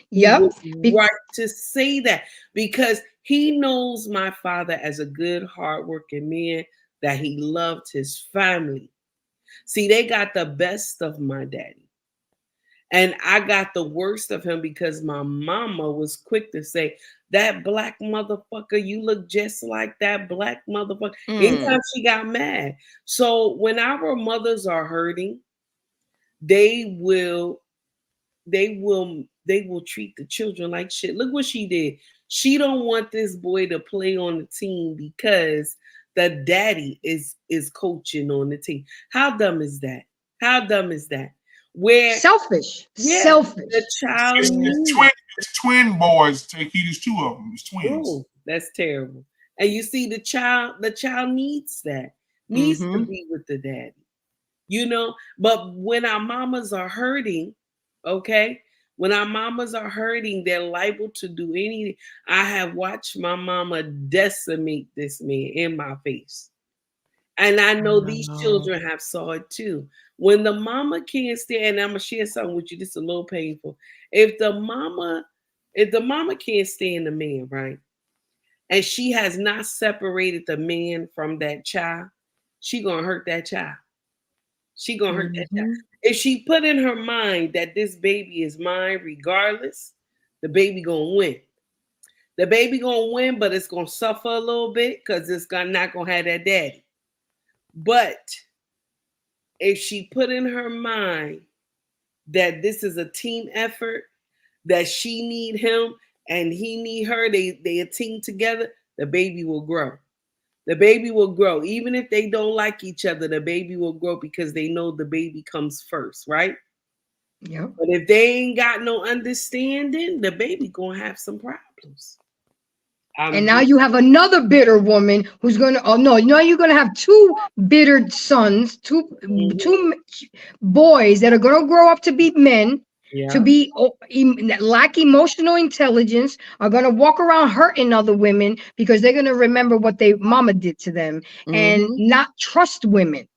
He
Yep.
was right to say that because he knows my father as a good, hardworking man, that he loved his family. See, they got the best of my daddy. And I got the worst of him because my mama was quick to say, that black motherfucker, you look just like that black motherfucker. Anytime she got mad. So when our mothers are hurting, they will they will treat the children like shit. Look what she did. She don't want this boy to play on the team because the daddy is coaching on the team. How dumb is that? How dumb is that? Where
Selfish.
yeah,
Selfish.
the child needs.
It's twin boys. Take heed. There's 2 of them. It's twins.
Oh, that's terrible. And you see the child needs that. Needs to be with the daddy. But when our mamas are hurting, okay, When our mamas are hurting, they're liable to do anything. I have watched my mama decimate this man in my face. And I know these children have saw it too. When the mama can't stand, and I'm gonna share something with you, this is a little painful. If the mama can't stand the man, right? And she has not separated the man from that child, she gonna hurt that child. She gonna hurt that child. If she put in her mind that this baby is mine regardless, the baby gonna win. The baby gonna win, but it's gonna suffer a little bit because it's not gonna have that daddy. But if she put in her mind that this is a team effort, that she need him and he need her, they a team together, the baby will grow. The baby will grow. Even if they don't like each other, the baby will grow because they know the baby comes first, right?
Yeah.
But if they ain't got no understanding, the baby gonna have some problems.
And now you have another bitter woman who's going to, now you're going to have two bitter sons, two boys that are going to grow up to be men, to be lack emotional intelligence, are going to walk around hurting other women because they're going to remember what their mama did to them and not trust women.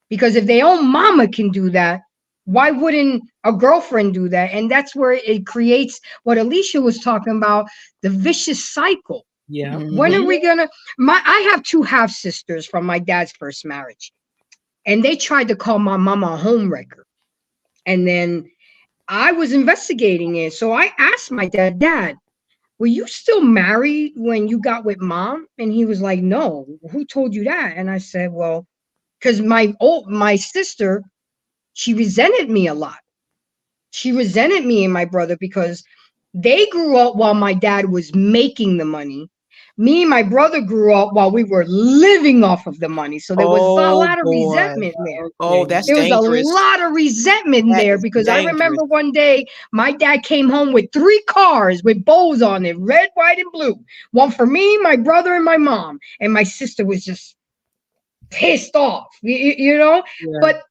Because if their own mama can do that, why wouldn't a girlfriend do that? And that's where it creates what Alicia was talking about, the vicious cycle.
Yeah.
When are we gonna? I have two half sisters from my dad's first marriage, and they tried to call my mama a homewrecker. And then I was investigating it, so I asked my dad, "Were you still married when you got with mom?" And he was like, "No." Who told you that? And I said, "Well, because my sister, she resented me a lot. She resented me and my brother because they grew up while my dad was making the money. Me and my brother grew up while we were living off of the money. So there was a lot of resentment there.
Oh, that's
there was
dangerous.
a lot of resentment there because I remember one day my dad came home with 3 cars with bows on it, red, white, and blue. One for me, my brother, and my mom. And my sister was just pissed off, you know? Yeah. But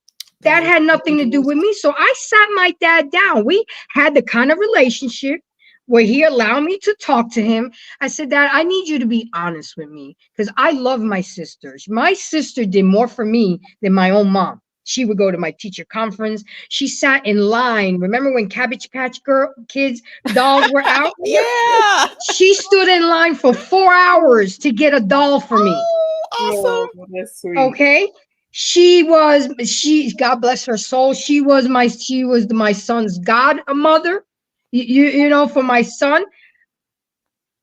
that had nothing to do with me. So I sat my dad down. We had the kind of relationship where he allowed me to talk to him. I said, "Dad, I need you to be honest with me because I love my sisters. My sister did more for me than my own mom. She would go to my teacher conference. She sat in line. Remember when Cabbage Patch Kids dolls were out?
Yeah.
She stood in line for 4 hours to get a doll for me.
Awesome.
Oh, that's sweet.
Okay. She God bless her soul. She was my son's godmother, you know, for my son.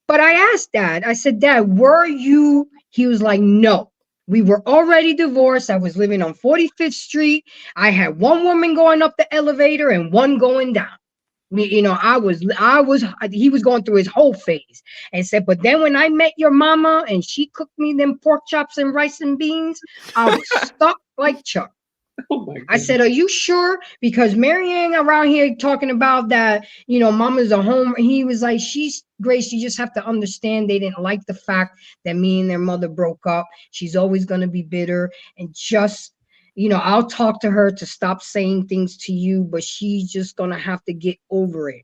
But I asked Dad, I said, "Dad, were you?" He was like, "No, we were already divorced. I was living on 45th Street. I had one woman going up the elevator and one going down. You know, he was going through his whole phase and said, but then when I met your mama and she cooked me them pork chops and rice and beans, I was stuck like Chuck."
Oh my
I said, "Are you sure?" Because Marianne around here talking about that, you know, mama's a home. He was like, Grace, you just have to understand they didn't like the fact that me and their mother broke up. She's always going to be bitter and just, you know, I'll talk to her to stop saying things to you, but she's just going to have to get over it.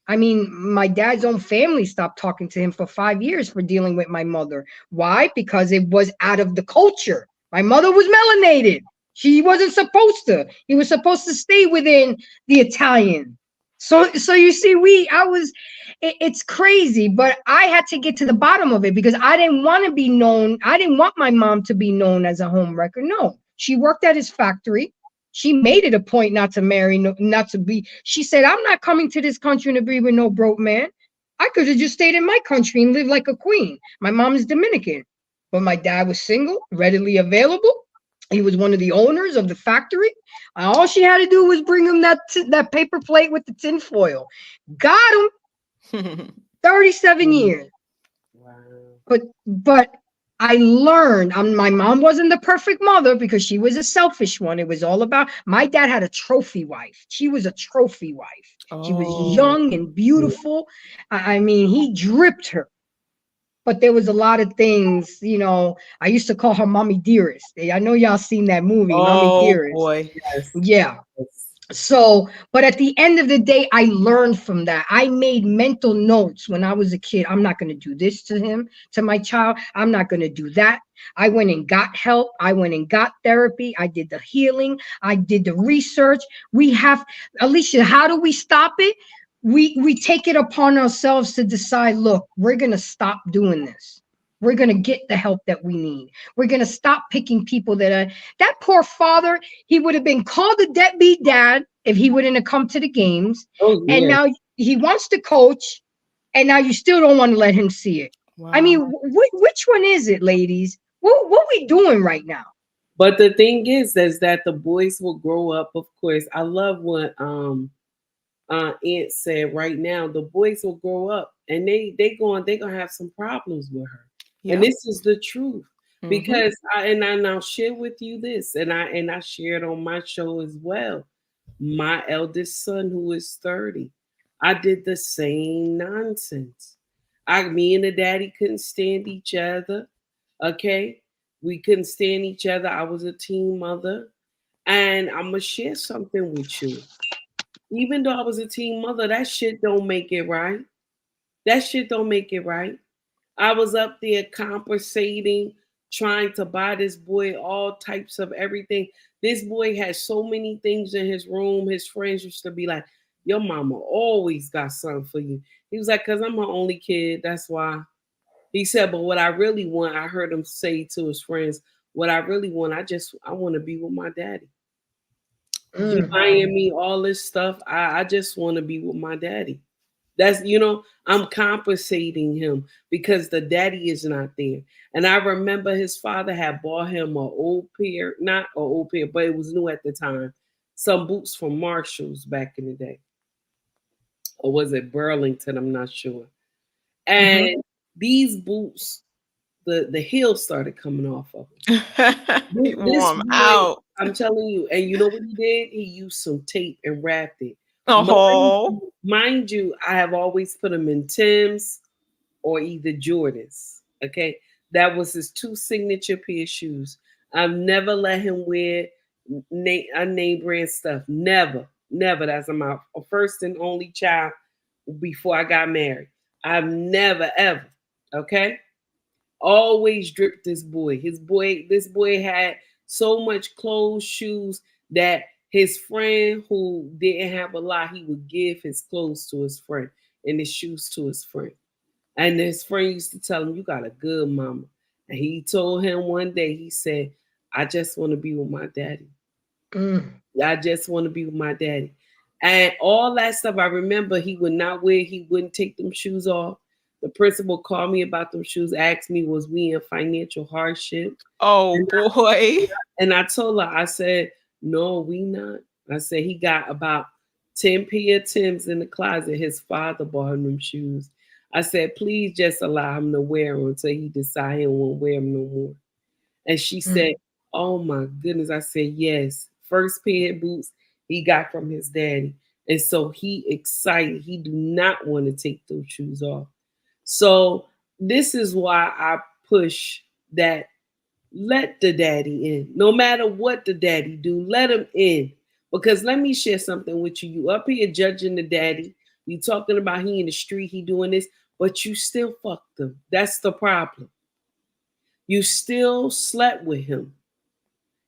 I mean, my dad's own family stopped talking to him for 5 years for dealing with my mother. Why? Because it was out of the culture. My mother was melanated. He wasn't supposed to. He was supposed to stay within the Italian. So you see, it's crazy, but I had to get to the bottom of it because I didn't want to be known. I didn't want my mom to be known as a homewrecker. No, she worked at his factory. She made it a point not to marry, not to be. She said, "I'm not coming to this country to be with no broke man. I could have just stayed in my country and lived like a queen." My mom is Dominican, but my dad was single, readily available. He was one of the owners of the factory. All she had to do was bring him that paper plate with the tin foil. Got him. 37 years.
Wow.
But I learned. My mom wasn't the perfect mother because she was a selfish one. It was all about. My dad had a trophy wife. She was a trophy wife. She was young and beautiful. I mean, he dripped her. But there was a lot of things, you know. I used to call her Mommy Dearest. I know y'all seen that movie, Mommy Dearest.
Boy.
Yeah. So, but at the end of the day, I learned from that. I made mental notes when I was a kid. I'm not going to do this to him, to my child. I'm not going to do that. I went and got help. I went and got therapy. I did the healing. I did the research. We have, Alicia, how do we stop it? We take it upon ourselves to decide, look, we're going to stop doing this. We're going to get the help that we need. We're going to stop picking people that poor father, he would have been called a deadbeat dad if he wouldn't have come to the games.
Oh, yeah.
And now he wants to coach, and now you still don't want to let him see it.
Wow.
I mean, which one is it, ladies? What we doing right now?
But the thing is that the boys will grow up. Of course, I love what Aunt said. Right now, the boys will grow up, and they're gonna have some problems with her. And this is the truth. Because I'll share with you this, and I shared on my show as well. My eldest son, who is 30, I did the same nonsense. Me and the daddy couldn't stand each other. Okay, we couldn't stand each other. I was a teen mother, and I'm gonna share something with you. Even though I was a teen mother, that shit don't make it right. That shit don't make it right. I was up there compensating, trying to buy this boy all types of everything. This boy had so many things in his room. His friends used to be like, your mama always got something for you. He was like, because I'm my only kid. That's why. He said, but what I really want, I heard him say to his friends, what I really want, I want to be with my daddy. He buying me all this stuff. I just want to be with my daddy. That's, I'm compensating him because the daddy is not there. And I remember his father had bought him an old pair, not an old pair, but it was new at the time, some boots from Marshall's back in the day. Or was it Burlington? I'm not sure. And these boots, the heel started coming off of them.
It wore 'em out.
I'm telling you. And you know what he did? He used some tape and wrapped it.
Oh.
Mind you, I have always put him in Tim's or either Jordans. Okay. That was his 2 signature pair of shoes. I've never let him wear name brand stuff. Never. That's my first and only child before I got married. I've never, ever. Okay. Always dripped this boy. This boy had so much clothes, shoes that his friend who didn't have a lot, he would give his clothes to his friend and his shoes to his friend. And his friend used to tell him, you got a good mama. And he told him one day, he said, I just want to be with my daddy. I just want to be with my daddy. And all that stuff, I remember he wouldn't take them shoes off. The principal called me about them shoes, asked me, was we in financial hardship?
Oh, boy.
And I told her, I said, no, we not. I said, he got about 10 pair of Timbs in the closet. His father bought him them shoes. I said, please just allow him to wear them until he decide he won't wear them no more. And she said, oh my goodness. I said, yes. First pair of boots he got from his daddy. And so he excited. He do not want to take those shoes off. So this is why I push that. Let the daddy in. No matter what the daddy do, let him in. Because let me share something with you. You up here judging the daddy. You talking about he in the street, he doing this, but you still fucked him. That's the problem. You still slept with him.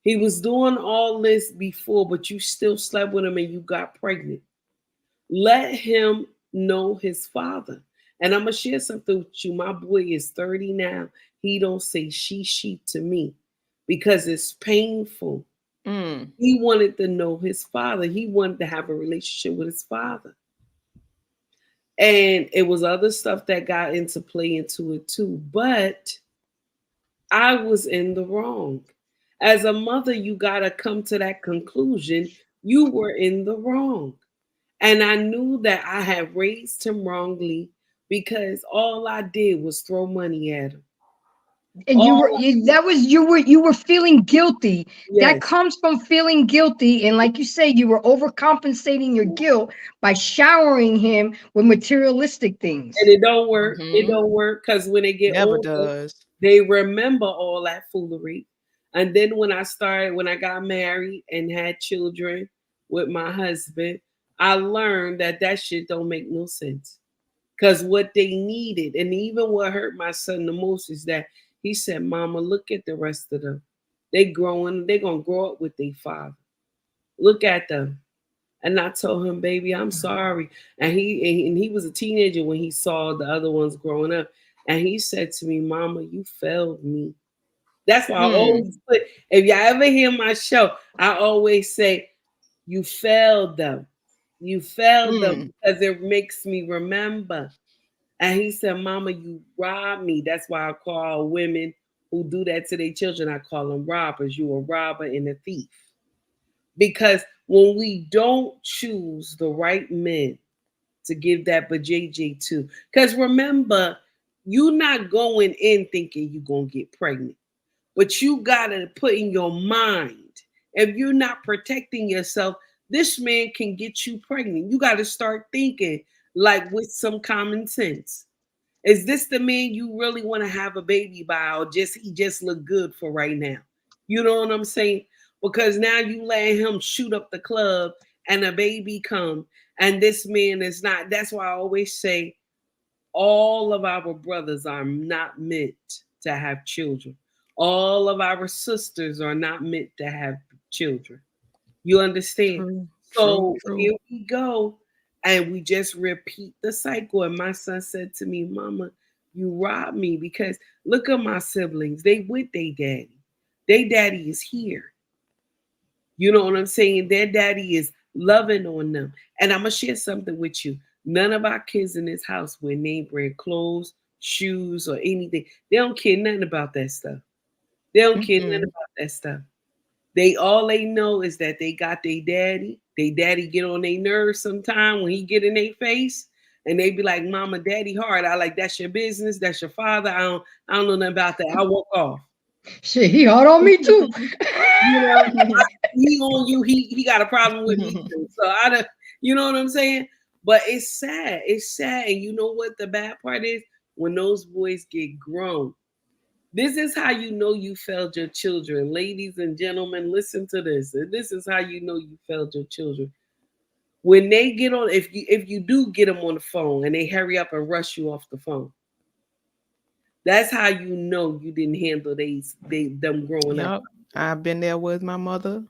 He was doing all this before, but you still slept with him and you got pregnant. Let him know his father. And I'm going to share something with you. My boy is 30 now. He don't say she to me because it's painful. He wanted to know his father. He wanted to have a relationship with his father. And it was other stuff that got into play into it too. But I was in the wrong. As a mother, you got to come to that conclusion. You were in the wrong. And I knew that I had raised him wrongly because all I did was throw money at him.
And you were feeling guilty.
Yes.
That comes from feeling guilty. And like you say, you were overcompensating your guilt by showering him with materialistic things.
And it don't work. It don't work because when they get
Never
older,
does.
they remember all that foolery. And then when I got married and had children, with my husband, I learned that shit don't make no sense. Because what they needed, and even what hurt my son the most, is that he said, Mama, look at the rest of them. They growing, they gonna grow up with their father. Look at them. And I told him, baby, I'm sorry. And he was a teenager when he saw the other ones growing up. And he said to me, Mama, you failed me. That's why I always put, if y'all ever hear my show, I always say, you failed them. You failed them because it makes me remember. And he said, Mama, you robbed me. That's why I call women who do that to their children, I call them robbers. You a robber and a thief. Because when we don't choose the right men to give that BJJ to, because remember, you're not going in thinking you're going to get pregnant. But you got to put in your mind, if you're not protecting yourself, this man can get you pregnant. You got to start thinking like with some common sense. Is this the man you really want to have a baby by, or he just look good for right now? You know what I'm saying? Because now you let him shoot up the club and a baby come, and this man is not. That's why I always say all of our brothers are not meant to have children. All of our sisters are not meant to have children. You understand? True. Here we go. And we just repeat the cycle. And my son said to me, Mama, you robbed me, because look at my siblings. They with their daddy. Their daddy is here. You know what I'm saying? Their daddy is loving on them. And I'm going to share something with you. None of our kids in this house wear name brand clothes, shoes, or anything. They don't care nothing about that stuff. They don't care nothing about that stuff. All they know is that they got their daddy. They daddy get on their nerves sometime when he get in their face, and they be like, Mama, daddy hard. I like, that's your business. That's your father. I don't know nothing about that. I walk off.
Shit, he hard on me too.
You know, he on you. He got a problem with me too. So you know what I'm saying? But it's sad. It's sad. And you know what the bad part is? When those boys get grown. This is how you know you failed your children. Ladies and gentlemen, listen to this. This is how you know you failed your children. When they get on, if you do get them on the phone and they hurry up and rush you off the phone, that's how you know you didn't handle them growing up.
I've been there with my mother.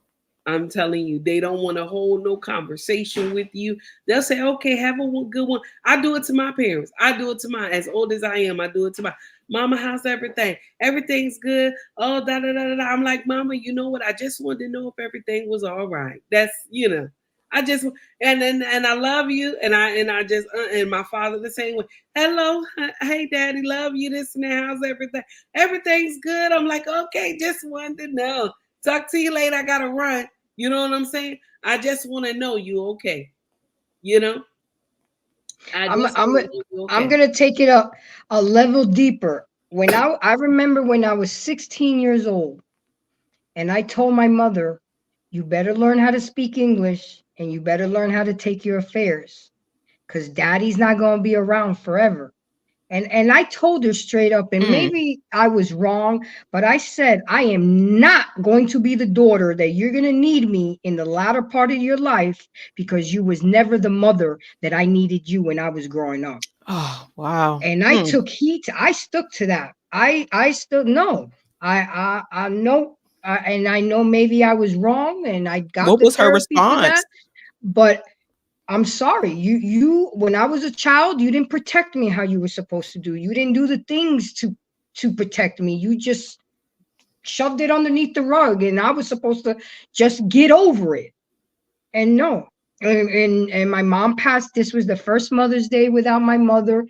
I'm telling you, they don't want to hold no conversation with you. They'll say, okay, have a good one. I do it to my parents. I do it to mine. As old as I am, I do it to my Mama. How's everything? Everything's good. Oh, da da da da. I'm like, Mama, you know what? I just wanted to know if everything was all right. That's, you know, I just and I love you, and I just and my father the same way. Hello, hey, Daddy, love you. This and that. How's everything? Everything's good. I'm like, okay, just wanted to know. Talk to you later. I gotta run. You know what I'm saying? I just want to know you okay. You know?
I'm gonna take it up a level deeper. When I remember when I was 16 years old, and I told my mother, you better learn how to speak English and you better learn how to take your affairs, because daddy's not gonna be around forever. And I told her straight up, and maybe I was wrong, but I said, I am not going to be the daughter that you're going to need me in the latter part of your life, because you was never the mother that I needed you when I was growing up.
Oh, wow.
And I took heat. I stuck to that. I still know. I know. And I know maybe I was wrong, and I got
what
the
was her
therapy for
response?
that, but I'm sorry. You when I was a child, you didn't protect me how you were supposed to do. You didn't do the things to protect me. You just shoved it underneath the rug, and I was supposed to just get over it. And no. And my mom passed. This was the first Mother's Day without my mother.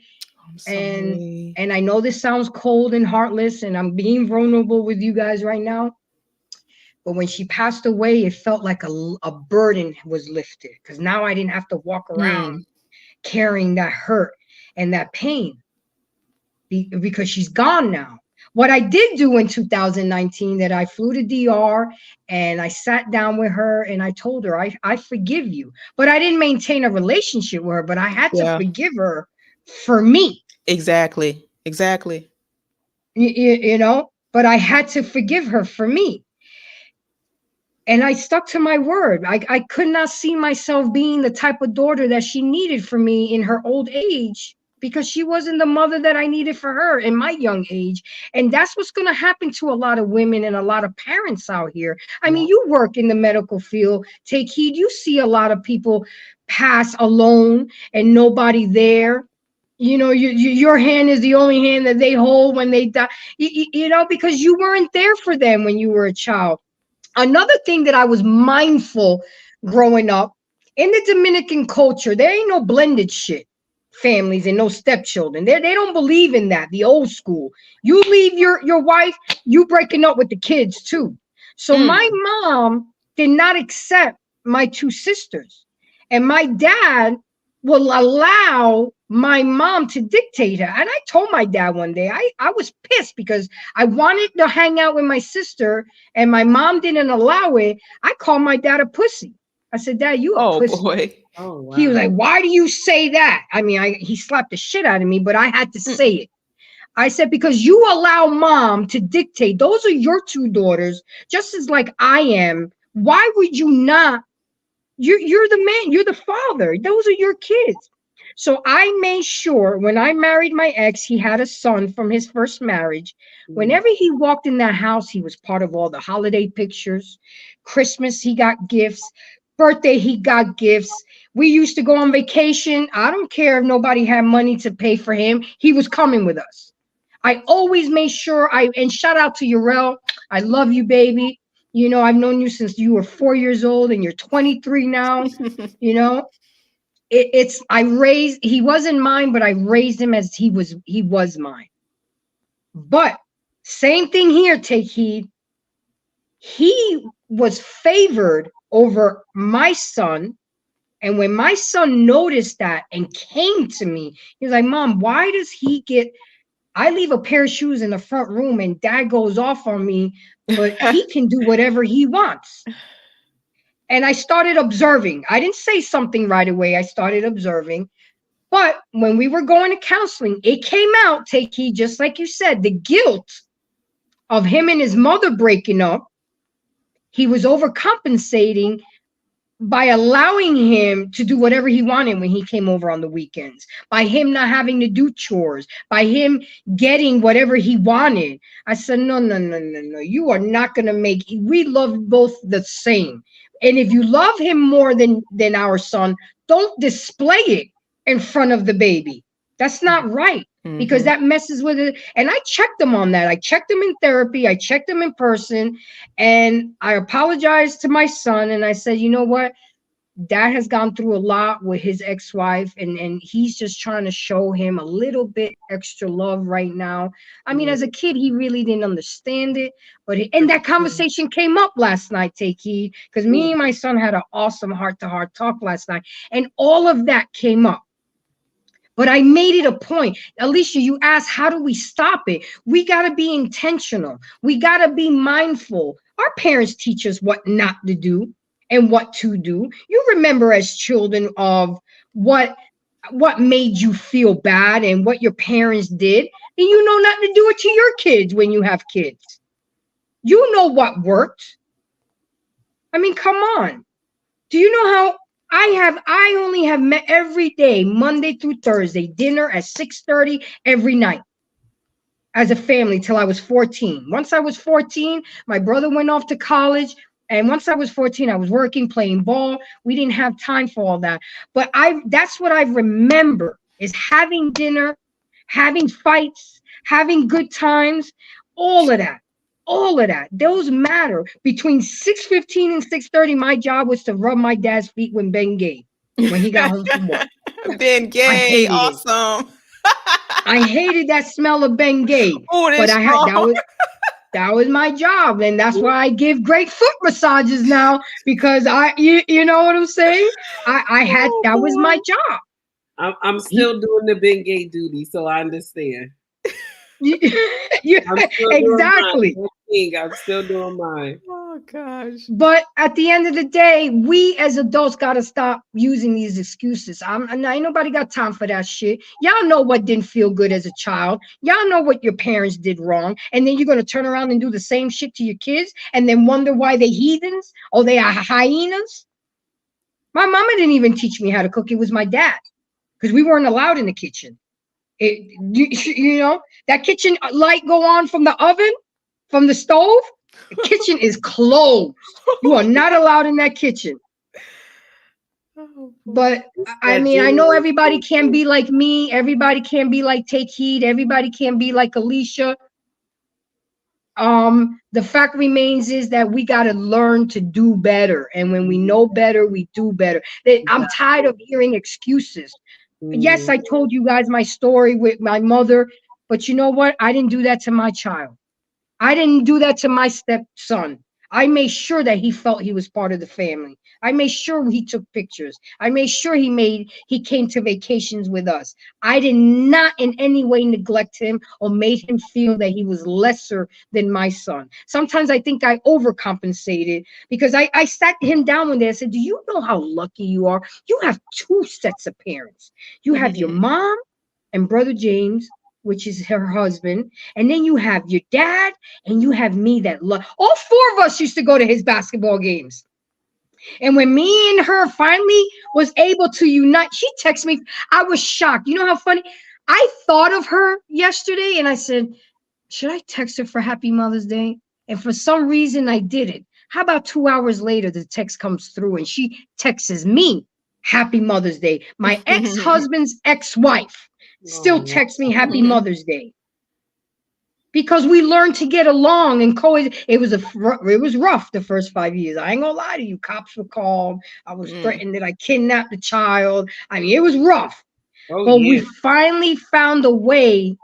And I know this sounds cold and heartless, and I'm being vulnerable with you guys right now. But when she passed away, it felt like a burden was lifted, because now I didn't have to walk around carrying that hurt and that pain, because she's gone now. What I did do in 2019, that I flew to DR and I sat down with her and I told her, I forgive you. But I didn't maintain a relationship with her, but I had to forgive her for me.
Exactly.
You know, but I had to forgive her for me. And I stuck to my word. I could not see myself being the type of daughter that she needed for me in her old age, because she wasn't the mother that I needed for her in my young age. And that's what's going to happen to a lot of women and a lot of parents out here. I mean, you work in the medical field. Take heed. You see a lot of people pass alone and nobody there. You know, your hand is the only hand that they hold when they die, you know, because you weren't there for them when you were a child. Another thing that I was mindful growing up, in the Dominican culture, there ain't no blended shit families and no stepchildren. They don't believe in that, the old school. You leave your wife, you breaking up with the kids too. So my mom did not accept my two sisters. And my dad will allow my mom to dictate her. And I told my dad one day, I was pissed because I wanted to hang out with my sister and my mom didn't allow it. I called my dad a pussy. I said, Dad, you a pussy.
Boy.
Oh, wow.
He was like, why do you say that? I mean, he slapped the shit out of me, but I had to say it. I said, because you allow mom to dictate. Those are your two daughters, just as like I am. Why would you not? You're the man. You're the father. Those are your kids. So I made sure when I married my ex, he had a son from his first marriage. Whenever he walked in that house, he was part of all the holiday pictures. Christmas, he got gifts. Birthday, he got gifts. We used to go on vacation. I don't care if nobody had money to pay for him. He was coming with us. I always made sure and shout out to Urel. I love you, baby. You know, I've known you since you were 4 years old and you're 23 now. You know, he wasn't mine, but I raised him as he was mine. But same thing here, take heed. He was favored over my son. And when my son noticed that and came to me, he was like, Mom, why does he I leave a pair of shoes in the front room and Dad goes off on me, but he can do whatever he wants. And I started observing. I didn't say something right away. I started observing. But when we were going to counseling, it came out, take heed, just like you said, the guilt of him and his mother breaking up. He was overcompensating by allowing him to do whatever he wanted when he came over on the weekends, by him not having to do chores, by him getting whatever he wanted. I said, no. You are not going to we love both the same. And if you love him more than our son, don't display it in front of the baby. That's not right. Because that messes with it. And I checked him on that. I checked him in therapy. I checked him in person. And I apologized to my son. And I said, you know what? Dad has gone through a lot with his ex-wife. And he's just trying to show him a little bit extra love right now. I mean, as a kid, he really didn't understand it. And that conversation came up last night, take heed. Because me and my son had an awesome heart-to-heart talk last night. And all of that came up. But I made it a point. Alicia, you asked, how do we stop it? We got to be intentional. We got to be mindful. Our parents teach us what not to do and what to do. You remember as children of what made you feel bad and what your parents did. And you know not to do it to your kids when you have kids. You know what worked. I mean, come on. Do you know how I only have met every day, Monday through Thursday, dinner at 6:30 every night as a family till I was 14. Once I was 14, my brother went off to college. And once I was 14, I was working, playing ball. We didn't have time for all that. But that's what I remember is having dinner, having fights, having good times, all of that. All of that. Those matter. Between 6:15 and 6:30, my job was to rub my dad's feet when Ben Gay, when he got home from work.
Ben Gay, awesome.
I hated that smell of Ben Gay.
Oh,
but that was my job. And that's why I give great foot massages now, because you know what I'm saying? That was my job.
I'm still doing the Ben Gay duty, so I understand.
Exactly.
I'm still doing mine.
Oh
Oh gosh.
But at the end of the day, we as adults got to stop using these excuses. Ain't nobody got time for that shit. Y'all know what didn't feel good as a child. Y'all know what your parents did wrong. And then you're going to turn around and do the same shit to your kids and then wonder why they heathens or they are hyenas. My mama didn't even teach me how to cook. It was my dad because we weren't allowed in the kitchen. You know, that kitchen light go on from the oven, from the stove. The kitchen is closed. You are not allowed in that kitchen. But I mean, I know everybody can't be like me. Everybody can't be like Take Heed. Everybody can't be like Alicia. The fact remains is that we got to learn to do better. And when we know better, we do better. I'm tired of hearing excuses. Yes, I told you guys my story with my mother, but you know what? I didn't do that to my child. I didn't do that to my stepson. I made sure that he felt he was part of the family. I made sure he took pictures. I made sure he came to vacations with us. I did not in any way neglect him or made him feel that he was lesser than my son. Sometimes I think I overcompensated because I sat him down one day and said, do you know how lucky you are? You have two sets of parents. You have your mom and brother James, which is her husband, and then you have your dad, and you have me that love. All four of us used to go to his basketball games. And when me and her finally was able to unite, she texted me. I was shocked. You know how funny? I thought of her yesterday, and I said, should I text her for Happy Mother's Day? And for some reason, I did it. How about 2 hours later, the text comes through, and she texts me, Happy Mother's Day. My ex-husband's ex-wife still texts me Happy Mother's Day. Because we learned to get along and coexist. It was rough the first 5 years. I ain't gonna lie to you. Cops were called. I was threatened that I kidnapped the child. I mean, it was rough. But we finally found a way.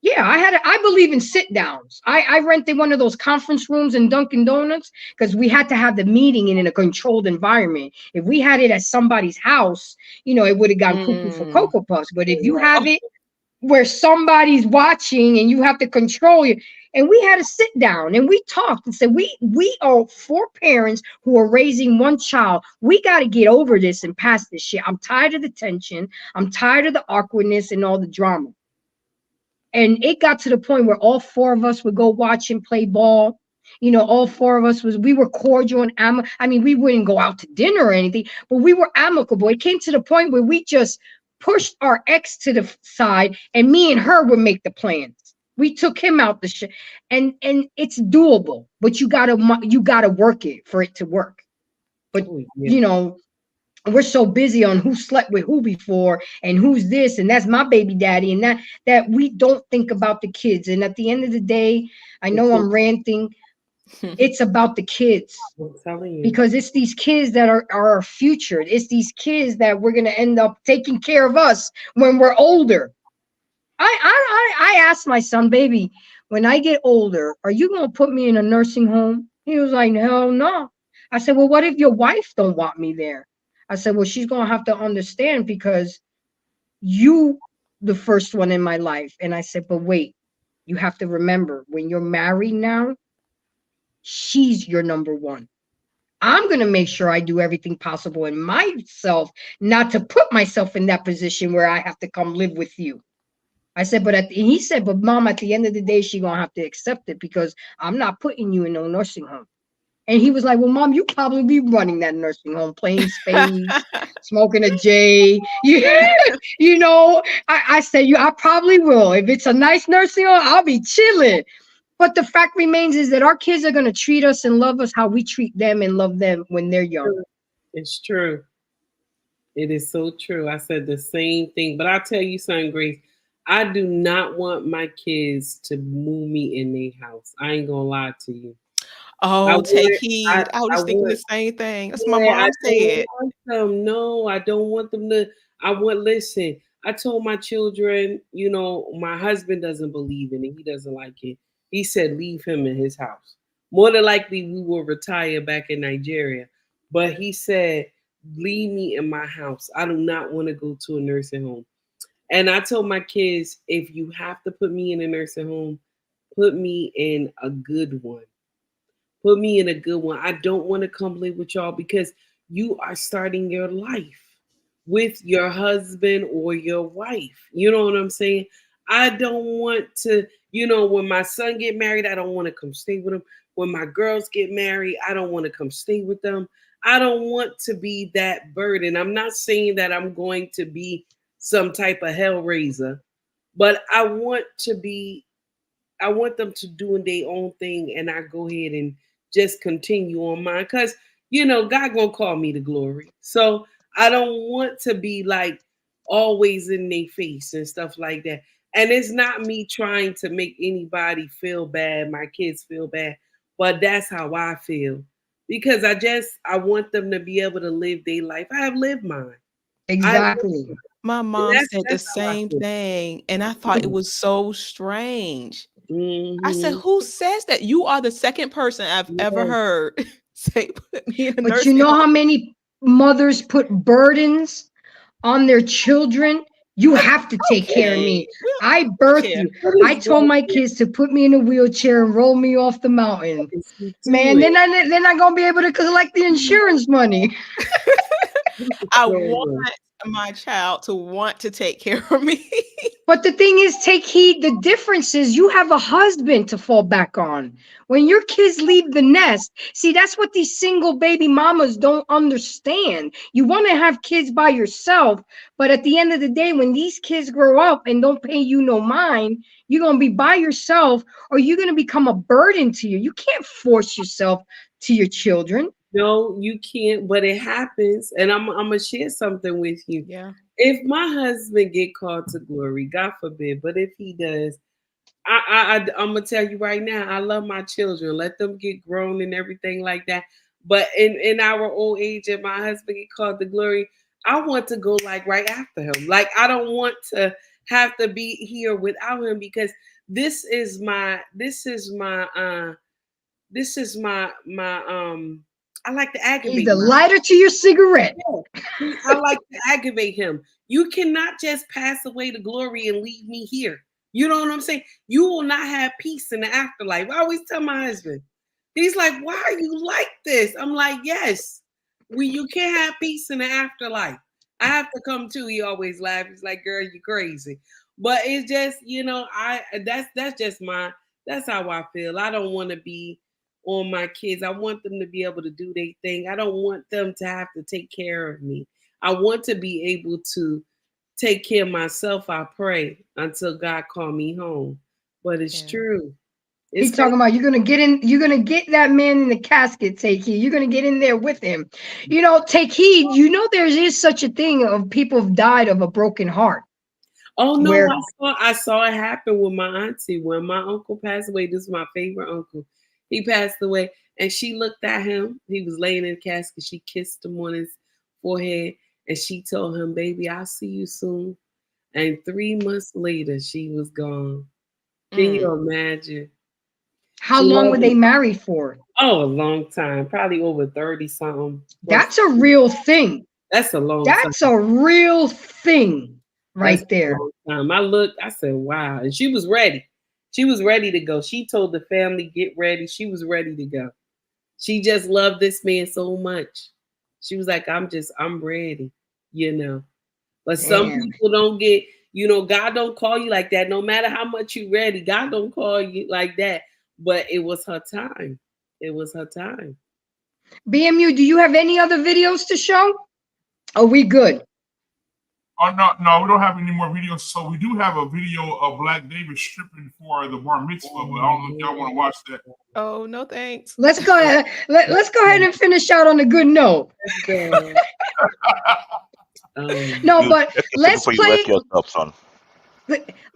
Yeah, I believe in sit downs. I rented one of those conference rooms in Dunkin' Donuts because we had to have the meeting in a controlled environment. If we had it at somebody's house, you know, it would have gone cuckoo for Cocoa Puffs. But if you have it where somebody's watching and you have to control it, and we had to sit down and we talked and said, we are four parents who are raising one child. We got to get over this and pass this shit. I'm tired of the tension. I'm tired of the awkwardness and all the drama. And it got to the point where all four of us would go watch and play ball. You know, all four of us we were cordial and I mean, we wouldn't go out to dinner or anything, but we were amicable. It came to the point where we just pushed our ex to the side and me and her would make the plans. We took him out the shit, and it's doable, but you gotta work it for it to work. But you know, we're so busy on who slept with who before and who's this and that's my baby daddy and that we don't think about the kids. And at the end of the day, I know I'm ranting. It's about the kids, because it's these kids that are our future. It's these kids that we're gonna end up taking care of us when we're older. I asked my son, baby, when I get older, are you gonna put me in a nursing home? He was like, hell no. I said, well, what if your wife don't want me there? I said, well, she's gonna have to understand because you the first one in my life. And I said, but wait, you have to remember when you're married now, she's your number one. I'm going to make sure I do everything possible in myself not to put myself in that position where I have to come live with you. I said, he said, but mom, at the end of the day, she's going to have to accept it because I'm not putting you in no nursing home. And he was like, well, mom, you probably be running that nursing home, playing spades, smoking a J. You know, I said, I probably will. If it's a nice nursing home, I'll be chilling. But the fact remains is that our kids are going to treat us and love us how we treat them and love them when they're young.
It's true. It is so true. I said the same thing. But I'll tell you something, Grace. I do not want my kids to move me in their house. I ain't going to lie to you.
Oh, Take Heed. I was thinking the same thing. That's my mom said.
No, I don't want them to. Listen, I told my children, you know, my husband doesn't believe in it. He doesn't like it. He said, leave him in his house. More than likely, we will retire back in Nigeria. But he said, leave me in my house. I do not want to go to a nursing home. And I told my kids, if you have to put me in a nursing home, put me in a good one. Put me in a good one. I don't want to come live with y'all because you are starting your life with your husband or your wife. You know what I'm saying? I don't want to, when my son get married, I don't want to come stay with him. When my girls get married, I don't want to come stay with them. I don't want to be that burden. I'm not saying that I'm going to be some type of hellraiser, but I want them to do their own thing, and I go ahead and just continue on mine. Because, God gonna call me to glory. So I don't want to be like always in their face and stuff like that. And it's not me trying to make anybody feel bad, my kids feel bad, but that's how I feel. Because I want them to be able to live their life. I have lived mine.
Exactly.
My mom said the same thing, and I thought it was so strange. I said, who says that? You are the second person I've ever heard say put me in a
But
nursing
you know
home.
how many mothers put burdens on their children? You have to take care of me. I birthed you. I told my kids to put me in a wheelchair and roll me off the mountain. Man, they're not gonna be able to collect the insurance money.
I want my child to want to take care of me.
But the thing is, take heed. The difference is you have a husband to fall back on. When your kids leave the nest, see, that's what these single baby mamas don't understand. You want to have kids by yourself, but at the end of the day, when these kids grow up and don't pay you no mind, you're going to be by yourself, or you're going to become a burden to you. You can't force yourself to your children.
No, you can't, but it happens. And I'm gonna share something with you.
Yeah.
If my husband get called to glory, God forbid, but if he does, I'm gonna tell you right now, I love my children. Let them get grown and everything like that. But in our old age, if my husband get called to glory, I want to go like right after him. Like I don't want to have to be here without him, because this is my I like to aggravate.
He's the lighter to your cigarette.
Yeah. I like to aggravate him. You cannot just pass away to glory and leave me here. You know what I'm saying? You will not have peace in the afterlife. I always tell my husband, he's like, why are you like this? I'm like, yes, you can't have peace in the afterlife. I have to come too. He always laughs. He's like, girl, you crazy. But it's just, that's how I feel. I don't want to be on my kids. I want them to be able to do their thing. I don't want them to have to take care of me. I want to be able to take care of myself. I pray until God call me home. But it's true.
He's talking about you're gonna get that man in the casket, take heed. You're gonna get in there with him. Take heed. There is such a thing of people have died of a broken heart.
Oh no, I saw it happen with my auntie when my uncle passed away. This is my favorite uncle. He passed away, and she looked at him. He was laying in the casket. She kissed him on his forehead, and she told him, baby, I'll see you soon. And 3 months later, she was gone. Can you imagine?
How long were they married for?
Oh, a long time. Probably over 30-something.
That's a real thing.
That's a long time.
That's a real thing right there.
I looked, I said, wow. And she was ready. She was ready to go. She told the family, get ready. She was ready to go. She just loved this man so much. She was like, I'm ready, But some people don't get, God don't call you like that. No matter how much you're ready, God don't call you like that. But it was her time. It was her time.
BMU, do you have any other videos to show? Are we good?
Oh, no, we don't have any more videos. So we do have a video of Black David stripping for the bar mitzvah, but I don't know if y'all want to watch that.
Oh, no thanks.
Let's go ahead. Let's go ahead and finish out on a good note. No, but let's play.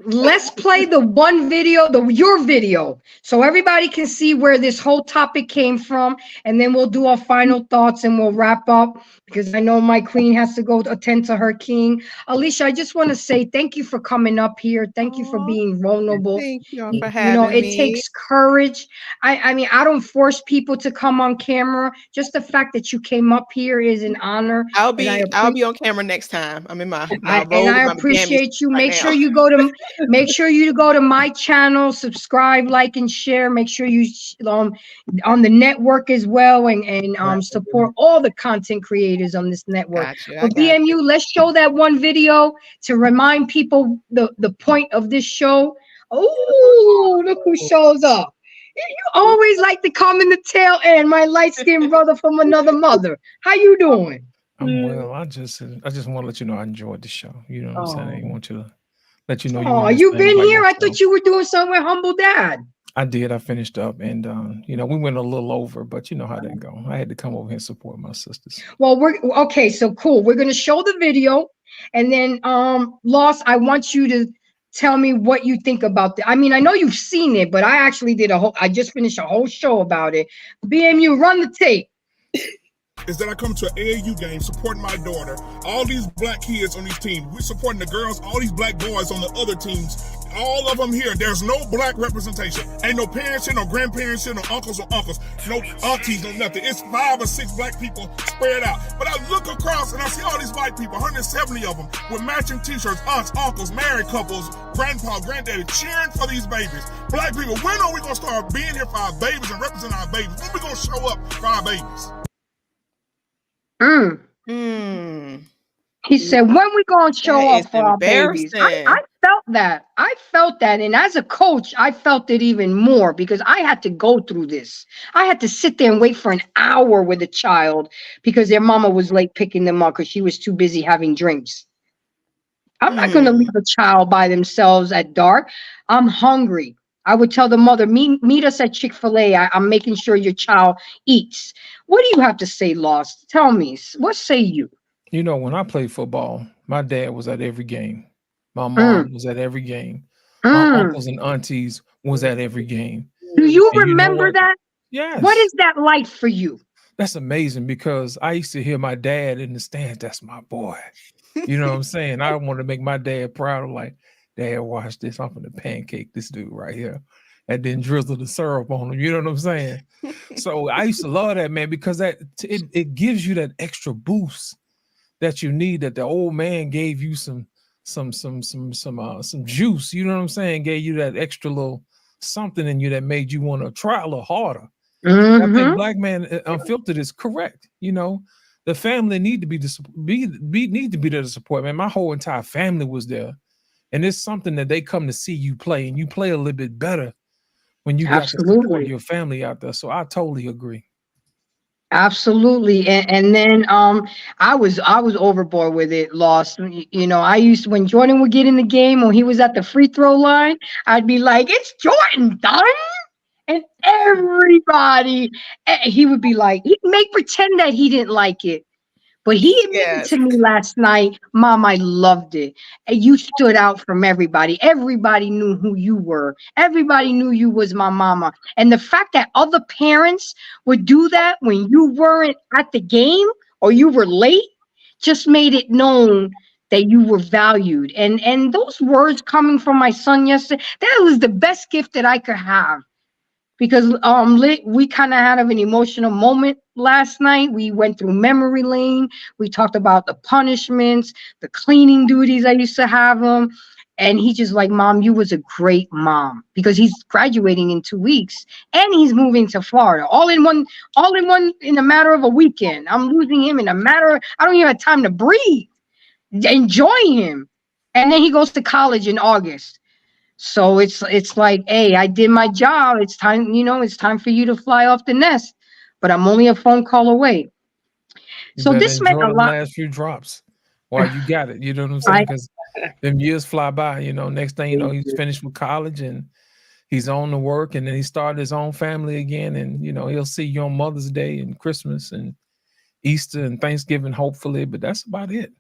Let's play the one video, your video, so everybody can see where this whole topic came from, and then we'll do our final thoughts and we'll wrap up, because I know my queen has to go attend to her king. Alicia, I just want to say thank you for coming up here. Thank you for being vulnerable.
Thank you for having me.
It takes courage. I mean, I don't force people to come on camera. Just the fact that you came up here is an honor.
I'll be on camera next time. I'm in my
and I appreciate you. Make sure you go go to my channel, subscribe, like, and share. Make sure you on the network as well, and support all the content creators on this network. But BMU, let's show that one video to remind people the point of this show. Oh, look who shows up. You always like to come in the tail end, my light-skinned brother from another mother. How you doing?
I'm well. I just want to let you know I enjoyed the show. You know what I'm saying? I want you to let you know.
Oh, you been here? I thought you were doing something with Humble Dad.
I did. I finished up, and we went a little over, but you know how that go. I had to come over here and support my sisters.
Well, okay. So cool. We're gonna show the video, and then Lost, I want you to tell me what you think about I mean, I know you've seen it, but I actually I just finished a whole show about it. BMU, run the tape.
Is that I come to an AAU game supporting my daughter. All these black kids on these teams. We're supporting the girls, all these black boys on the other teams. All of them here. There's no black representation. Ain't no parents here, no grandparents here, no uncles, no aunties, no nothing. It's 5 or 6 black people spread out. But I look across and I see all these white people, 170 of them, with matching t-shirts, aunts, uncles, married couples, grandpa, granddaddy, cheering for these babies. Black people, when are we going to start being here for our babies and representing our babies? When are we going to show up for our babies?
He said, when we gonna show up for our babies? I felt that. And as a coach, I felt it even more because I had to go through this. I had to sit there and wait for an hour with a child because their mama was late picking them up because she was too busy having drinks. I'm not gonna leave a child by themselves at dark. I'm hungry. I would tell the mother, meet us at Chick-fil-A. I'm making sure your child eats. What do you have to say, Lost? Tell me. What say you?
You know, when I played football, my dad was at every game. My mom was at every game. My uncles and aunties was at every game.
Do you remember that?
Yes.
What is that like for you?
That's amazing because I used to hear my dad in the stands. That's my boy. You know what I'm saying? I want to make my dad proud of like, Dad, watch this. I'm gonna pancake this dude right here, and then drizzle the syrup on him. You know what I'm saying? So I used to love that, man, because it gives you that extra boost that you need. That the old man gave you some juice. You know what I'm saying? Gave you that extra little something in you that made you want to try a little harder. I think Black Man Unfiltered is correct. You know, the family need to be there to support. Man, my whole entire family was there. And it's something that they come to see you play, and you play a little bit better when you got to support your family out there. So I totally agree.
Absolutely. And then I was overboard with it, Lost. You know, I used to, when Jordan would get in the game, when he was at the free throw line, I'd be like, it's Jordan done. And everybody, he would be like, he'd make pretend that he didn't like it. But he admitted to me last night, Mom, I loved it. And you stood out from everybody. Everybody knew who you were. Everybody knew you was my mama. And the fact that other parents would do that when you weren't at the game or you were late just made it known that you were valued. And those words coming from my son yesterday, that was the best gift that I could have. Because we kind of had an emotional moment last night. We went through memory lane. We talked about the punishments, the cleaning duties I used to have him. And he just like, Mom, you was a great mom. Because he's graduating in 2 weeks and he's moving to Florida. All in one in a matter of a weekend. I'm losing him in a matter of, I don't even have time to breathe. Enjoy him. And then he goes to college in August. So it's like, hey, I did my job. It's time, it's time for you to fly off the nest. But I'm only a phone call away. So this meant a lot.
Last few drops while you got it. You know what I'm saying? Because them years fly by. Next thing you know, he's finished with college and he's on to work, and then he started his own family again. And he'll see you on Mother's Day and Christmas and Easter and Thanksgiving, hopefully. But that's about it.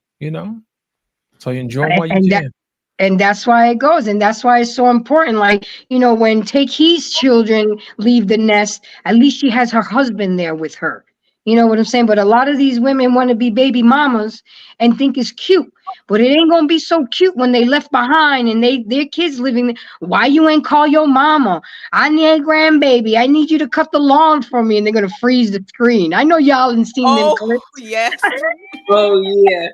So you enjoy while you can.
And that's why it goes. And that's why it's so important. Like, when Take Heed's children leave the nest, at least she has her husband there with her. You know what I'm saying? But a lot of these women want to be baby mamas and think it's cute. But it ain't going to be so cute when they left behind and their kids living there. Why you ain't call your mama? I need a grandbaby. I need you to cut the lawn for me. And they're going to freeze the screen. I know y'all haven't seen them clips.
Yes.
Oh, yeah.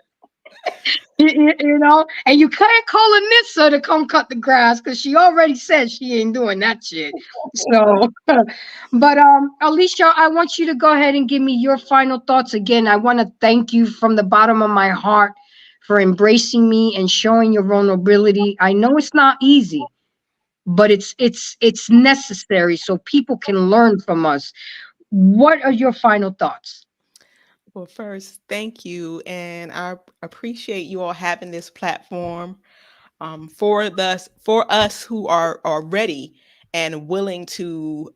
You know, and you can't call a Nissa to come cut the grass because she already said she ain't doing that shit. So, but Alicia, I want you to go ahead and give me your final thoughts again. I want to thank you from the bottom of my heart for embracing me and showing your vulnerability. I know it's not easy, but it's necessary so people can learn from us. What are your final thoughts?
Well, first, thank you, and I appreciate you all having this platform for us who are ready and willing to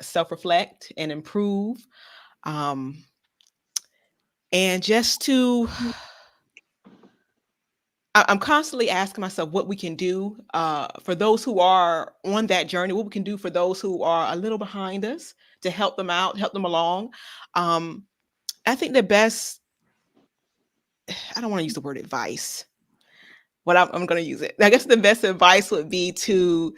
self-reflect and improve, um, and just to. I'm constantly asking myself what we can do for those who are on that journey, what we can do for those who are a little behind us to help them out, help them along. Um, I think the best, I don't want to use the word advice, but I'm going to use it. I guess the best advice would be to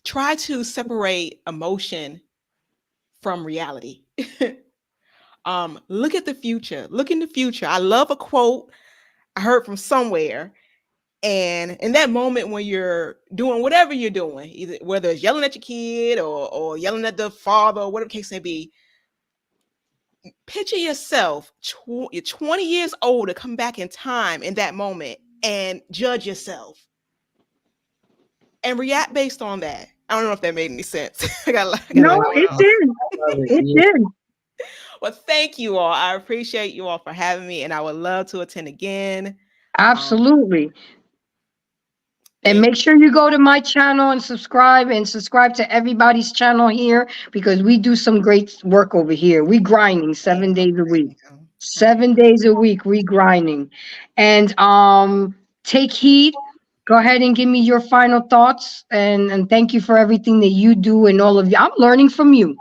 try to separate emotion from reality. Look at the future. Look in the future. I love a quote I heard from somewhere. And in that moment when you're doing whatever you're doing, either whether it's yelling at your kid or yelling at the father or whatever the case may be, picture yourself, you're 20 years old to come back in time in that moment and judge yourself and react based on that. I don't know if that made any sense.
No, it did. It did.
Well, thank you all. I appreciate you all for having me, and I would love to attend again.
Absolutely. And make sure you go to my channel and subscribe to everybody's channel here because we do some great work over here. We grinding 7 days a week. 7 days a week we grinding. And take heed. Go ahead and give me your final thoughts and thank you for everything that you do and all of you. I'm learning from you.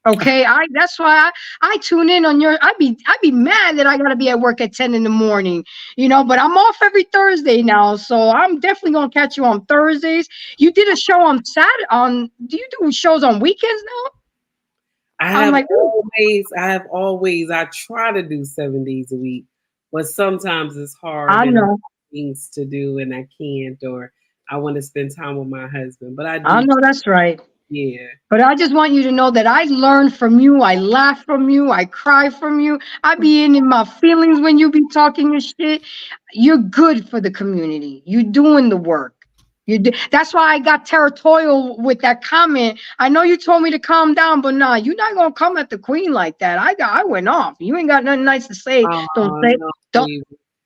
Okay, that's why I tune in on your. I'd be mad that I gotta be at work at 10 in the morning, but I'm off every Thursday now, so I'm definitely gonna catch you on Thursdays. You did a show on Saturday. Do you do shows on weekends now?
I have always. I try to do 7 days a week, but sometimes it's hard.
I
and
know
things to do and I can't, or I want to spend time with my husband. But I do.
I know that's right.
Yeah.
But I just want you to know that I learn from you. I laugh from you. I cry from you. I be in my feelings when you be talking your shit. You're good for the community. You're doing the work. That's why I got territorial with that comment. I know you told me to calm down, but nah, you're not gonna come at the queen like that. I went off. You ain't got nothing nice to say.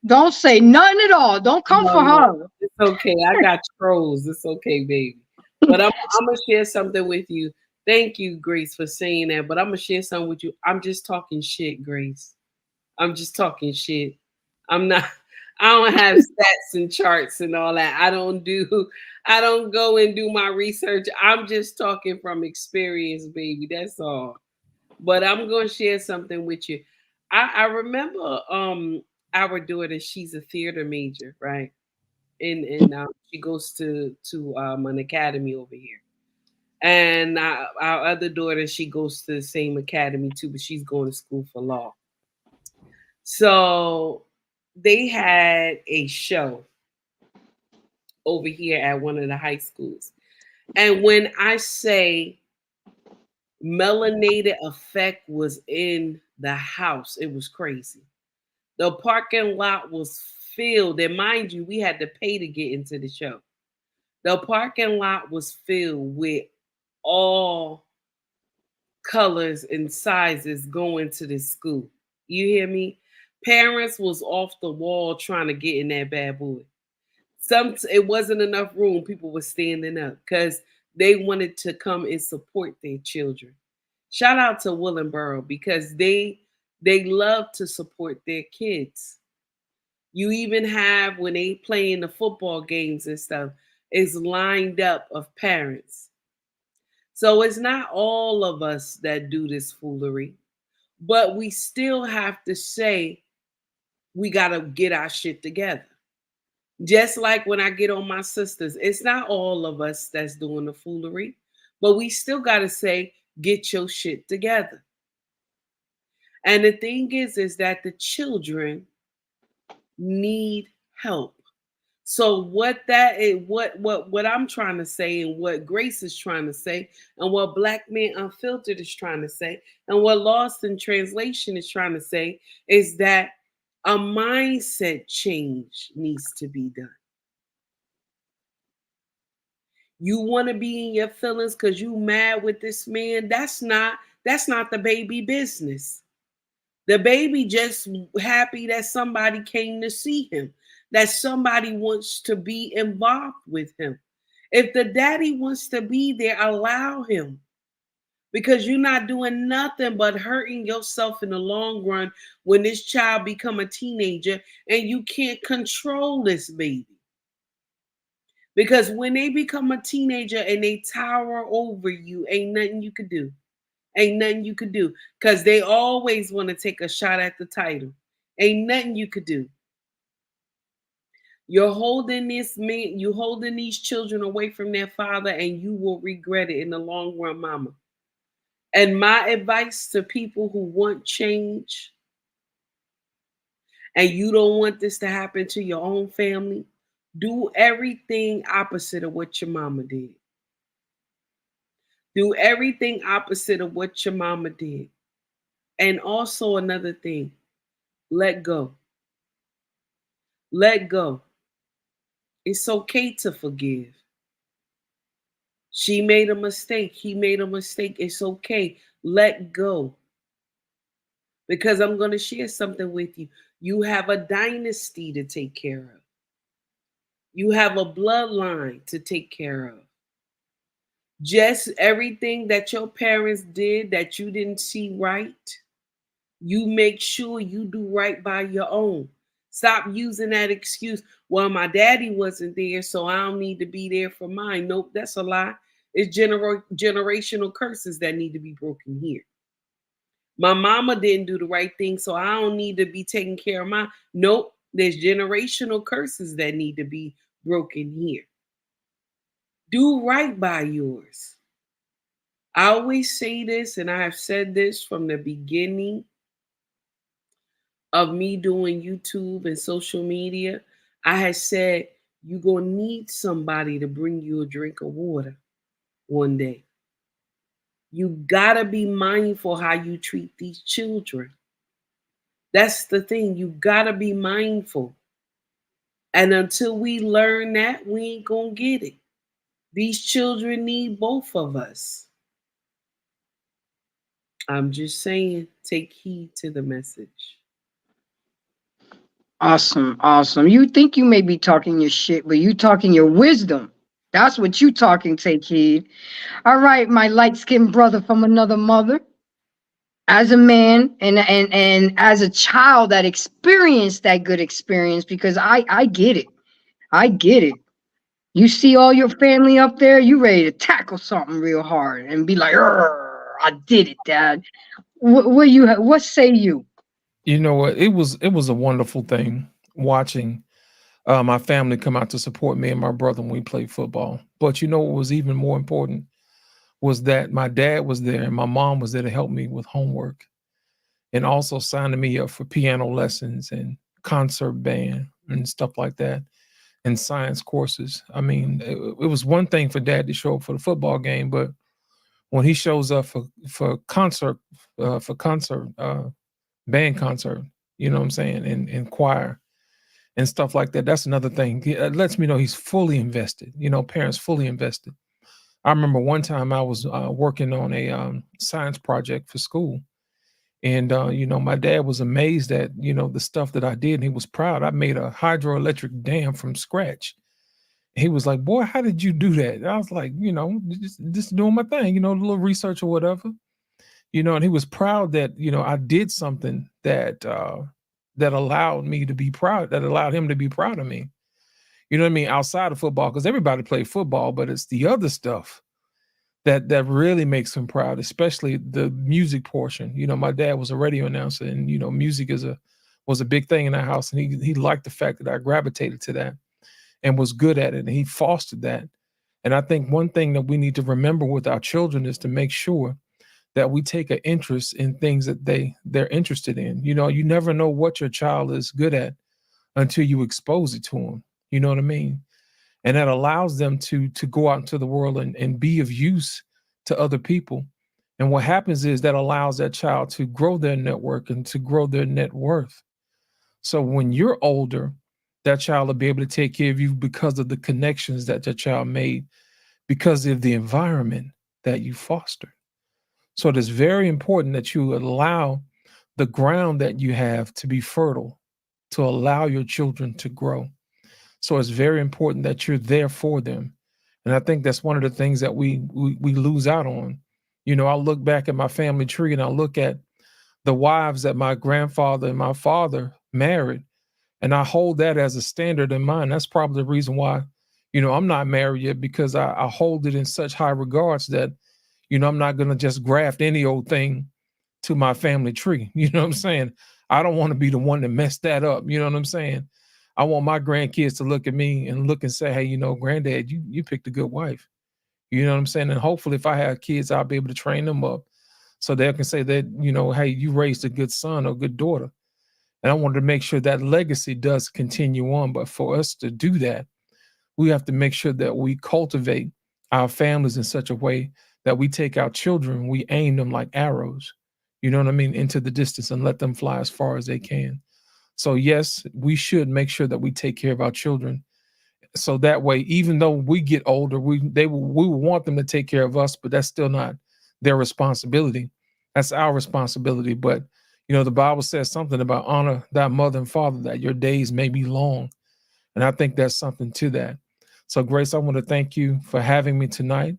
Don't say nothing at all. Don't come for her.
It's okay. I got trolls. It's okay, baby. But I'm gonna share something with you. Thank you, Grace, for saying that. But I'm gonna share something with you. I'm just talking shit, Grace. I'm just talking shit. I'm not. I don't have stats and charts and all that. I don't go and do my research. I'm just talking from experience, baby. That's all. But I'm gonna share something with you. I remember our daughter. She's a theater major, right? And she goes to an academy over here. And our other daughter, she goes to the same academy too, but she's going to school for law. So they had a show over here at one of the high schools. And when I say melanated effect was in the house, it was crazy. The parking lot was filled. And mind you, we had to pay to get into the show. The parking lot was filled with all colors and sizes going to this school. You hear me? Parents was off the wall trying to get in that bad boy. It wasn't enough room. People were standing up because they wanted to come and support their children. Shout out to Willenboro because they love to support their kids. You even have when they play in the football games and stuff, it's lined up of parents. So it's not all of us that do this foolery, but we still have to say we got to get our shit together. Just like when I get on my sisters, it's not all of us that's doing the foolery, but we still got to say, get your shit together. And the thing is that the children need help. So what that is, what I'm trying to say, and what Grace is trying to say, and what Black Man Unfiltered is trying to say, and what Lost in Translation is trying to say, is that a mindset change needs to be done. You want to be in your feelings because you mad with this man. That's not the baby business. The baby just happy that somebody came to see him, that somebody wants to be involved with him. If the daddy wants to be there, allow him, because you're not doing nothing but hurting yourself in the long run when this child become a teenager and you can't control this baby. Because when they become a teenager and they tower over you, ain't nothing you could do. Ain't nothing you could do, because they always want to take a shot at the title. Ain't nothing you could do. You're holding you're holding these children away from their father, and you will regret it in the long run, mama. And my advice to people who want change, and you don't want this to happen to your own family, do everything opposite of what your mama did. Do everything opposite of what your mama did. And also another thing, let go. Let go. It's okay to forgive. She made a mistake. He made a mistake. It's okay. Let go. Because I'm going to share something with you. You have a dynasty to take care of. You have a bloodline to take care of. Just everything that your parents did that you didn't see right, you make sure you do right by your own. Stop using that excuse. Well, my daddy wasn't there, so I don't need to be there for mine. Nope, that's a lie. It's generational curses that need to be broken here. My mama didn't do the right thing, so I don't need to be taking care of mine. Nope, there's generational curses that need to be broken here. Do right by yours. I always say this, and I have said this from the beginning of me doing YouTube and social media. I had said, you're going to need somebody to bring you a drink of water one day. You got to be mindful how you treat these children. That's the thing. You got to be mindful. And until we learn that, we ain't going to get it. These children need both of us. I'm just saying, take heed to the message.
Awesome, awesome. You think you may be talking your shit, but you talking your wisdom. That's what you talking, take heed. All right, my light-skinned brother from another mother. As a man and as a child that experienced that good experience, because I get it. I get it. You see all your family up there, you ready to tackle something real hard and be like, I did it, Dad. What say you?
You know what? It was a wonderful thing watching my family come out to support me and my brother when we played football. But you know what was even more important was that my dad was there and my mom was there to help me with homework, and also signing me up for piano lessons and concert band and stuff like that, and science courses. I mean, it was one thing for dad to show up for the football game, but when he shows up for concert band concert, you know what I'm saying, and choir and stuff like that, that's another thing. It lets me know he's fully invested. You know, parents fully invested. I remember one time I was working on a science project for school, and you know, my dad was amazed at, you know, the stuff that I did, and he was proud. I made a hydroelectric dam from scratch. He was like, "Boy, how did you do that?" And I was like, "You know, just doing my thing, you know, a little research or whatever." You know, and he was proud that, you know, I did something that that allowed me to be proud, that allowed him to be proud of me. You know what I mean? Outside of football, because everybody played football, but it's the other stuff that really makes him proud, especially the music portion. You know, my dad was a radio announcer, and you know, music was a big thing in our house, and he liked the fact that I gravitated to that and was good at it, and he fostered that. And I think one thing that we need to remember with our children is to make sure that we take an interest in things that they're interested in. You know, you never know what your child is good at until you expose it to them. You know what I mean? And that allows them to go out into the world and be of use to other people. And what happens is that allows that child to grow their network and to grow their net worth. So when you're older, that child will be able to take care of you because of the connections that your child made, because of the environment that you fostered. So it is very important that you allow the ground that you have to be fertile, to allow your children to grow. So it's very important that you're there for them. And I think that's one of the things that we lose out on. You know, I look back at my family tree and I look at the wives that my grandfather and my father married, and I hold that as a standard in mind. That's probably the reason why, you know, I'm not married yet, because I hold it in such high regards that, you know, I'm not going to just graft any old thing to my family tree. You know what I'm saying? I don't want to be the one to mess that up. You know what I'm saying? I want my grandkids to look at me and look and say, hey, you know, granddad, you picked a good wife. You know what I'm saying? And hopefully if I have kids, I'll be able to train them up so they can say that, you know, hey, you raised a good son or good daughter. And I wanted to make sure that legacy does continue on. But for us to do that, we have to make sure that we cultivate our families in such a way that we take our children, we aim them like arrows, you know what I mean, into the distance and let them fly as far as they can. So yes, we should make sure that we take care of our children. So that way, even though we get older, we will want them to take care of us, but that's still not their responsibility. That's our responsibility. But you know, the Bible says something about honor thy mother and father, that your days may be long. And I think that's something to that. So Grace, I want to thank you for having me tonight.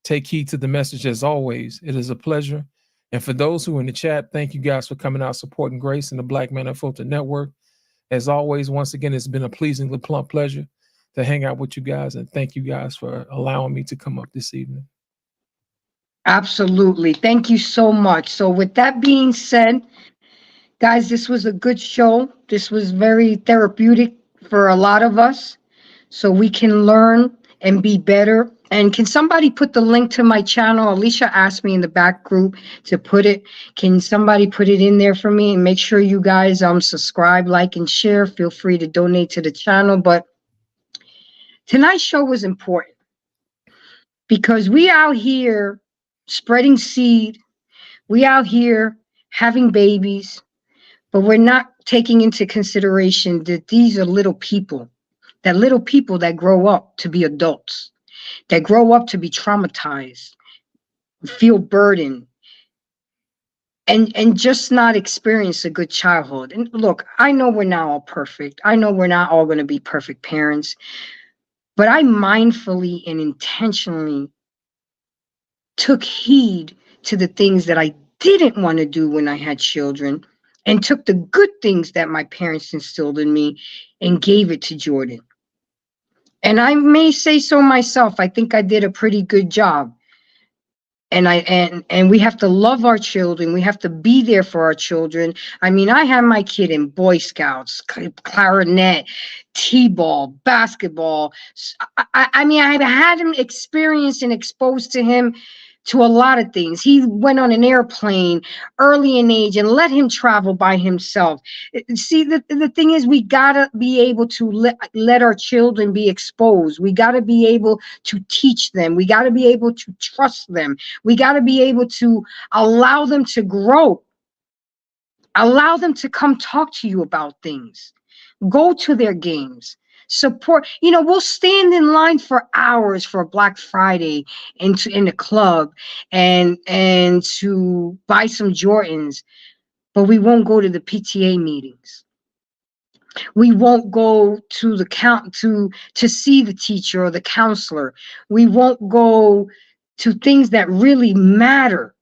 Take heed to the message as always. It is a pleasure. And for those who are in the chat, thank you guys for coming out, supporting Grace and the Black Man Unfiltered Network. As always, once again, it's been a pleasingly plump pleasure to hang out with you guys. And thank you guys for allowing me to come up this evening.
Absolutely. Thank you so much. So with that being said, guys, this was a good show. This was very therapeutic for a lot of us, so we can learn and be better. And can somebody put the link to my channel? Alicia asked me in the back group to put it. Can somebody put it in there for me? And make sure you guys subscribe, like, and share. Feel free to donate to the channel. But tonight's show was important because we out here spreading seed. We out here having babies, but we're not taking into consideration that these are little people that grow up to be adults, that grow up to be traumatized, feel burdened, and just not experience a good childhood. And look, I know we're not all perfect. I know we're not all going to be perfect parents, but I mindfully and intentionally took heed to the things that I didn't want to do when I had children, and took the good things that my parents instilled in me and gave it to Jordan. And I may say so myself, I think I did a pretty good job. And we have to love our children. We have to be there for our children. I mean, I had my kid in Boy Scouts, clarinet, t-ball, basketball. I mean, I had him experienced and exposed to him to a lot of things. He went on an airplane early in age and let him travel by himself. See, the thing is, we gotta be able to let our children be exposed. We gotta be able to teach them. We gotta be able to trust them. We gotta be able to allow them to grow. Allow them to come talk to you about things. Go to their games. Support. You know, we'll stand in line for hours for a Black Friday in the club and to buy some Jordans, but we won't go to the PTA meetings. We won't go to the to see the teacher or the counselor. We won't go to things that really matter,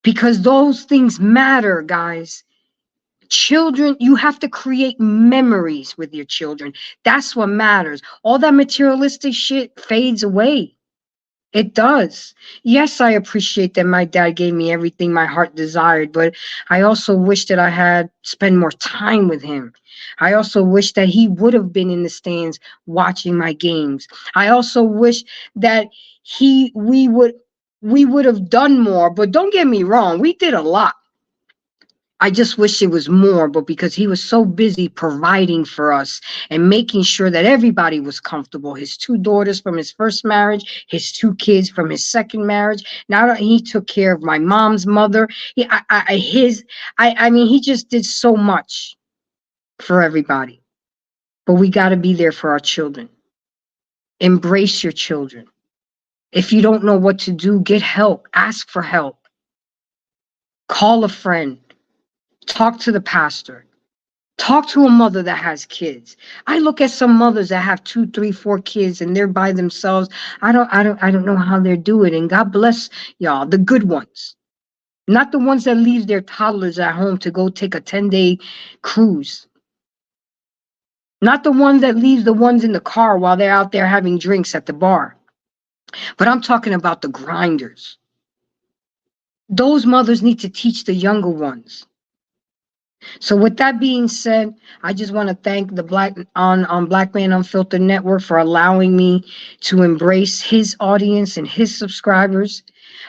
because those things matter, guys. Children, you have to create memories with your children. That's what matters. All that materialistic shit fades away. It does. Yes, I appreciate that my dad gave me everything my heart desired, but I also wish that I had spent more time with him. I also wish that he would have been in the stands watching my games. I also wish that we would we would have done more. But don't get me wrong, we did a lot. I just wish it was more, but because he was so busy providing for us and making sure that everybody was comfortable. His 2 daughters from his first marriage, his 2 kids from his second marriage. Now he took care of my mom's mother. He just did so much for everybody. But we got to be there for our children. Embrace your children. If you don't know what to do, get help. Ask for help. Call a friend. Talk to the pastor. Talk to a mother that has kids. I look at some mothers that have 2, 3, 4 kids and they're by themselves. I don't know how they're doing. And God bless y'all, the good ones. Not the ones that leave their toddlers at home to go take a 10-day cruise. Not the one that leaves the ones in the car while they're out there having drinks at the bar. But I'm talking about the grinders. Those mothers need to teach the younger ones. So with that being said, I just want to thank the Black Man Unfiltered Network for allowing me to embrace his audience and his subscribers.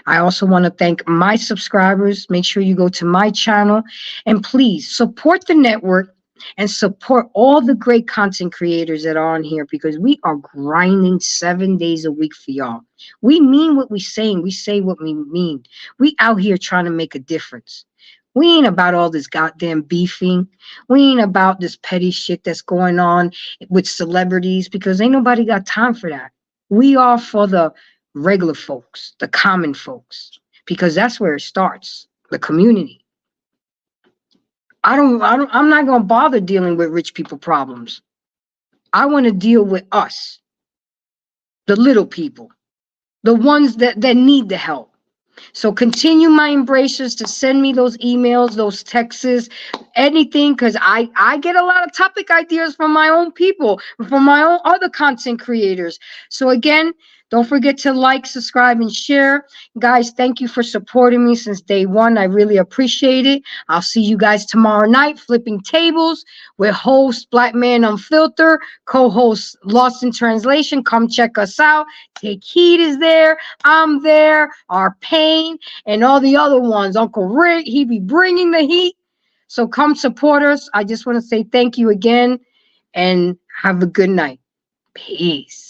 I also want to thank my subscribers. Make sure you go to my channel and please support the network and support all the great content creators that are on here, because we are grinding 7 days a week for y'all. We mean what we saying. We say what we mean. We out here trying to make a difference. We ain't about all this goddamn beefing. We ain't about this petty shit that's going on with celebrities, because ain't nobody got time for that. We are for the regular folks, the common folks, because that's where it starts, the community. I'm not going to bother dealing with rich people problems. I want to deal with us, the little people, the ones that need the help. So continue, my embracers, to send me those emails, those texts, anything, because I get a lot of topic ideas from my own people, from my own other content creators. So again, don't forget to like, subscribe, and share. Guys, thank you for supporting me since day one. I really appreciate it. I'll see you guys tomorrow night, flipping tables with host Black Man Unfiltered, co-host Lost in Translation. Come check us out. Take Heat is there. I'm there. Our Pain and all the other ones. Uncle Rick, he be bringing the heat. So come support us. I just want to say thank you again and have a good night. Peace.